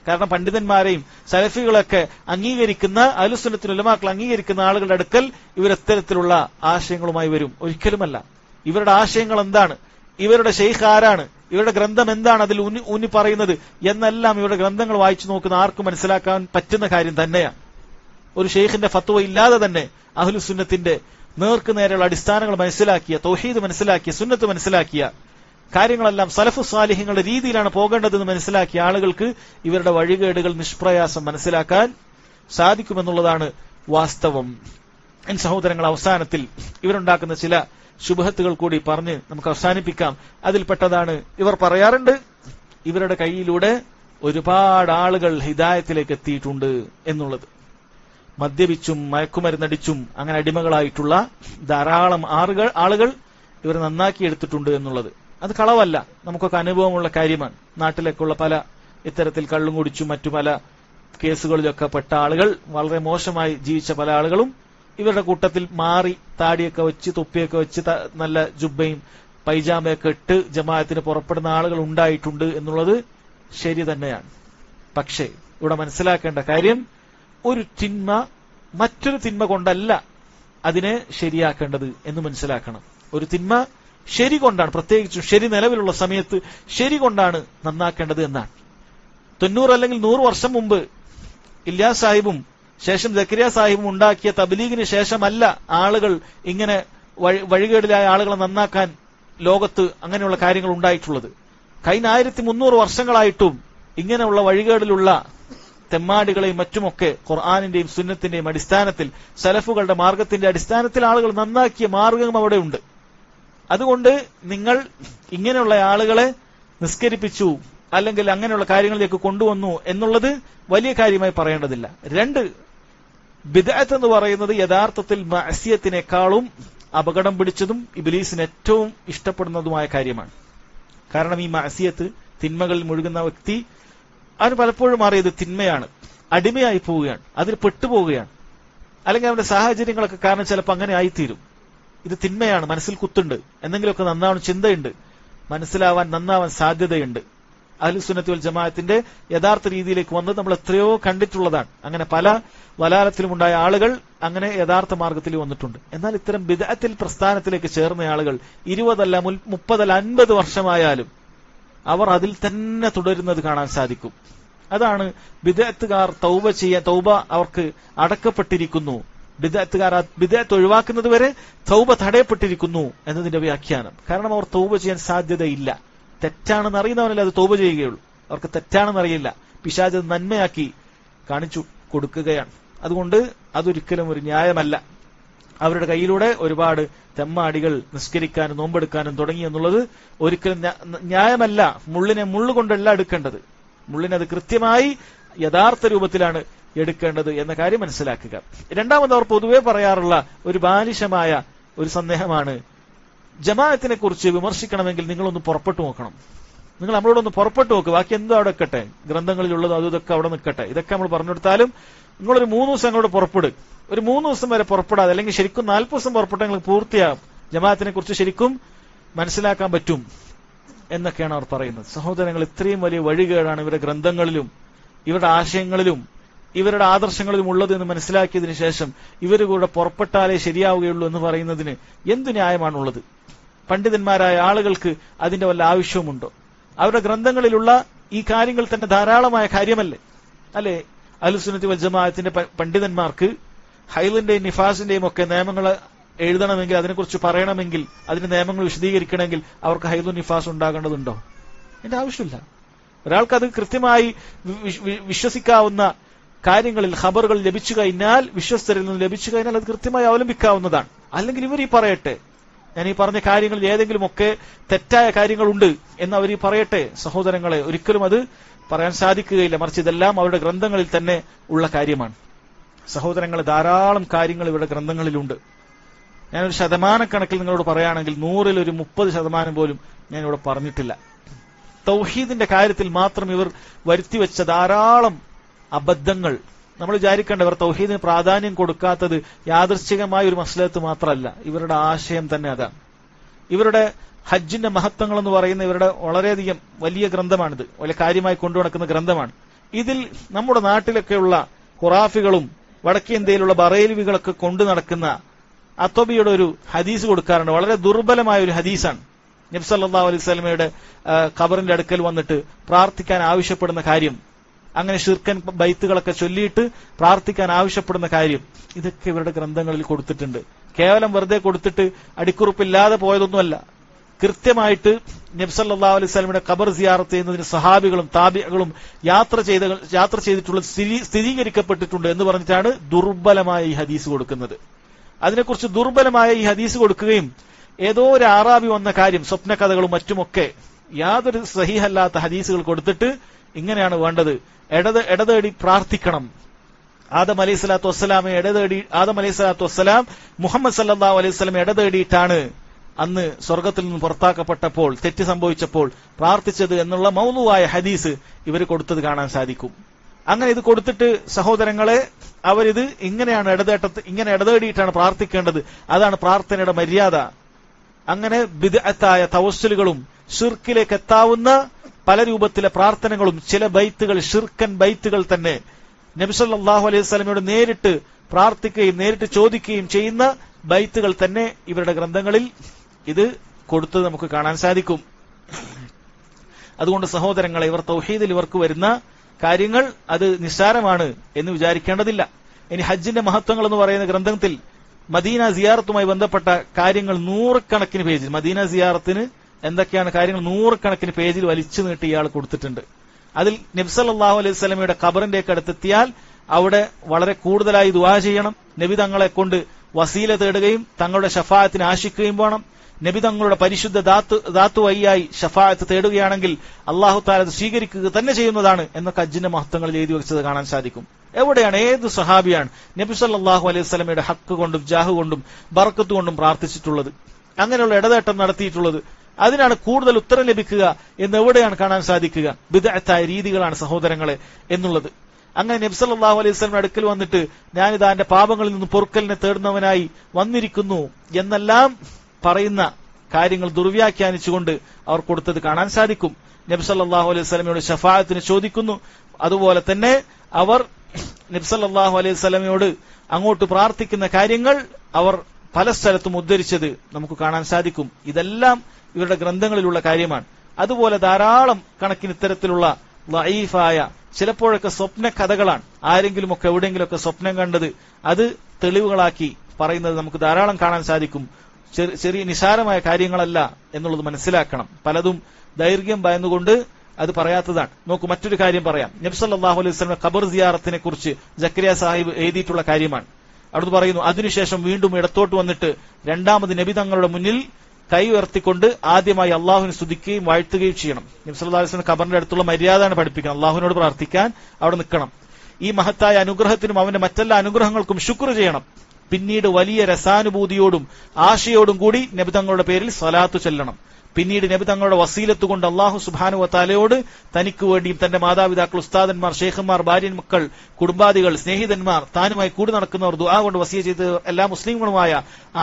കാരണം പണ്ഡിതന്മാരെയും സലഫികളൊക്കെ അംഗീകരിക്കുന്ന, അഹ്ലുസുന്നത്തുൽ ഉലമാക്കൾ അംഗീകരിക്കുന്ന ആളുകളുടെ അടുക്കൽ ഇവർ ഇത്തരത്തിലുള്ള ആശയങ്ങളുമായി വരും. ഒരിക്കലുമല്ല. ഇവരുടെ ആശയങ്ങൾ എന്താണ്, ഇവരുടെ ഷെയ്ഖ് ആരാണ്, ഇവരുടെ ഗ്രന്ഥം എന്താണ് അതിൽ ഊന്നി പറയുന്നത് എന്നെല്ലാം ഇവരുടെ ഗ്രന്ഥങ്ങൾ വായിച്ചു നോക്കുന്ന ആർക്കും മനസ്സിലാക്കാൻ പറ്റുന്ന കാര്യം തന്നെയാണ്. ഒരു ഷെയ്ഖിന്റെ ഫത്വ ഇല്ലാതെ തന്നെ അഹ്ലുസുന്നത്തിന്റെ നേർക്ക് നേരെയുള്ള അടിസ്ഥാനങ്ങൾ മനസ്സിലാക്കിയ, തൗഹീദ് മനസ്സിലാക്കിയ, സുന്നത്ത് മനസ്സിലാക്കിയ കാര്യങ്ങളെല്ലാം സലഫു സാലിഹ്യങ്ങളുടെ രീതിയിലാണ് പോകേണ്ടതെന്ന് മനസ്സിലാക്കിയ ആളുകൾക്ക് ഇവരുടെ വഴികേടുകൾ നിഷ്പ്രയാസം മനസ്സിലാക്കാൻ സാധിക്കുമെന്നുള്ളതാണ് വാസ്തവം. സഹോദരങ്ങൾ, അവസാനത്തിൽ ഇവരുണ്ടാക്കുന്ന ചില ശുബഹത്തുകൾ കൂടി പറഞ്ഞ് നമുക്ക് അവസാനിപ്പിക്കാം. അതിൽപ്പെട്ടതാണ്, ഇവർ പറയാറുണ്ട് ഇവരുടെ കയ്യിലൂടെ ഒരുപാട് ആളുകൾ ഹിദായത്തിലേക്ക് എത്തിയിട്ടുണ്ട് എന്നുള്ളത്. മദ്യപിച്ചും മയക്കുമരുന്നടിച്ചും അങ്ങനെ അടിമകളായിട്ടുള്ള ധാരാളം ആളുകൾ ഇവർ നന്നാക്കിയെടുത്തിട്ടുണ്ട് എന്നുള്ളത് അത് കളവല്ല, നമുക്കൊക്കെ അനുഭവമുള്ള കാര്യമാണ്. നാട്ടിലേക്കുള്ള പല ഇത്തരത്തിൽ കള്ളും കുടിച്ചും മറ്റു പല കേസുകളിലൊക്കെ പെട്ട ആളുകൾ, വളരെ മോശമായി ജീവിച്ച പല ആളുകളും ഇവരുടെ കൂട്ടത്തിൽ മാറി താടിയൊക്കെ വെച്ച്, തൊപ്പിയൊക്കെ വെച്ച്, നല്ല ജുബ്ബയും പൈജാമയൊക്കെ ഇട്ട് ജമാഅത്തിന് പുറപ്പെടുന്ന ആളുകൾ ഉണ്ടായിട്ടുണ്ട് എന്നുള്ളത് ശരി തന്നെയാണ്. പക്ഷേ ഇവിടെ മനസ്സിലാക്കേണ്ട കാര്യം, ഒരു തിന്മ മറ്റൊരു തിന്മ കൊണ്ടല്ല അതിനെ ശരിയാക്കേണ്ടത് എന്ന് മനസ്സിലാക്കണം. ഒരു തിന്മ ശരി കൊണ്ടാണ്, പ്രത്യേകിച്ചും ശരി നിലവിലുള്ള സമയത്ത് ശരി കൊണ്ടാണ് നന്നാക്കേണ്ടത് എന്നാണ്. 90 അല്ലെങ്കിൽ 100 വർഷം മുമ്പ് ഇല്യാസ് സാഹിബും ശേഷം സക്കരിയ സാഹിബും ഉണ്ടാക്കിയ തബ്ലീഗിന് ശേഷമല്ല ആളുകൾ ഇങ്ങനെ വഴികേടിലായ ആളുകളെ നന്നാക്കാൻ ലോകത്ത് അങ്ങനെയുള്ള കാര്യങ്ങൾ ഉണ്ടായിട്ടുള്ളത്. കഴിഞ്ഞ 1300 വർഷങ്ങളായിട്ടും ഇങ്ങനെയുള്ള വഴികേടിലുള്ള തെമ്മാടികളെയും മറ്റുമൊക്കെ ഖുർആനിന്റെയും സുന്നത്തിന്റെയും അടിസ്ഥാനത്തിൽ, സലഫുകളുടെ മാർഗത്തിന്റെ അടിസ്ഥാനത്തിൽ ആളുകൾ നന്നാക്കിയ മാർഗം അവിടെ ഉണ്ട്. അതുകൊണ്ട് നിങ്ങൾ ഇങ്ങനെയുള്ള ആളുകളെ നിസ്കരിപ്പിച്ചു അല്ലെങ്കിൽ അങ്ങനെയുള്ള കാര്യങ്ങളിലേക്ക് കൊണ്ടുവന്നു എന്നുള്ളത് വലിയ കാര്യമായി പറയേണ്ടതില്ല. 2, ബിദ്അത്ത് എന്ന് പറയുന്നത് യഥാർത്ഥത്തിൽ മഅസിയത്തിനേക്കാളും അപകടം പിടിച്ചതും ഇബ്ലീസിന് ഏറ്റവും ഇഷ്ടപ്പെടുന്നതുമായ കാര്യമാണ്. കാരണം ഈ മഅസിയത്ത്, തിന്മകളിൽ മുഴുകുന്ന വ്യക്തി അവന് പലപ്പോഴും അറിയത് തിന്മയാണ്, അടിമയായി പോവുകയാണ്, അതിൽ പെട്ടുപോവുകയാണ്. അല്ലെങ്കിൽ അവന്റെ സാഹചര്യങ്ങളൊക്കെ കാരണം ചിലപ്പോൾ അങ്ങനെ ആയിത്തീരും. ഇത് തിന്മയാണ്, മനസ്സിൽ കുത്തുണ്ട്, എന്തെങ്കിലുമൊക്കെ നന്നാവണം ചിന്തയുണ്ട്, നന്നാവാൻ സാധ്യതയുണ്ട്. അഹ്ലുസുന്നത്തി വൽ ജമാഅത്തിന്റെ യഥാർത്ഥ രീതിയിലേക്ക് വന്നത് നമ്മൾ എത്രയോ കണ്ടിട്ടുള്ളതാണ്. അങ്ങനെ പല വലാലത്തിലുമുണ്ടായ ആളുകൾ അങ്ങനെ യഥാർത്ഥ മാർഗത്തിൽ വന്നിട്ടുണ്ട്. എന്നാൽ ഇത്തരം ബിദ്അത്തിൽ പ്രസ്ഥാനത്തിലേക്ക് ചേർന്ന ആളുകൾ 20 അല്ല 30 അല്ല 50 വർഷമായാലും അവർ അതിൽ തന്നെ തുടരുന്നത് കാണാൻ സാധിക്കും. അതാണ് ബിദ്അത്തുകാർ തൗബ അവർക്ക് അടക്കപ്പെട്ടിരിക്കുന്നു, ബിദ്അത്ത് ഒഴിവാക്കുന്നത് വരെ തൗബ തടയപ്പെട്ടിരിക്കുന്നു എന്നതിന്റെ വ്യാഖ്യാനം. കാരണം അവർ തൗബ ചെയ്യാൻ സാധ്യതയില്ല. തെറ്റാണെന്ന് അറിയുന്നവനല്ലേ അത് തൗബ ചെയ്യുകയുള്ളൂ. അവർക്ക് തെറ്റാണെന്ന് അറിയില്ല. പിശാച് നന്മയാക്കി കാണിച്ചു കൊടുക്കുകയാണ്. അതുകൊണ്ട് അതൊരിക്കലും ഒരു ന്യായമല്ല. അവരുടെ കയ്യിലൂടെ ഒരുപാട് തെമ്മാടികൾ നിസ്കരിക്കാനും നോമ്പെടുക്കാനും തുടങ്ങി എന്നുള്ളത് ഒരിക്കലും ന്യായമല്ല. മുള്ളിനെ മുള്ളുകൊണ്ടല്ല എടുക്കേണ്ടത്. മുള്ളിനത് കൃത്യമായി യഥാർത്ഥ രൂപത്തിലാണ് എടുക്കേണ്ടത് എന്ന കാര്യം മനസ്സിലാക്കുക. രണ്ടാമത് അവർ പൊതുവെ പറയാറുള്ള ഒരു ബാലിശമായ ഒരു സന്ദേഹമാണ്, ജമാഅത്തിനെ കുറിച്ച് വിമർശിക്കണമെങ്കിൽ നിങ്ങളൊന്ന് പുറപ്പെട്ടു നോക്കണം. നിങ്ങൾ നമ്മളോടൊന്ന് പുറപ്പെട്ടു നോക്ക്, ബാക്കി എന്തോ അവിടെ നിൽക്കട്ടെ, ഗ്രന്ഥങ്ങളിലുള്ളത് അതും ഇതൊക്കെ അവിടെ നിൽക്കട്ടെ. ഇതൊക്കെ നമ്മൾ പറഞ്ഞു കൊടുത്താലും നിങ്ങളൊരു 3 ദിവസം ഞങ്ങളോട് പുറപ്പെടും. ഒരു 3 ദിവസം വരെ പുറപ്പെടാതെ, അല്ലെങ്കിൽ ശരിക്കും 40 ദിവസം പുറപ്പെട്ടെങ്കിൽ പൂർത്തിയാകും, ജമാഅത്തിനെ കുറിച്ച് ശരിക്കും മനസ്സിലാക്കാൻ പറ്റും എന്നൊക്കെയാണ് അവർ പറയുന്നത്. സഹോദരങ്ങൾ, ഇത്രയും വലിയ വഴികേടാണ് ഇവരുടെ ഗ്രന്ഥങ്ങളിലും ഇവരുടെ ആശയങ്ങളിലും ഇവരുടെ ആദർശങ്ങളിലും ഉള്ളത് എന്ന് മനസ്സിലാക്കിയതിനു ശേഷം ഇവർ കൂടെ പുറപ്പെട്ടാലേ ശരിയാവുകയുള്ളൂ എന്ന് പറയുന്നതിന് എന്തു ന്യായമാണുള്ളത്? പണ്ഡിതന്മാരായ ആളുകൾക്ക് അതിന്റെ വല്ല ആവശ്യവുമുണ്ടോ? അവരുടെ ഗ്രന്ഥങ്ങളിലുള്ള ഈ കാര്യങ്ങൾ തന്നെ ധാരാളമായ കാര്യമല്ലേ? അല്ലെ, അഹ്ലുസുന്നത്തി വൽ ജമാഅത്തിന്റെ പണ്ഡിതന്മാർക്ക് ഹൈലിന്റെയും നിഫാസിന്റെയും ഒക്കെ നിയമങ്ങൾ എഴുതണമെങ്കിൽ, അതിനെക്കുറിച്ച് പറയണമെങ്കിൽ, അതിന്റെ നിയമങ്ങൾ വിശദീകരിക്കണമെങ്കിൽ അവർക്ക് ഹൈലും നിഫാസ് ഉണ്ടാകേണ്ടതുണ്ടോ? എന്റെ ആവശ്യമില്ല. ഒരാൾക്കത് കൃത്യമായി വിശ്വസിക്കാവുന്ന കാര്യങ്ങളിൽ ഖബറുകൾ ലഭിച്ചു കഴിഞ്ഞാൽ, വിശ്വസ്തരിൽ നിന്ന് ലഭിച്ചു കഴിഞ്ഞാൽ അത് കൃത്യമായി അവലംബിക്കാവുന്നതാണ്. അല്ലെങ്കിൽ ഇവർ ഈ പറയട്ടെ, ഞാൻ ഈ പറഞ്ഞ കാര്യങ്ങളിൽ ഏതെങ്കിലുമൊക്കെ തെറ്റായ കാര്യങ്ങളുണ്ട് എന്ന് അവർ ഈ പറയട്ടെ. സഹോദരങ്ങളെ, ഒരിക്കലും അത് പറയാൻ സാധിക്കുകയില്ല. മറിച്ച് ഇതെല്ലാം അവരുടെ ഗ്രന്ഥങ്ങളിൽ തന്നെ ഉള്ള കാര്യമാണ്. സഹോദരങ്ങളെ, ധാരാളം കാര്യങ്ങൾ ഇവരുടെ ഗ്രന്ഥങ്ങളിലുണ്ട്. ഞാനൊരു ശതമാനക്കണക്കിൽ നിങ്ങളോട് പറയുകയാണെങ്കിൽ 100-ൽ ഒരു 30% പോലും ഞാനിവിടെ പറഞ്ഞിട്ടില്ല. തൗഹീദിന്റെ കാര്യത്തിൽ മാത്രം ഇവർ വരുത്തിവെച്ച ധാരാളം അബദ്ധങ്ങൾ. നമ്മൾ വിചാരിക്കേണ്ട, ഇവർ തൗഹീദിന് പ്രാധാന്യം കൊടുക്കാത്തത് യാദൃശ്ചികമായ ഒരു മസ്ലഹത്ത് മാത്രമല്ല, ഇവരുടെ ആശയം തന്നെ അതാണ്. ഇവരുടെ ഹജ്ജിന്റെ മഹത്വങ്ങൾ എന്ന് പറയുന്ന ഇവരുടെ വളരെയധികം വലിയ ഗ്രന്ഥമാണിത്, വലിയ കാര്യമായി കൊണ്ടുനടക്കുന്ന ഗ്രന്ഥമാണ്. ഇതിൽ നമ്മുടെ നാട്ടിലൊക്കെയുള്ള ഖുറാഫികളും വടക്കേ ഇന്ത്യയിലുള്ള ബറേൽവികളൊക്കെ കൊണ്ടു നടക്കുന്ന അത്വബിയുടെ ഒരു ഹദീസ് കൊടുക്കാറുണ്ട്. വളരെ ദുർബലമായ ഒരു ഹദീസാണ്. നബി സല്ലല്ലാഹു അലൈഹി വസല്ലമയുടെ ഖബറിന്റെ അടുക്കൽ വന്നിട്ട് പ്രാർത്ഥിക്കാൻ ആവശ്യപ്പെടുന്ന കാര്യം, അങ്ങനെ ഷിർക്കൻ ബൈത്തുകളൊക്കെ ചൊല്ലിയിട്ട് പ്രാർത്ഥിക്കാൻ ആവശ്യപ്പെടുന്ന കാര്യം, ഇതൊക്കെ ഇവരുടെ ഗ്രന്ഥങ്ങളിൽ കൊടുത്തിട്ടുണ്ട്. കേവലം വെറുതെ കൊടുത്തിട്ട് അടിക്കുറിപ്പില്ലാതെ പോയതൊന്നുമല്ല. കൃത്യമായിട്ട് നബി സല്ലല്ലാഹു അലൈഹി വസല്ലമയുടെ ഖബർ സിയാറത്ത് ചെയ്യുന്നതിന് സഹാബികളും താബികളും യാത്ര ചെയ്തിട്ടുള്ള സ്ഥിരീകരിക്കപ്പെട്ടിട്ടുണ്ട് എന്ന് പറഞ്ഞിട്ടാണ് ദുർബലമായ ഈ ഹദീസ് കൊടുക്കുന്നത്. അതിനെക്കുറിച്ച് ദുർബലമായ ഈ ഹദീസ് കൊടുക്കുകയും ഏതോ ഒരു ആറാബി വന്ന കാര്യം, സ്വപ്നകഥകളും മറ്റുമൊക്കെ യാതൊരു സഹീഹല്ലാത്ത ഹദീസുകൾ കൊടുത്തിട്ട് ഇങ്ങനെയാണ് വേണ്ടത്, ഇടതേടി പ്രാർത്ഥിക്കണം. ആദം അലൈഹി സ്വലാത്തു വസ്സലാമെ ആദം അലൈഹി സ്വലാത്തു വസ്സലാം മുഹമ്മദ് സല്ലല്ലാഹു അലൈഹി വസല്ലം ഇടതേടിയിട്ടാണ് അന്ന് സ്വർഗത്തിൽ നിന്ന് പുറത്താക്കപ്പെട്ടപ്പോൾ, തെറ്റ് സംഭവിച്ചപ്പോൾ പ്രാർത്ഥിച്ചത് എന്നുള്ള മൗലൂവായ ഹദീസ് ഇവർ കൊടുത്തത് കാണാൻ സാധിക്കും. അങ്ങനെ ഇത് കൊടുത്തിട്ട് സഹോദരങ്ങളെ, അവരിത് ഇങ്ങനെയാണ് ഇങ്ങനെ ഇടതേടിയിട്ടാണ് പ്രാർത്ഥിക്കേണ്ടത്, അതാണ് പ്രാർത്ഥനയുടെ മര്യാദ. അങ്ങനെ ബിദ്അത്തായ തവസ്സുലുകളും ഷിർക്കിലേക്ക് എത്താവുന്ന പല രൂപത്തിലെ പ്രാർത്ഥനകളും, ചില ബൈത്തുകൾ ഷിർക്കൻ ബൈത്തുകൾ തന്നെ നബി സല്ലല്ലാഹു അലൈഹി വസല്ലമയോട് നേരിട്ട് പ്രാർത്ഥിക്കുകയും നേരിട്ട് ചോദിക്കുകയും ചെയ്യുന്ന ബൈത്തുകൾ തന്നെ ഇവരുടെ ഗ്രന്ഥങ്ങളിൽ ഇത് കൊടുത്തത് നമുക്ക് കാണാൻ സാധിക്കും. അതുകൊണ്ട് സഹോദരങ്ങളെ, ഇവർ തൗഹീദിൽ ഇവർക്ക് വരുന്ന കാര്യങ്ങൾ അത് നിസ്സാരമാണ് എന്ന് വിചാരിക്കേണ്ടതില്ല. ഇനി ഹജ്ജിന്റെ മഹത്വങ്ങൾ എന്ന് പറയുന്ന ഗ്രന്ഥത്തിൽ മദീന സിയാറത്തുമായി ബന്ധപ്പെട്ട കാര്യങ്ങൾ 100 കണക്കിന് പേജിൽ, മദീന സിയാറത്തിന് എന്തൊക്കെയാണ് കാര്യങ്ങൾ 100 കണക്കിന് പേജിൽ വലിച്ചു നീട്ടി ഇയാൾ കൊടുത്തിട്ടുണ്ട്. അതിൽ നബി സല്ലല്ലാഹു അലൈഹി വസല്ലമയുടെ ഖബറിന്റെയൊക്കെ അടുത്തെത്തിയാൽ അവിടെ വളരെ കൂടുതലായി ദുആ ചെയ്യണം, നബി തങ്ങളെ കൊണ്ട് വസീല തേടുകയും തങ്ങളുടെ ഷഫാഅത്തിന് ആശിക്കുകയും വേണം. നബി തങ്ങളുടെ പരിശുദ്ധ ധാത്തു വഴിയായി ഷഫാഅത്ത് തേടുകയാണെങ്കിൽ അല്ലാഹു തആല അത് സ്വീകരിക്കുക തന്നെ ചെയ്യുന്നതാണ് എന്നൊക്കെ ഹജ്ജിന്റെ മഹത്വങ്ങളിൽ എഴുതി വെച്ചത് കാണാൻ സാധിക്കും. എവിടെയാണ്, ഏത് സഹാബിയാണ് നബി സല്ലല്ലാഹു അലൈഹി വസല്ലമയുടെ ഹക്ക് കൊണ്ടും ജാഹ് കൊണ്ടും ബർക്കത്ത് കൊണ്ടും പ്രാർത്ഥിച്ചിട്ടുള്ളത്, അങ്ങനെയുള്ള ഇടതേട്ടം നടത്തിയിട്ടുള്ളത്? അതിനാണ് കൂടുതൽ ഉത്തരം ലഭിക്കുക എന്ന് എവിടെയാണ് കാണാൻ സാധിക്കുക? ബിദ്അത്തായ രീതികളാണ് സഹോദരങ്ങളെ എന്നുള്ളത്. അങ്ങനെ നബി സല്ലല്ലാഹു അലൈഹി വസല്ലമയുടെ അടുക്കൽ വന്നിട്ട് ഞാനിതാ എന്റെ പാപങ്ങളിൽ നിന്ന് പൊറുക്കലിനെ തേടുന്നവനായി വന്നിരിക്കുന്നു എന്നെല്ലാം പറയുന്ന കാര്യങ്ങൾ ദുർവ്യാഖ്യാനിച്ചുകൊണ്ട് അവർ കൊടുത്തത് കാണാൻ സാധിക്കും. നബി സല്ലല്ലാഹു അലൈഹി വസല്ലമയോട് ഷഫാഅത്തിന് ചോദിക്കുന്നു. അതുപോലെ തന്നെ അവർ നബി സല്ലല്ലാഹു അലൈഹി വസല്ലമയോട് അങ്ങോട്ട് പ്രാർത്ഥിക്കുന്ന കാര്യങ്ങൾ അവർ പല സ്ഥലത്തും ഉദ്ധരിച്ചത് നമുക്ക് കാണാൻ സാധിക്കും. ഇതെല്ലാം ഇവരുടെ ഗ്രന്ഥങ്ങളിലുള്ള കാര്യമാണ്. അതുപോലെ ധാരാളം കണക്കിന് ഇത്തരത്തിലുള്ള ലഈഫായ, ചിലപ്പോഴൊക്കെ സ്വപ്ന കഥകളാണ്. ആരെങ്കിലുമൊക്കെ എവിടെയെങ്കിലുമൊക്കെ സ്വപ്നം കണ്ടത്, അത് തെളിവുകളാക്കി പറയുന്നത് നമുക്ക് ധാരാളം കാണാൻ സാധിക്കും. ചെറിയ നിസാരമായ കാര്യങ്ങളല്ല എന്നുള്ളത് മനസ്സിലാക്കണം. പലതും ദൈർഘ്യം ഭയന്നുകൊണ്ട് അത് പറയാത്തതാണ്. നോക്കൂ, മറ്റൊരു കാര്യം പറയാം. നബി സല്ലല്ലാഹു അലൈഹി വസല്ലം ഖബർ സിയാറത്തിനെ കുറിച്ച് സക്കരിയ സാഹിബ് എഴുതിയിട്ടുള്ള കാര്യമാണ്. അവിടുന്ന് പറയുന്നു, അതിനുശേഷം വീണ്ടും ഇടത്തോട്ട് വന്നിട്ട് രണ്ടാമത് നബി തങ്ങളുടെ മുന്നിൽ കൈ ഉയർത്തിക്കൊണ്ട് ആദ്യമായി അള്ളാഹുവിനെ സ്തുതിക്കുകയും വാഴ്ത്തുകയും ചെയ്യണം. നബി സല്ലല്ലാഹു അലൈഹി വസല്ലം ഖബറിന്റെ അടുത്തുള്ള മര്യാദയാണ് പഠിപ്പിക്കണം. അള്ളാഹുവിനോട് പ്രാർത്ഥിക്കാൻ അവിടെ നിൽക്കണം. ഈ മഹത്തായ അനുഗ്രഹത്തിനും അവന്റെ മറ്റെല്ലാ അനുഗ്രഹങ്ങൾക്കും ശുക്ർ ചെയ്യണം. പിന്നീട് വലിയ രസാനുഭൂതിയോടും ആശയോടും കൂടി നബി തങ്ങളുടെ പേരിൽ സ്വലാത്ത് ചൊല്ലണം. പിന്നീട് നബി തങ്ങളുടെ വസീലത്ത് കൊണ്ട് അള്ളാഹു സുബ്ഹാനഹു വ തആലയോട് തനിക്ക് വേണ്ടിയും തന്റെ മാതാപിതാക്കൾ, ഉസ്താദന്മാർ, ഷെയ്ഖന്മാർ, ഭാര്യ, മക്കൾ, കുടുംബാദികൾ, സ്നേഹിതന്മാർ, താനുമായി കൂടി നടക്കുന്നവർ, ദുആ കൊണ്ട് വസിയ ചെയ്ത് എല്ലാ മുസ്ലിങ്ങളുമായ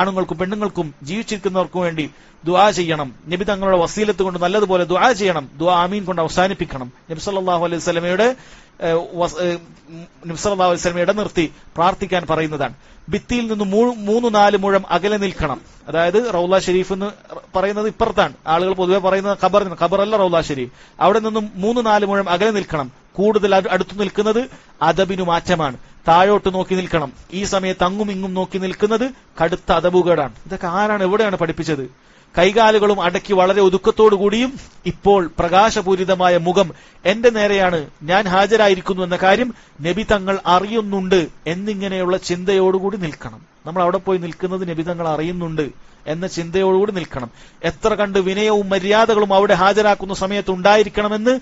ആണുങ്ങൾക്കും പെണ്ണുങ്ങൾക്കും ജീവിച്ചിരിക്കുന്നവർക്കും വേണ്ടി ദുആ ചെയ്യണം. നബി തങ്ങളുടെ വസീലത്ത് കൊണ്ട് നല്ലതുപോലെ ദുആ ചെയ്യണം. ദുആ ആമീൻ കൊണ്ട് അവസാനിപ്പിക്കണം. നബി സല്ലല്ലാഹു അലൈഹി വസല്ലമയുടെ ഇടനിർത്തി പ്രാർത്ഥിക്കാൻ പറയുന്നതാണ്. ഭിത്തിയിൽ നിന്ന് 3-4 മുഴം അകലെ നിൽക്കണം. അതായത് റൗള ഷരീഫ് എന്ന് പറയുന്നത് ഇപ്പുറത്താണ്. ആളുകൾ പൊതുവെ പറയുന്നത് ഖബറല്ല റൗള ഷരീഫ്. അവിടെ നിന്നും 3-4 മുഴം അകലെ നിൽക്കണം. കൂടുതൽ അടുത്തു നിൽക്കുന്നത് അദബിനു മാറ്റമാണ്. താഴോട്ട് നോക്കി നിൽക്കണം. ഈ സമയത്ത് അങ്ങും ഇങ്ങും നോക്കി നിൽക്കുന്നത് കടുത്ത അദബുകേടാണ്. ഇതൊക്കെ ആരാണ്, എവിടെയാണ് പഠിപ്പിച്ചത്? കൈകാലുകളും അടക്കി വളരെ ഒതുക്കത്തോടുകൂടിയും ഇപ്പോൾ പ്രകാശപൂരിതമായ മുഖം എന്റെ നേരെയാണ്, ഞാൻ ഹാജരായിരിക്കുന്നു എന്ന കാര്യം നബി തങ്ങൾ അറിയുന്നുണ്ട് എന്നിങ്ങനെയുള്ള ചിന്തയോടുകൂടി നിൽക്കണം. നമ്മൾ അവിടെ പോയി നിൽക്കുന്നത് നബി തങ്ങൾ അറിയുന്നുണ്ട് എന്ന ചിന്തയോടുകൂടി നിൽക്കണം. എത്ര കണ്ട് വിനയവും മര്യാദകളും അവിടെ ഹാജരാക്കുന്ന സമയത്ത് ഉണ്ടായിരിക്കണമെന്ന്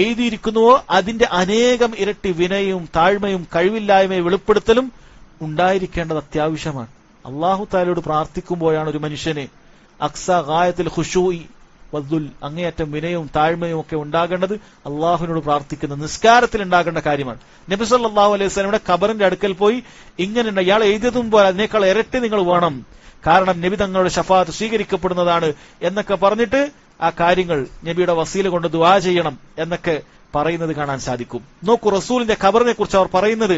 എഴുതിയിരിക്കുന്നുവോ അതിന്റെ അനേകം ഇരട്ടി വിനയവും താഴ്മയും കഴിവില്ലായ്മയും വെളിപ്പെടുത്തലും ഉണ്ടായിരിക്കേണ്ടത് അത്യാവശ്യമാണ്. അല്ലാഹു തആലയോട് പ്രാർത്ഥിക്കുമ്പോഴാണ് ഒരു മനുഷ്യന് അക്സ ഗായത്തിൽ ഖുശൂഇ വദ്ദുൽ, അങ്ങേയറ്റം വിനയവും താഴ്മയും ഒക്കെ ഉണ്ടാകേണ്ടത് അള്ളാഹുവിനോട് പ്രാർത്ഥിക്കുന്ന നിസ്കാരത്തിൽ ഉണ്ടാകേണ്ട കാര്യമാണ്. നബി സല്ലല്ലാഹു അലൈഹി വസല്ലമയുടെ ഖബറിന്റെ അടുക്കൽ പോയി ഇങ്ങനെയുണ്ട്, ഇയാൾ എഴുതിയതും പോലെ അതിനേക്കാൾ ഇരട്ടി നിങ്ങൾ വേണം, കാരണം നബി തങ്ങളുടെ ശഫാഅത്ത് സ്വീകരിക്കപ്പെടുന്നതാണ് എന്നൊക്കെ പറഞ്ഞിട്ട് ആ കാര്യങ്ങൾ നബിയുടെ വസീല കൊണ്ട് ദുആ ചെയ്യണം എന്നൊക്കെ പറയുന്നത് കാണാൻ സാധിക്കും. നോക്കൂ, റസൂലിന്റെ ഖബറിനെ കുറിച്ച് അവർ പറയുന്നത്,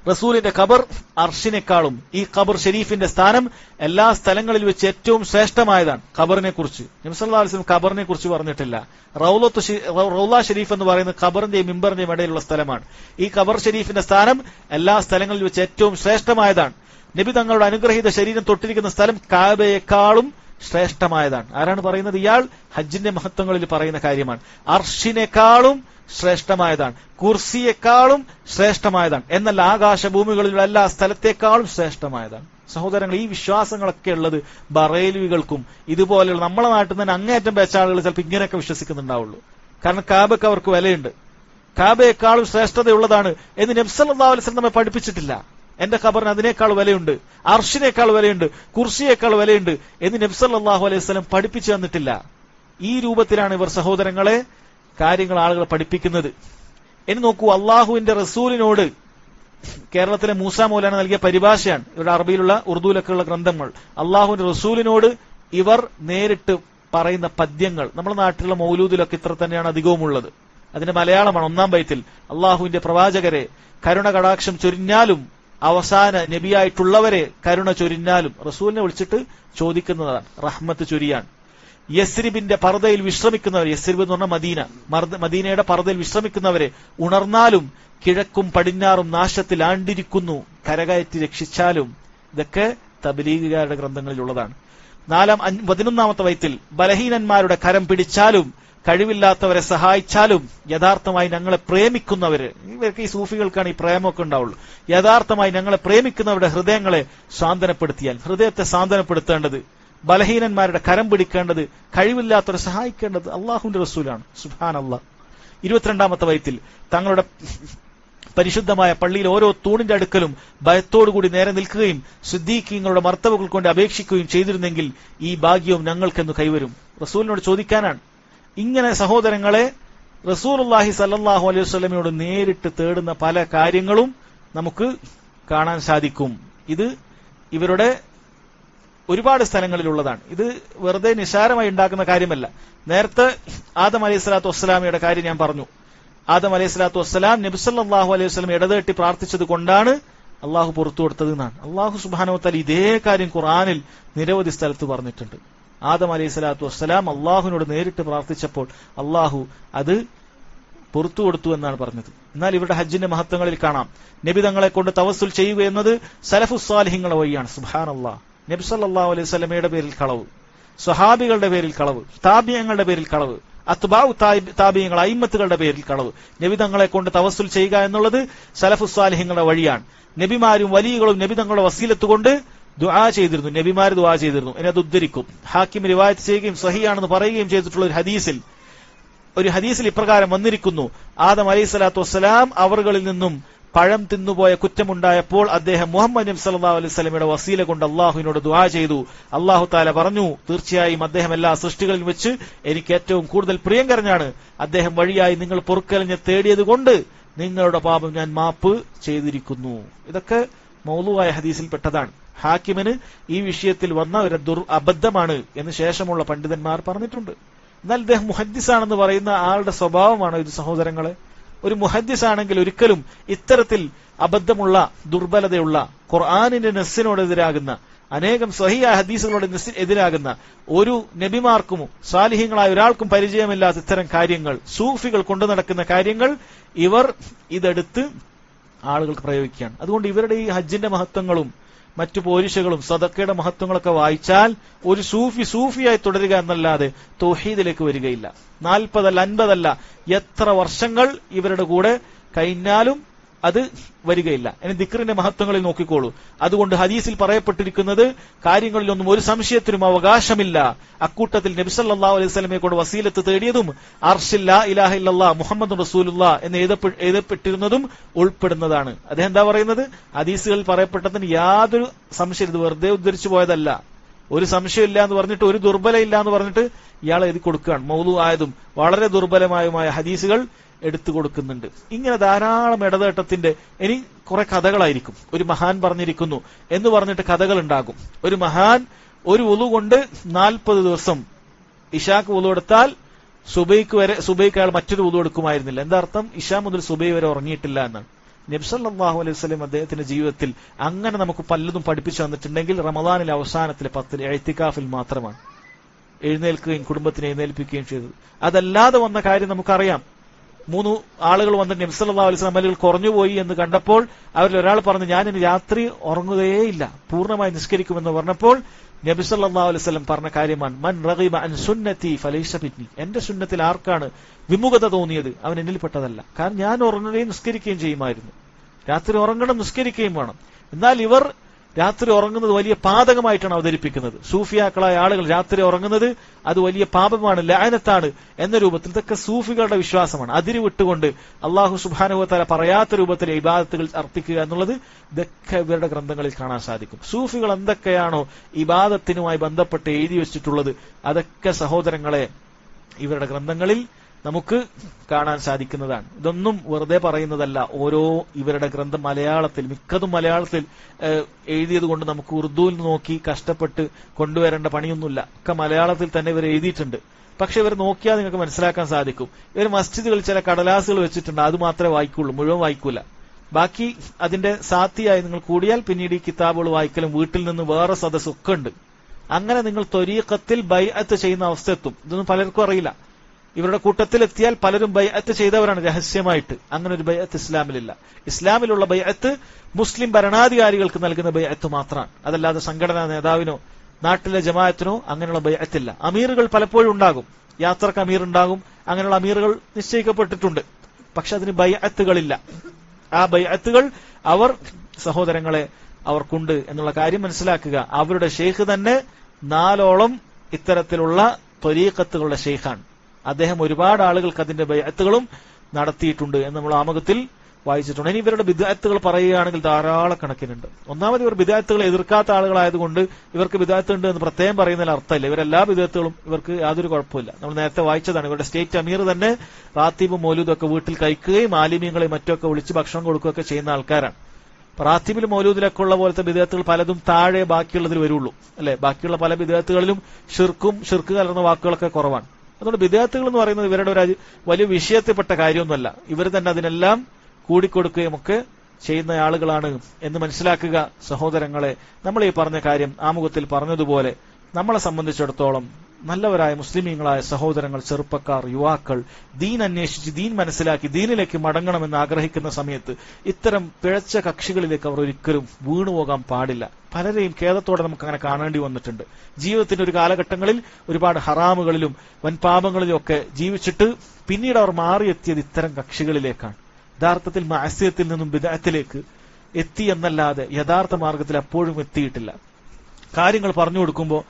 റസൂലിന്റെ ഖബർ അർഷിനേക്കാളും ഈ ഖബർ ഷരീഫിന്റെ സ്ഥാനം എല്ലാ സ്ഥലങ്ങളിൽ വെച്ച് ഏറ്റവും ശ്രേഷ്ഠമായതാണ്. ഖബറിനെ കുറിച്ച് നബി സല്ലല്ലാഹു അലൈഹി വസല്ലം ഖബറിനെ കുറിച്ച് പറഞ്ഞിട്ടില്ല. റൗള ഷരീഫ് എന്ന് പറയുന്നത് ഖബറിന്റെയും മിമ്പറിന്റെയും ഇടയിലുള്ള സ്ഥലമാണ്. ഈ ഖബർ ഷരീഫിന്റെ സ്ഥാനം എല്ലാ സ്ഥലങ്ങളിൽ വെച്ച് ഏറ്റവും ശ്രേഷ്ഠമായതാണ്. നബി തങ്ങളുടെ അനുഗ്രഹീത ശരീരം തൊട്ടിരിക്കുന്ന സ്ഥലം കാബയെക്കാളും ശ്രേഷ്ഠമായതാണ്. ആരാണ് പറയുന്നത്? ഇയാൾ ഹജ്ജിന്റെ മഹത്വങ്ങളിൽ പറയുന്ന കാര്യമാണ്. അർഷിനേക്കാളും ശ്രേഷ്ഠമായതാണ്, കുർസിയെക്കാളും ശ്രേഷ്ഠമായതാണ്, എന്നാൽ ആകാശഭൂമികളിലുള്ള എല്ലാ സ്ഥലത്തേക്കാളും ശ്രേഷ്ഠമായതാണ്. സഹോദരങ്ങൾ, ഈ വിശ്വാസങ്ങളൊക്കെ ഉള്ളത് ബറേലുവികൾക്കും ഇതുപോലെയുള്ള നമ്മളെ നാട്ടിൽ തന്നെ അങ്ങേയറ്റം വെച്ച ആളുകൾ ചിലപ്പോൾ ഇങ്ങനെയൊക്കെ വിശ്വസിക്കുന്നുണ്ടാവുള്ളൂ. കാരണം കാബയ്ക്ക് അവർക്ക് വിലയുണ്ട്. കാബയെക്കാളും ശ്രേഷ്ഠതയുള്ളതാണ് എന്ന് നബി സല്ലല്ലാഹു അലൈഹി വസല്ലം നമ്മെ പഠിപ്പിച്ചിട്ടില്ല. എന്റെ ഖബറിന് അതിനേക്കാൾ വിലയുണ്ട്, അർഷിനേക്കാൾ വിലയുണ്ട്, കുർസിയേക്കാൾ വിലയുണ്ട് എന്ന് നബി സല്ലല്ലാഹു അലൈഹി വസല്ലം പഠിപ്പിച്ചു തന്നിട്ടില്ല. ഈ രൂപത്തിലാണ് ഇവർ സഹോദരങ്ങളെ കാര്യങ്ങൾ ആളുകൾ പഠിപ്പിക്കുന്നത്. ഇനി നോക്കൂ, അള്ളാഹുവിന്റെ റസൂലിനോട് കേരളത്തിലെ മൂസ മൗലാന നൽകിയ പരിഭാഷയാണ് ഇവരുടെ അറബിയിലുള്ള ഉറുദുവിലൊക്കെയുള്ള ഗ്രന്ഥങ്ങൾ. അള്ളാഹുവിന്റെ റസൂലിനോട് ഇവർ നേരിട്ട് പറയുന്ന പദ്യങ്ങൾ നമ്മുടെ നാട്ടിലുള്ള മൗലൂദിലൊക്കെ ഇത്ര തന്നെയാണ് അധികവും ഉള്ളത്. അതിന്റെ മലയാളമാണ് 1-ാം ബൈത്തിൽ. അള്ളാഹുവിന്റെ പ്രവാചകരെ കരുണ കടാക്ഷം ചൊരിഞ്ഞാലും അവസാന നബിയായിട്ടുള്ളവരെ കരുണ ചൊരിഞ്ഞാലും റസൂലിനെ വിളിച്ചിട്ട് ചോദിക്കുന്നതാണ് റഹ്മത്ത് ചൊരിയാൻ. യസ്രിബിന്റെ പർദയിൽ വിശ്രമിക്കുന്നവരെ, യസ്രിബ് എന്ന് പറഞ്ഞ മദീന, മദീനയുടെ പർദയിൽ വിശ്രമിക്കുന്നവരെ ഉണർന്നാലും കിഴക്കും പടിഞ്ഞാറും നാശത്തിൽ ആണ്ടിരിക്കുന്നു, കരകയറ്റി രക്ഷിച്ചാലും. ഇതൊക്കെ തബ്ലീഗുകാരുടെ ഗ്രന്ഥങ്ങളിലുള്ളതാണ്. 11-ാമത്തെ വയത്തിൽ ബലഹീനന്മാരുടെ കരം പിടിച്ചാലും കഴിവില്ലാത്തവരെ സഹായിച്ചാലും യഥാർത്ഥമായി ഞങ്ങളെ പ്രേമിക്കുന്നവര്, ഇവർക്ക് ഈ സൂഫികൾക്കാണ് ഈ പ്രേമമൊക്കെ ഉണ്ടാവുള്ളൂ, യഥാർത്ഥമായി ഞങ്ങളെ പ്രേമിക്കുന്നവരുടെ ഹൃദയങ്ങളെ സാന്ത്വനപ്പെടുത്തിയാൽ, ഹൃദയത്തെ സാന്ത്വനപ്പെടുത്തേണ്ടത്, ബലഹീനന്മാരുടെ കരം പിടിക്കേണ്ടത്, കഴിവില്ലാത്തവരെ സഹായിക്കേണ്ടത് അള്ളാഹുവിന്റെ റസൂലാണ്. സുബ്ഹാനല്ലാഹ്. 22-ാമത്തെ വയത്തിൽ തങ്ങളുടെ പരിശുദ്ധമായ പള്ളിയിൽ ഓരോ തൂണിന്റെ അടുക്കലും ഭയത്തോടുകൂടി നേരെ നിൽക്കുകയും സിദ്ദീഖീങ്ങളുടെ മർത്തബകൾ കൊണ്ട് അപേക്ഷിക്കുകയും ചെയ്തിരുന്നെങ്കിൽ ഈ ഭാഗ്യവും ഞങ്ങൾക്കെന്ന് കൈവരും. റസൂലിനോട് ചോദിക്കാനാണ്. ഇങ്ങനെ സഹോദരങ്ങളെ റസൂലുള്ളാഹി സ്വല്ലല്ലാഹു അലൈഹി വസല്ലമയോട് നേരിട്ട് തേടുന്ന പല കാര്യങ്ങളും നമുക്ക് കാണാൻ സാധിക്കും. ഇത് ഇവരുടെ ഒരുപാട് സ്ഥലങ്ങളിലുള്ളതാണ്. ഇത് വെറുതെ നിസാരമായി ഉണ്ടാക്കുന്ന കാര്യമല്ല. നേരത്തെ ആദം അലൈഹി സ്വലാത്തു വസ്സലാമയുടെ കാര്യം ഞാൻ പറഞ്ഞു. ആദം അലൈഹി സ്വലാത്തു വസ്സലാം നബി സല്ലല്ലാഹു അലൈഹി വസല്ലം ഇടതേട്ടി പ്രാർത്ഥിച്ചത് കൊണ്ടാണ് അള്ളാഹു പുറത്തു കൊടുത്തത് എന്നാണ്. അള്ളാഹു സുബ്ഹാനഹു വ തആല ഇതേ കാര്യം ഖുർആനിൽ നിരവധി സ്ഥലത്ത് പറഞ്ഞിട്ടുണ്ട്. ആദം അലൈഹി സ്വലാത്തു വസ്സലാം അള്ളാഹുവിനോട് നേരിട്ട് പ്രാർത്ഥിച്ചപ്പോൾ അള്ളാഹു അത് പുറത്തു കൊടുത്തു എന്നാണ് പറഞ്ഞത്. എന്നാൽ ഇവരുടെ ഹജ്ജിന്റെ മഹത്വങ്ങളിൽ കാണാം നബി തങ്ങളെ കൊണ്ട് തവസ്സുൽ ചെയ്യുക എന്നത് സലഫുസ് സാലിഹ്യങ്ങളുടെ വഴിയാണ്. സുബ്ഹാനല്ലാഹ്. നബി സല്ലല്ലാഹു അലൈഹി വസല്ലമയുടെ പേരിൽ കളവ്, സ്വഹാബികളുടെ പേരിൽ കളവ്, താബിയങ്ങളുടെ പേരിൽ കളവ്, അത്ബാഉ താബിയങ്ങൾ അയിമ്മത്തുകളുടെ പേരിൽ കളവ്. നബി തങ്ങളെ കൊണ്ട് തവസ്സുൽ ചെയ്യുക എന്നുള്ളത് സലഫുസ് സാലിഹ്യങ്ങളുടെ വഴിയാണ്. നബിമാരും വലിയകളും നബി തങ്ങളുടെ വസീലത്ത് കൊണ്ട് ദുആ ചെയ്തിരുന്നു. നബിമാർ ദുആ ചെയ്തിരുന്നു. ഇനി അത് ഉദ്ധരിക്കും. ഹാക്കിം റിവായത്ത് ചെയ്യുകയും സഹിയാണെന്ന് പറയുകയും ചെയ്തിട്ടുള്ള ഒരു ഹദീസിൽ ഇപ്രകാരം വന്നിരിക്കുന്നു: ആദം അലൈഹിസ്സലാത്തു വസ്സലാം അവറുകളിൽ നിന്നും പഴം തിന്നുപോയ കുറ്റമുണ്ടായപ്പോൾ അദ്ദേഹം മുഹമ്മദ് നബി സല്ലല്ലാഹു അലൈഹി വസല്ലമയുടെ വസീല കൊണ്ട് അള്ളാഹുവിനോട് ദുആ ചെയ്തു. അള്ളാഹു തആല പറഞ്ഞു, തീർച്ചയായും അദ്ദേഹം എല്ലാ സൃഷ്ടികളിൽ വെച്ച് എനിക്ക് ഏറ്റവും കൂടുതൽ പ്രിയങ്കരനാണ്. അദ്ദേഹം വഴിയായി നിങ്ങൾ പൊറുക്കലിനെ തേടിയത് കൊണ്ട് നിങ്ങളുടെ പാപം ഞാൻ മാപ്പ് ചെയ്തിരിക്കുന്നു. ഇതൊക്കെ മൗലൂആയ ഹദീസിൽപ്പെട്ടതാണ്. ഹാക്കിമിന് ഈ വിഷയത്തിൽ വന്ന ഒരു അബദ്ധമാണ് എന്ന് ശേഷമുള്ള പണ്ഡിതന്മാർ പറഞ്ഞിട്ടുണ്ട്. എന്നാൽ ഇദ്ദേഹം മുഹദ്ദിസാണെന്ന് പറയുന്ന ആളുടെ സ്വഭാവമാണ് ഇത് സഹോദരങ്ങളെ. ഒരു മുഹദ്ദിസാണെങ്കിൽ ഒരിക്കലും ഇത്തരത്തിൽ അബദ്ധമുള്ള ദുർബലതയുള്ള ഖുർആനിന്റെ നസ്സിനോടെതിരാകുന്ന അനേകം സ്വഹീഹ ഹദീസുകളോട് എതിരാകുന്ന ഒരു നബിമാർക്കും സാലിഹ്യങ്ങളായ ഒരാൾക്കും പരിചയമില്ലാത്ത ഇത്തരം കാര്യങ്ങൾ, സൂഫികൾ കൊണ്ടു നടക്കുന്ന കാര്യങ്ങൾ ഇവർ ഇതെടുത്ത് ആളുകൾക്ക് പ്രയോഗിക്കുകയാണ്. അതുകൊണ്ട് ഇവരുടെ ഈ ഹജ്ജിന്റെ മഹത്വങ്ങളും മറ്റു പോരിശകളും സദക്കയുടെ മഹത്വങ്ങളൊക്കെ വായിച്ചാൽ ഒരു സൂഫിയായി തുടരുക എന്നല്ലാതെ തൗഹീദിലേക്ക് വരികയില്ല. 40 അല്ല 50 അല്ല എത്ര വർഷങ്ങൾ ഇവരുടെ കൂടെ കഴിഞ്ഞാലും അത് വരികയില്ല. ഇനി ദിക്റിന്റെ മഹത്വങ്ങളിൽ നോക്കിക്കോളൂ. അതുകൊണ്ട് ഹദീസിൽ പറയപ്പെട്ടിരിക്കുന്നത് കാര്യങ്ങളിലൊന്നും ഒരു സംശയത്തിനും അവകാശമില്ല. അക്കൂട്ടത്തിൽ നബി സല്ലല്ലാഹു അലൈഹി വസല്ലമയെ കൊണ്ട് വസീലത്ത് തേടിയതും അർശിൽ ലാ ഇലാഹ ഇല്ലല്ലാഹ് മുഹമ്മദ് റസൂലുള്ളാഹ് എന്ന് എഴുതപ്പെട്ടിരുന്നതും ഉൾപ്പെടുന്നതാണ്. അദ്ദേഹം എന്താ പറയുന്നത്? ഹദീസുകളിൽ പറയപ്പെട്ടതിന് യാതൊരു സംശയം, ഇത് വെറുതെ ഉദ്ധരിച്ചു പോയതല്ല. ഒരു സംശയമില്ല എന്ന് പറഞ്ഞിട്ട്, ഒരു ദുർബലയില്ല എന്ന് പറഞ്ഞിട്ട് ഇയാൾ എഴുതി കൊടുക്കുകയാണ്. മൗലൂ ആയതും വളരെ ദുർബലമായുമായ ഹദീസുകൾ എടുത്തു കൊടുക്കുന്നുണ്ട്. ഇങ്ങനെ ധാരാളം ഇടതേട്ടത്തിന്റെ ഇനി കുറെ കഥകളായിരിക്കും. ഒരു മഹാൻ പറഞ്ഞിരിക്കുന്നു എന്ന് പറഞ്ഞിട്ട് കഥകൾ ഉണ്ടാകും. ഒരു മഹാൻ ഒരു വുളു കൊണ്ട് 40 ദിവസം ഇശാക്ക് വുളു എടുത്താൽ സുബൈക്ക് അയാൾ മറ്റൊരു വുളു എടുക്കുമായിരുന്നില്ല. എന്താ അർത്ഥം? ഇശാ മുതൽ സുബൈ വരെ ഉറങ്ങിയിട്ടില്ല എന്നാണ്. നബി സല്ലല്ലാഹു അലൈഹി വസല്ലം അദ്ദേഹത്തിന്റെ ജീവിതത്തിൽ അങ്ങനെ നമുക്ക് പലതും പഠിപ്പിച്ചു തന്നിട്ടുണ്ടെങ്കിൽ റമദാനിലെ അവസാനത്തിലെ 10 ഇഅ്തികാഫിൽ മാത്രമാണ് എഴുന്നേൽക്കുകയും കുടുംബത്തിനെ എഴുന്നേൽപ്പിക്കുകയും ചെയ്തത്. അതല്ലാതെ വന്ന കാര്യം നമുക്കറിയാം. 3 ആളുകൾ വന്നിട്ട് നബി സല്ലല്ലാഹു അലൈഹി വസല്ലം അമലുകൾ കുറഞ്ഞുപോയി എന്ന് കണ്ടപ്പോൾ അവരിൽ ഒരാൾ പറഞ്ഞു, ഞാൻ ഇനി രാത്രി ഉറങ്ങുകയേയില്ല, പൂർണ്ണമായി നിസ്കരിക്കുമെന്ന് പറഞ്ഞപ്പോൾ നബി സല്ലല്ലാഹു അലൈഹി വസല്ലം പറഞ്ഞ കാര്യമാണ്, മൻ റഗിബ അൻ സുന്നതി ഫലൈസ മിന്നി. എന്റെ സുന്നത്തിൽ ആർക്കാണ് വിമുഖത തോന്നിയത് അവൻ എന്നിൽപ്പെട്ടതല്ല. കാരണം ഞാൻ ഉറങ്ങുകയും നിസ്കരിക്കുകയും ചെയ്യുമായിരുന്നു. രാത്രി ഉറങ്ങണം, നിസ്കരിക്കുകയും വേണം. എന്നാൽ ഇവർ രാത്രി ഉറങ്ങുന്നത് വലിയ പാതകമായിട്ടാണ് അവതരിപ്പിക്കുന്നത്. സൂഫിയാക്കളായ ആളുകൾ രാത്രി ഉറങ്ങുന്നത് അത് വലിയ പാപമാണ്, ലഅനത്താണ് എന്ന രൂപത്തിൽ. ഇതൊക്കെ സൂഫികളുടെ വിശ്വാസമാണ്. അതിര് വിട്ടുകൊണ്ട് അല്ലാഹു സുബ്ഹാനഹു വ തആല പറയാത്ത രൂപത്തിൽ ഇബാദത്തുകൾ അർപ്പിക്കുക എന്നുള്ളത് ഇതൊക്കെ ഇവരുടെ ഗ്രന്ഥങ്ങളിൽ കാണാൻ സാധിക്കും. സൂഫികൾ എന്തൊക്കെയാണോ ഇബാദത്തിനുമായി ബന്ധപ്പെട്ട് എഴുതി വെച്ചിട്ടുള്ളത് അതൊക്കെ സഹോദരങ്ങളെ ഇവരുടെ ഗ്രന്ഥങ്ങളിൽ നമുക്ക് കാണാൻ സാധിക്കുന്നതാണ്. ഇതൊന്നും വെറുതെ പറയുന്നതല്ല. ഓരോ ഇവരുടെ ഗ്രന്ഥം മലയാളത്തിൽ, മിക്കതും മലയാളത്തിൽ എഴുതിയത് കൊണ്ട് നമുക്ക് ഉറുദുവിൽ നോക്കി കഷ്ടപ്പെട്ട് കൊണ്ടുവരേണ്ട പണിയൊന്നുമില്ല. ഒക്കെ മലയാളത്തിൽ തന്നെ ഇവർ എഴുതിയിട്ടുണ്ട്. പക്ഷെ ഇവർ നോക്കിയാൽ നിങ്ങൾക്ക് മനസ്സിലാക്കാൻ സാധിക്കും. ഇവർ മസ്ജിദുകളിൽ ചില കടലാസുകൾ വെച്ചിട്ടുണ്ട്, അത് മാത്രമേ വായിക്കുള്ളൂ, മുഴുവൻ വായിക്കൂല. ബാക്കി അതിന്റെ സാത്തിയായി നിങ്ങൾ കൂടിയാൽ പിന്നീട് ഈ കിതാബുകൾ വായിക്കലും വീട്ടിൽ നിന്ന് വേറെ സദസ്സൊക്കെ ഉണ്ട്. അങ്ങനെ നിങ്ങൾ ത്വരീഖത്തിൽ ബൈഅത്ത് ചെയ്യുന്ന അവസ്ഥ എത്തും. ഇതൊന്നും പലർക്കും അറിയില്ല. ഇവരുടെ കൂട്ടത്തിലെത്തിയാൽ പലരും ബൈഅത്ത് ചെയ്തവരാണ് രഹസ്യമായിട്ട്. അങ്ങനെ ഒരു ബൈഅത്ത് ഇസ്ലാമിലില്ല. ഇസ്ലാമിലുള്ള ബൈഅത്ത് മുസ്ലിം ഭരണാധികാരികൾക്ക് നൽകുന്ന ബൈഅത്ത് മാത്രമാണ്. അതല്ലാതെ സംഘടനാ നേതാവിനോ നാട്ടിലെ ജമാഅത്തിനോ അങ്ങനെയുള്ള ബൈഅത്തില്ല. അമീറുകൾ പലപ്പോഴും ഉണ്ടാകും, യാത്രക്ക് അമീർ ഉണ്ടാകും, അങ്ങനെയുള്ള അമീറുകൾ നിശ്ചയിക്കപ്പെട്ടിട്ടുണ്ട്. പക്ഷെ അതിന് ബൈഅത്തുകളില്ല. ആ ബൈഅത്തുകൾ അവർ സഹോദരങ്ങളെ അവർക്കുണ്ട് എന്നുള്ള കാര്യം മനസ്സിലാക്കുക. അവരുടെ ഷെയ്ഖ് തന്നെ 4ഓളം ഇത്തരത്തിലുള്ള ത്വരീഖത്തുകളുടെ ഷെയ്ഖാണ്. അദ്ദേഹം ഒരുപാട് ആളുകൾക്ക് അതിന്റെ ബൈഅത്തുകളും നടത്തിയിട്ടുണ്ട് എന്ന് നമ്മൾ ആമുഖത്തിൽ വായിച്ചിട്ടുണ്ട്. ഇനി ഇവരുടെ ബിദ്അത്തുകൾ പറയുകയാണെങ്കിൽ ധാരാളം കണക്കിനുണ്ട്. ഒന്നാമത് ഇവർ ബിദ്അത്തുകളെ എതിർക്കാത്ത ആളുകളായതുകൊണ്ട് ഇവർക്ക് ബിദ്അത്ത് ഉണ്ട് എന്ന് പ്രത്യേകം പറയുന്നതിൽ അർത്ഥമില്ല. ഇവരെല്ലാ ബിദ്അത്തുകളും ഇവർക്ക് യാതൊരു കുഴപ്പമില്ല. നമ്മൾ നേരത്തെ വായിച്ചതാണ്. ഇവരുടെ സ്റ്റേറ്റ് അമീർ തന്നെ റാത്തീബും മൗലൂദും ഒക്കെ വീട്ടിൽ കഴിക്കുകയും ആലിമീങ്ങളെയും മറ്റൊക്കെ വിളിച്ച് ഭക്ഷണം കൊടുക്കുകയൊക്കെ ചെയ്യുന്ന ആൾക്കാരാണ്. റാത്തീബിലും മൗലൂദിലൊക്കെ ഉള്ള പോലത്തെ ബിദ്അത്തുകൾ പലതും താഴെ ബാക്കിയുള്ളതിൽ വരുള്ളൂ, അല്ലെ? ബാക്കിയുള്ള പല ബിദ്അത്തുകളിലും ഷിർക്ക് കലർന്ന വാക്കുകളൊക്കെ കുറവാണ്. അതുകൊണ്ട് ബിദ്അത്തുകൾ എന്ന് പറയുന്നത് ഇവരുടെ ഒരു വലിയ വിഷയത്തിൽപ്പെട്ട കാര്യമൊന്നുമല്ല. ഇവർ തന്നെ അതിനെല്ലാം കൂടിക്കൊടുക്കുകയും ഒക്കെ ചെയ്യുന്ന ആളുകളാണ് എന്ന് മനസ്സിലാക്കുക. സഹോദരങ്ങളെ, നമ്മൾ ഈ പറഞ്ഞ കാര്യം ആമുഖത്തിൽ പറഞ്ഞതുപോലെ നമ്മളെ സംബന്ധിച്ചിടത്തോളം നല്ലവരായ മുസ്ലിമീങ്ങളായ സഹോദരങ്ങൾ, ചെറുപ്പക്കാർ, യുവാക്കൾ ദീൻ അന്വേഷിച്ച് ദീൻ മനസ്സിലാക്കി ദീനിലേക്ക് മടങ്ങണമെന്ന് ആഗ്രഹിക്കുന്ന സമയത്ത് ഇത്തരം പിഴച്ച കക്ഷികളിലേക്ക് അവർ ഒരിക്കലും വീണുപോകാൻ പാടില്ല. പലരെയും ഖേദത്തോടെ നമുക്ക് അങ്ങനെ കാണേണ്ടി വന്നിട്ടുണ്ട്. ജീവിതത്തിന്റെ ഒരു കാലഘട്ടങ്ങളിൽ ഒരുപാട് ഹറാമുകളിലും വൻപാപങ്ങളിലും ഒക്കെ ജീവിച്ചിട്ട് പിന്നീട് അവർ മാറിയെത്തിയത് ഇത്തരം കക്ഷികളിലേക്കാണ്. യഥാർത്ഥത്തിൽ മഅസിയത്തിൽ നിന്നും ബിദ്അത്തിലേക്ക് എത്തി എന്നല്ലാതെ യഥാർത്ഥ മാർഗത്തിൽ അപ്പോഴും എത്തിയിട്ടില്ല. കാര്യങ്ങൾ പറഞ്ഞു കൊടുക്കുമ്പോൾ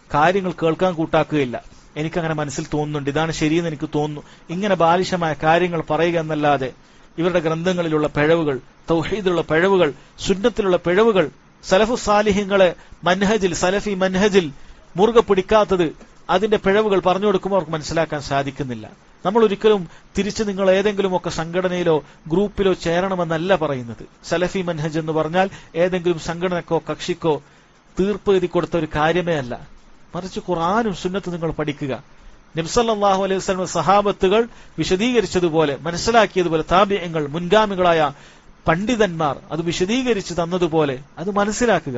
കാര്യങ്ങൾ കേൾക്കാൻ കൂട്ടാക്കുകയില്ല. എനിക്കങ്ങനെ മനസ്സിൽ തോന്നുന്നുണ്ട്, ഇതാണ് ശരിയെന്ന് എനിക്ക് തോന്നുന്നു, ഇങ്ങനെ ബാലിശമായ കാര്യങ്ങൾ പറയുക എന്നല്ലാതെ ഇവരുടെ ഗ്രന്ഥങ്ങളിലുള്ള പിഴവുകൾ, തൗഹീദിലുള്ള പിഴവുകൾ, സുന്നത്തിലുള്ള പിഴവുകൾ, സലഫു സാലിഹ്യങ്ങളെ മൻഹജിൽ, സലഫി മൻഹജിൽ മുറുകെ പിടിക്കാത്തത്, അതിന്റെ പിഴവുകൾ പറഞ്ഞു കൊടുക്കുമ്പോൾ അവർക്ക് മനസ്സിലാക്കാൻ സാധിക്കുന്നില്ല. നമ്മൾ ഒരിക്കലും തിരിച്ച് നിങ്ങൾ ഏതെങ്കിലുമൊക്കെ സംഘടനയിലോ ഗ്രൂപ്പിലോ ചേരണമെന്നല്ല പറയുന്നത്. സലഫി മൻഹജ് എന്ന് പറഞ്ഞാൽ ഏതെങ്കിലും സംഘടനക്കോ കക്ഷിക്കോ തീർപ്പ് എഴുതി കൊടുത്ത ഒരു കാര്യമേ അല്ല. മറിച്ച് ഖുർആനും സുന്നത്തും നിങ്ങൾ പഠിക്കുക. നബി സല്ലല്ലാഹു അലൈഹി വസല്ലം സഹാബത്തുകൾ വിശദീകരിച്ചതുപോലെ, മനസ്സിലാക്കിയതുപോലെ താബിഈങ്ങൾ, മുൻഗാമികളായ പണ്ഡിതന്മാർ അത് വിശദീകരിച്ചു തന്നതുപോലെ അത് മനസ്സിലാക്കുക.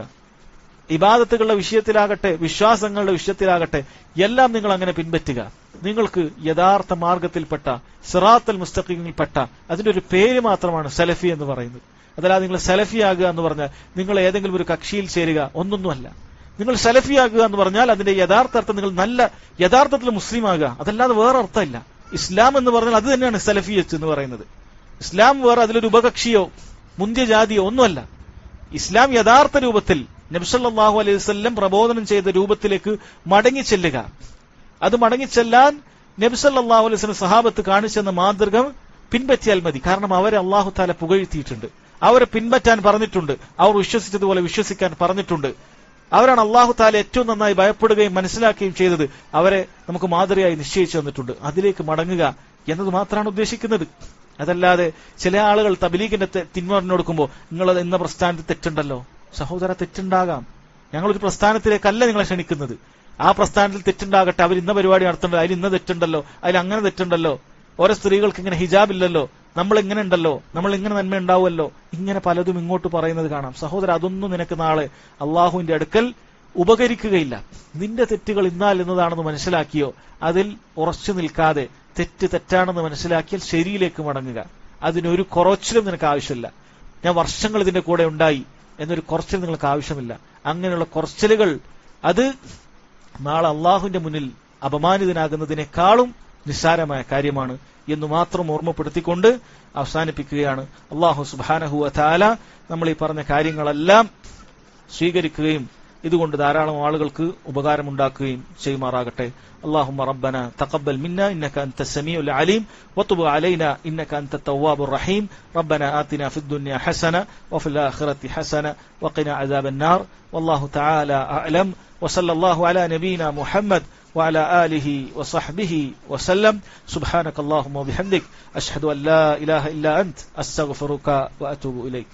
ഇബാദത്തുകളുടെ വിഷയത്തിലാകട്ടെ, വിശ്വാസങ്ങളുടെ വിഷയത്തിലാകട്ടെ, എല്ലാം നിങ്ങൾ അങ്ങനെ പിൻപറ്റുക. നിങ്ങൾക്ക് യഥാർത്ഥ മാർഗത്തിൽപ്പെട്ട സിറാത്തുൽ മുസ്തഖീമിൽപ്പെട്ട അതിന്റെ ഒരു പേര് മാത്രമാണ് സലഫി എന്ന് പറയുന്നത്. അതല്ലാതെ നിങ്ങൾ സലഫിയാകുക എന്ന് പറഞ്ഞാൽ നിങ്ങൾ ഏതെങ്കിലും ഒരു കക്ഷിയിൽ ചേരുക ഒന്നൊന്നുമല്ല. നിങ്ങൾ സലഫിയാകുക എന്ന് പറഞ്ഞാൽ അതിന്റെ യഥാർത്ഥ അർത്ഥം നിങ്ങൾ നല്ല യഥാർത്ഥത്തിൽ മുസ്ലിം ആകുക, അതല്ലാതെ വേറെ അർത്ഥമില്ല. ഇസ്ലാം എന്ന് പറഞ്ഞാൽ അത് തന്നെയാണ് സലഫിയത്ത് എന്ന് പറയുന്നത്. ഇസ്ലാം വേറെ അതിലൊരു ഉപകക്ഷിയോ മുന്തിയ ജാതിയോ ഒന്നുമല്ല. ഇസ്ലാം യഥാർത്ഥ രൂപത്തിൽ നബി സല്ലല്ലാഹു അലൈഹി വസല്ലം പ്രബോധനം ചെയ്ത രൂപത്തിലേക്ക് മടങ്ങിച്ചെല്ലുക. അത് മടങ്ങിച്ചെല്ലാൻ നബി സല്ലല്ലാഹു അലൈഹി വസല്ലം സഹാബത്ത് കാണിച്ചെന്ന മാതൃക പിൻപറ്റിയാൽ മതി. കാരണം അവരെ അല്ലാഹു തആല പുകഴ്ത്തിയിട്ടുണ്ട്, അവരെ പിൻപറ്റാൻ പറഞ്ഞിട്ടുണ്ട്, അവർ വിശ്വസിച്ചതുപോലെ വിശ്വസിക്കാൻ പറഞ്ഞിട്ടുണ്ട്. അവരാണ് അല്ലാഹു തആല ഏറ്റവും നന്നായി ഭയപ്പെടുകയും മനസ്സിലാക്കുകയും ചെയ്തത്. അവരെ നമുക്ക് മാതൃകയായി നിശ്ചയിച്ചു തന്നിട്ടുണ്ട്. അതിലേക്ക് മടങ്ങുക എന്നത് മാത്രമാണ് ഉദ്ദേശിക്കുന്നത്. അതല്ലാതെ ചില ആളുകൾ തബ്ലീഗിന്റെ തിന്മ പറഞ്ഞു കൊടുക്കുമ്പോൾ നിങ്ങൾ ഇന്ന പ്രസ്ഥാനത്തിൽ തെറ്റുണ്ടല്ലോ. സഹോദര, തെറ്റുണ്ടാകാം. ഞങ്ങളൊരു പ്രസ്ഥാനത്തിലേക്കല്ല നിങ്ങളെ ക്ഷണിക്കുന്നത്. ആ പ്രസ്ഥാനത്തിൽ തെറ്റുണ്ടാകട്ടെ, അവർ ഇന്ന പരിപാടി നടത്തുന്നുണ്ട്, അതിൽ ഇന്ന തെറ്റുണ്ടല്ലോ, അതിൽ അങ്ങനെ തെറ്റുണ്ടല്ലോ, ഓരോ സ്ത്രീകൾക്ക് ഇങ്ങനെ ഹിജാബ് ഇല്ലല്ലോ, നമ്മൾ ഇങ്ങനെ ഉണ്ടല്ലോ, നമ്മൾ ഇങ്ങനെ നന്മ ഉണ്ടാവുമല്ലോ, ഇങ്ങനെ പലതും ഇങ്ങോട്ട് പറയുന്നത് കാണാം. സഹോദര, അതൊന്നും നിനക്ക് നാളെ അള്ളാഹുവിന്റെ അടുക്കൽ ഉപകരിക്കുകയില്ല. നിന്റെ തെറ്റുകൾ ഇന്നാൽ എന്നതാണെന്ന് മനസ്സിലാക്കിയോ അതിൽ ഉറച്ചു നിൽക്കാതെ തെറ്റ് തെറ്റാണെന്ന് മനസ്സിലാക്കിയാൽ ശരിയിലേക്ക് മടങ്ങുക. അതിനൊരു കുറച്ചിലും നിനക്ക് ആവശ്യമില്ല. ഞാൻ വർഷങ്ങൾ ഇതിന്റെ കൂടെ ഉണ്ടായി എന്നൊരു കുറച്ചിൽ നിങ്ങൾക്ക് ആവശ്യമില്ല. അങ്ങനെയുള്ള കുറച്ചിലുകൾ അത് നാളെ അള്ളാഹുവിന്റെ മുന്നിൽ അപമാനിതനാകുന്നതിനേക്കാളും നിസ്സാരമായ കാര്യമാണ് എന്ന് മാത്രം ഓർമ്മപ്പെടുത്തിക്കൊണ്ട് അവസാനിപ്പിക്കുകയാണ്. അല്ലാഹു സുബ്ഹാനഹു വ തആല നമ്മൾ ഈ പറഞ്ഞ കാര്യങ്ങളെല്ലാം സ്വീകരിക്കുകയും ഇതുകൊണ്ട് ധാരാളം ആളുകൾക്ക് ഉപകാരമുണ്ടാക്കുകയും ചെയ്യുമാറാകട്ടെ. اللهم ربنا تقبل منا إنك أنت السميع العليم وتب علينا إنك أنت التواب الرحيم. ربنا آتنا في الدنيا حسنة وفي الآخرة حسنة وقنا عذاب النار. والله تعالى أعلم. وصلى الله على نبينا محمد وعلى آله وصحبه وسلم. سبحانك اللهم وبحمدك أشهد أن لا إله إلا أنت أستغفرك وأتوب إليك.